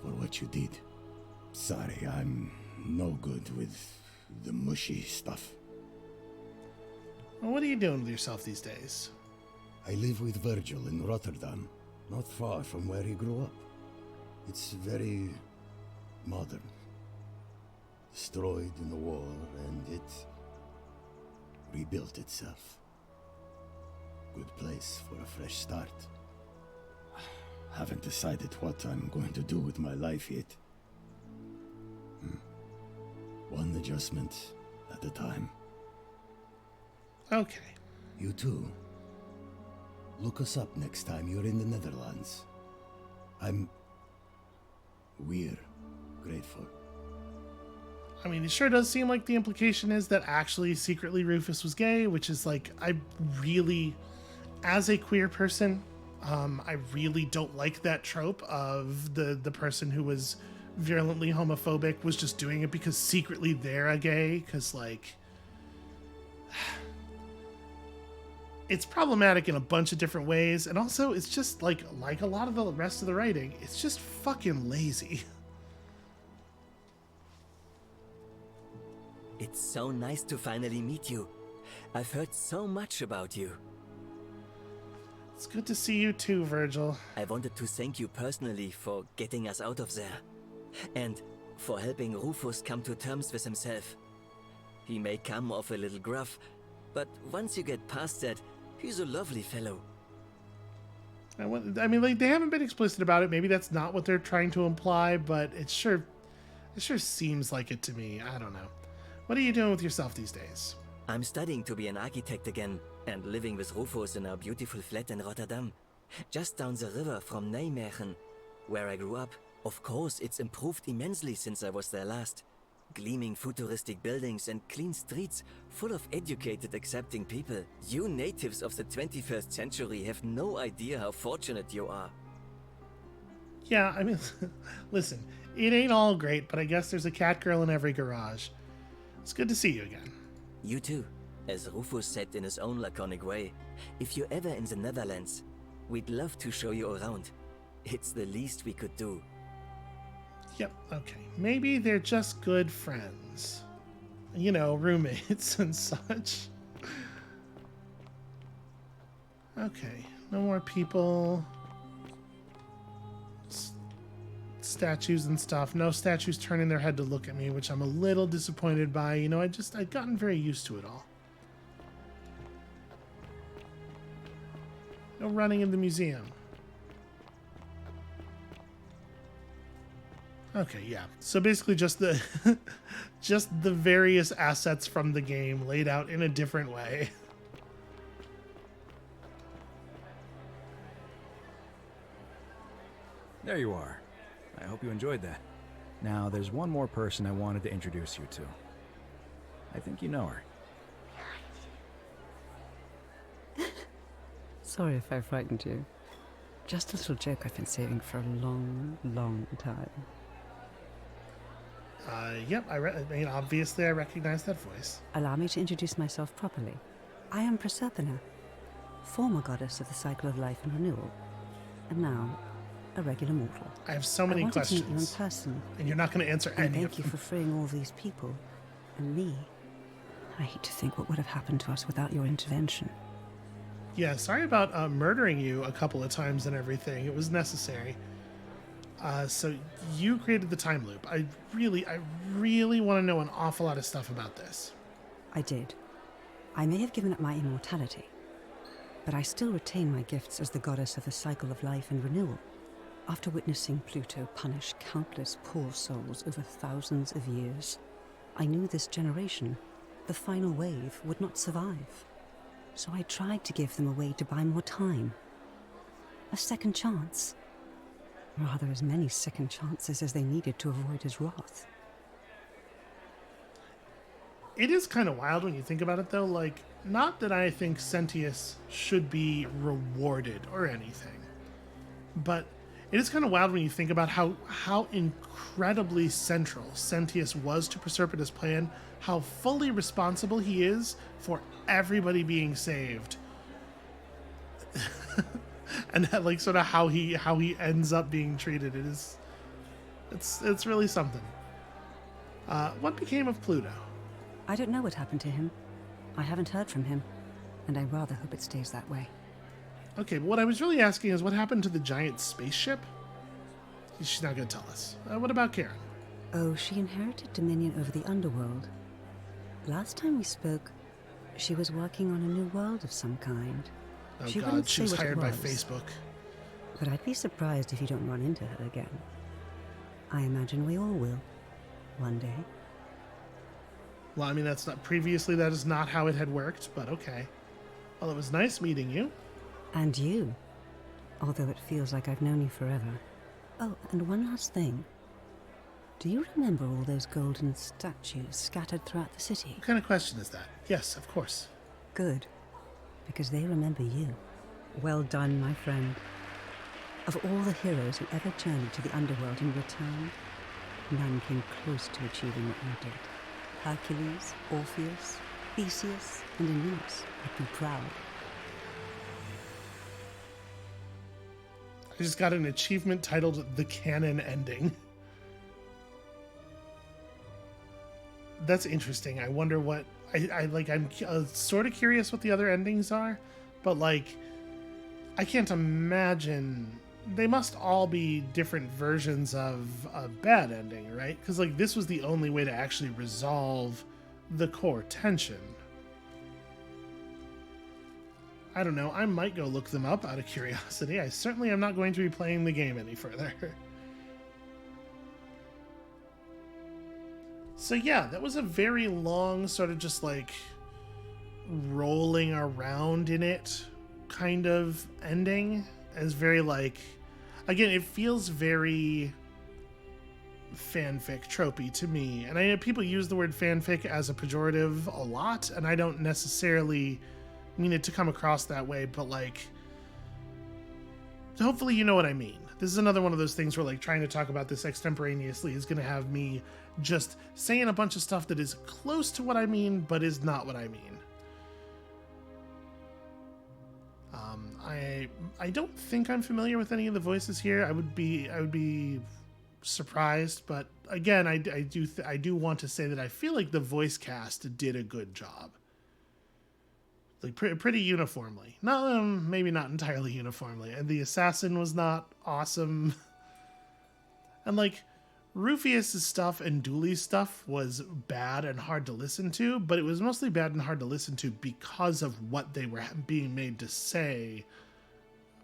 S3: for what you did. Sorry, I'm no good with the mushy stuff.
S1: Well, what are you doing with yourself these days?
S3: I live with Virgil in Rotterdam, not far from where he grew up. It's very modern. Destroyed in the war, and it rebuilt itself. Good place for a fresh start. Haven't decided what I'm going to do with my life yet. One adjustment at a time.
S1: Okay.
S3: You too. Look us up next time you're in the Netherlands. We're grateful.
S1: I mean, it sure does seem like the implication is that actually secretly Rufus was gay, which is like, I really, as a queer person, I really don't like that trope of the person who was virulently homophobic was just doing it because secretly they're a gay, because like... It's problematic in a bunch of different ways, and also it's just like a lot of the rest of the writing, it's just fucking lazy.
S21: It's so nice to finally meet you. I've heard so much about you.
S1: It's good to see you too, Virgil.
S21: I wanted to thank you personally for getting us out of there, and for helping Rufus come to terms with himself. He may come off a little gruff, but once you get past that, he's a lovely fellow.
S1: I mean, like, they haven't been explicit about it. Maybe that's not what they're trying to imply, but it sure seems like it to me. I don't know. What are you doing with yourself these days?
S21: I'm studying to be an architect again, and living with Rufus in our beautiful flat in Rotterdam, just down the river from Nijmegen, where I grew up. Of course, it's improved immensely since I was there last. Gleaming futuristic buildings and clean streets full of educated, accepting people. You natives of the 21st century have no idea how fortunate you are.
S1: Yeah, I mean, listen, it ain't all great, but I guess there's a cat girl in every garage. It's good to see you again.
S21: You too. As Rufus said in his own laconic way, if you're ever in the Netherlands, we'd love to show you around. It's the least we could do.
S1: Yep, okay. Maybe they're just good friends. You know, roommates and such. Okay, no more people. Statues and stuff. No statues turning their head to look at me, which I'm a little disappointed by. You know, I've gotten very used to it all. No running in the museum. Okay, yeah. So basically just the just the various assets from the game laid out in a different way.
S6: There you are. I hope you enjoyed that. Now, there's one more person I wanted to introduce you to. I think you know her.
S22: Sorry if I frightened you. Just a little joke I've been saving for a long, long time.
S1: Yep, I mean, obviously I recognize that voice.
S2: Allow me to introduce myself properly. I am Proserpina, former goddess of the cycle of life and renewal, and now a regular mortal.
S1: I have so many questions.
S2: I wanted to meet you in person.
S1: And you're not going to answer any of them.
S2: Thank you for freeing all these people, and me. I hate to think what would have happened to us without your intervention.
S1: Yeah, sorry about murdering you a couple of times and everything. It was necessary. So you created the time loop. I really want to know an awful lot of stuff about this.
S2: I did. I may have given up my immortality, but I still retain my gifts as the goddess of the cycle of life and renewal. After witnessing Pluto punish countless poor souls over thousands of years, I knew this generation, the final wave, would not survive. So I tried to give them a way to buy more time. A second chance. Rather, as many second chances as they needed to avoid his wrath.
S1: It is kind of wild when you think about it, though. Like, not that I think Sentius should be rewarded or anything, but it is kind of wild when you think about how incredibly central Sentius was to Proserpina's plan, how fully responsible he is for everybody being saved. And that, like, sort of how he ends up being treated. It's really something. What became of Pluto?
S2: I don't know what happened to him. I haven't heard from him, and I rather hope it stays that way.
S1: Okay, but what I was really asking is what happened to the giant spaceship? She's not going to tell us. What about Karen?
S2: Oh, she inherited dominion over the Underworld. Last time we spoke, she was working on a new world of some kind.
S1: Oh
S2: she
S1: God, she was hired by Facebook.
S2: But I'd be surprised if you don't run into her again. I imagine we all will. One day.
S1: Well, I mean, that is not how it had worked, but okay. Well, it was nice meeting you.
S2: And you. Although it feels like I've known you forever. Oh, and one last thing. Do you remember all those golden statues scattered throughout the city?
S1: What kind of question is that? Yes, of course.
S2: Good. Because they remember you. Well done, my friend. Of all the heroes who ever journeyed to the Underworld and returned, none came close to achieving what you did. Hercules, Orpheus, Theseus, and Aeneas would be proud.
S1: I just got an achievement titled The Canon Ending. That's interesting. I wonder what... I'm sort of curious what the other endings are, but, like, I can't imagine... They must all be different versions of a bad ending, right? Because, like, this was the only way to actually resolve the core tension. I don't know. I might go look them up out of curiosity. I certainly am not going to be playing the game any further. So yeah, that was a very long sort of just like rolling around in it kind of ending. It's very like, again, it feels very fanfic tropey to me. And I know people use the word fanfic as a pejorative a lot, and I don't necessarily mean it to come across that way, but like, hopefully you know what I mean. This is another one of those things where like trying to talk about this extemporaneously is going to have me just saying a bunch of stuff that is close to what I mean, but is not what I mean. I don't think I'm familiar with any of the voices here. I would be surprised, but again, I do want to say that I feel like the voice cast did a good job. Like pretty uniformly. No, maybe not entirely uniformly. And the assassin was not awesome. And like Rufius' stuff and Dooley's stuff was bad and hard to listen to, but it was mostly bad and hard to listen to because of what they were being made to say,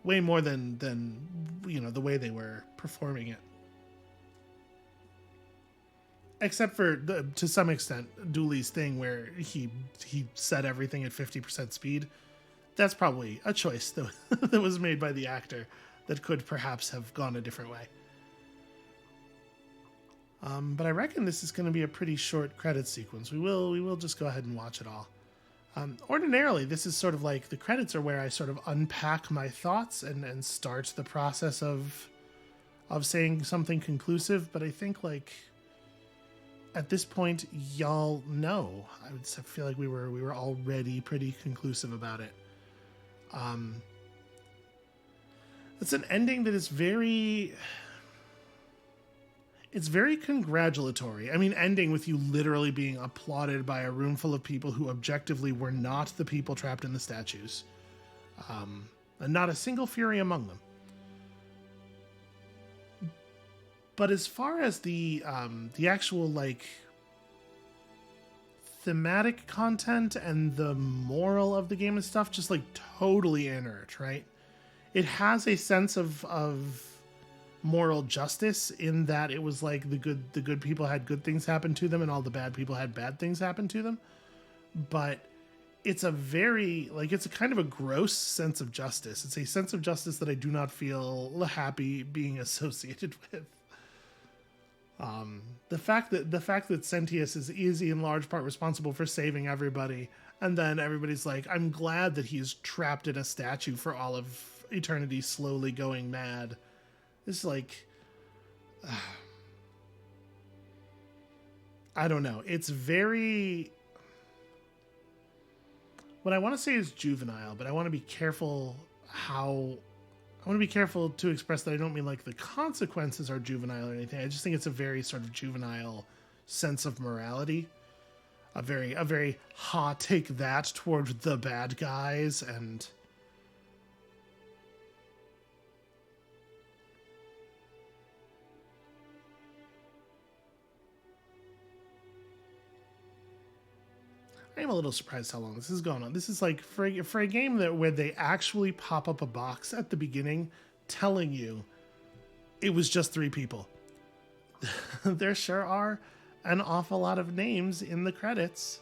S1: way more than you know, the way they were performing it. Except for, to some extent, Dooley's thing where he said everything at 50% speed. That's probably a choice that was made by the actor that could perhaps have gone a different way. But I reckon this is going to be a pretty short credit sequence. We will just go ahead and watch it all. Ordinarily, this is sort of like the credits are where I sort of unpack my thoughts and start the process of saying something conclusive. But I think like at this point, y'all know. I feel like we were already pretty conclusive about it. It's an ending that is it's very congratulatory. I mean, ending with you literally being applauded by a room full of people who objectively were not the people trapped in the statues. And not a single fury among them. But as far as the actual, like, thematic content and the moral of the game and stuff, just, like, totally inert, right? It has a sense of moral justice in that it was like the good people had good things happen to them and all the bad people had bad things happen to them. But it's a very, like, it's a kind of a gross sense of justice. It's a sense of justice that I do not feel happy being associated with. The fact that Sentius is in large part responsible for saving everybody, and then everybody's like, I'm glad that he's trapped in a statue for all of eternity, slowly going mad. It's like, I don't know. It's very, what I want to say is juvenile, but I want to be careful to express that I don't mean like the consequences are juvenile or anything. I just think it's a very sort of juvenile sense of morality. A very hot take that toward the bad guys, and I am a little surprised how long this is going on. This is like for a game where they actually pop up a box at the beginning telling you it was just 3 people. There sure are an awful lot of names in the credits,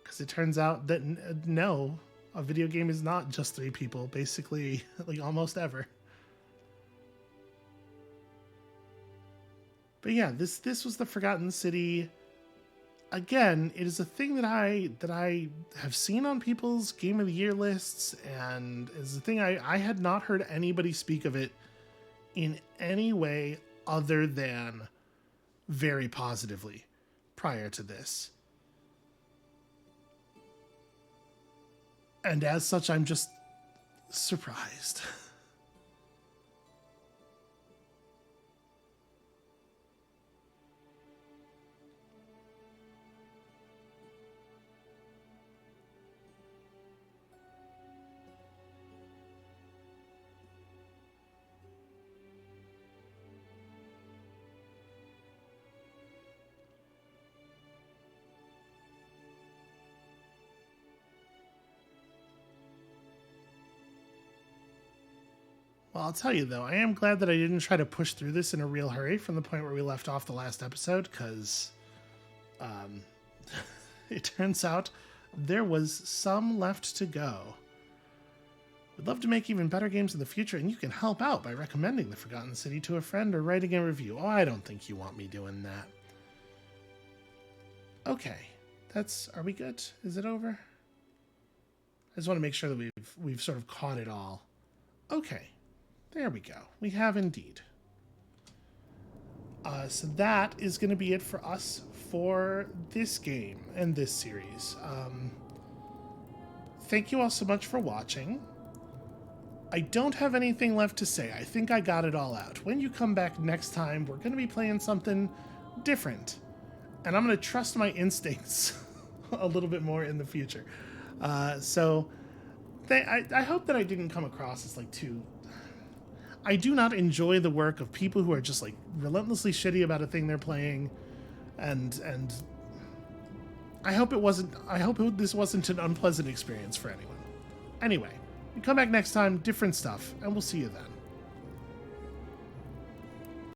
S1: because it turns out that no, a video game is not just 3 people, basically, like almost ever. But yeah, this was the Forgotten City. Again, it is a thing that I have seen on people's Game of the Year lists, and is a thing I had not heard anybody speak of it in any way other than very positively prior to this. And as such, I'm just surprised. Well, I'll tell you, though, I am glad that I didn't try to push through this in a real hurry from the point where we left off the last episode, because it turns out there was some left to go. We'd love to make even better games in the future, and you can help out by recommending The Forgotten City to a friend or writing a review. Oh, I don't think you want me doing that. Okay, are we good? Is it over? I just want to make sure that we've sort of caught it all. Okay. There we go. We have indeed. So that is going to be it for us for this game and this series. Thank you all so much for watching. I don't have anything left to say. I think I got it all out. When you come back next time, we're going to be playing something different. And I'm going to trust my instincts a little bit more in the future. I hope that I didn't come across as like too... I do not enjoy the work of people who are just like relentlessly shitty about a thing they're playing, and I hope this wasn't an unpleasant experience for anyone. Anyway, we come back next time, different stuff, and we'll see you then.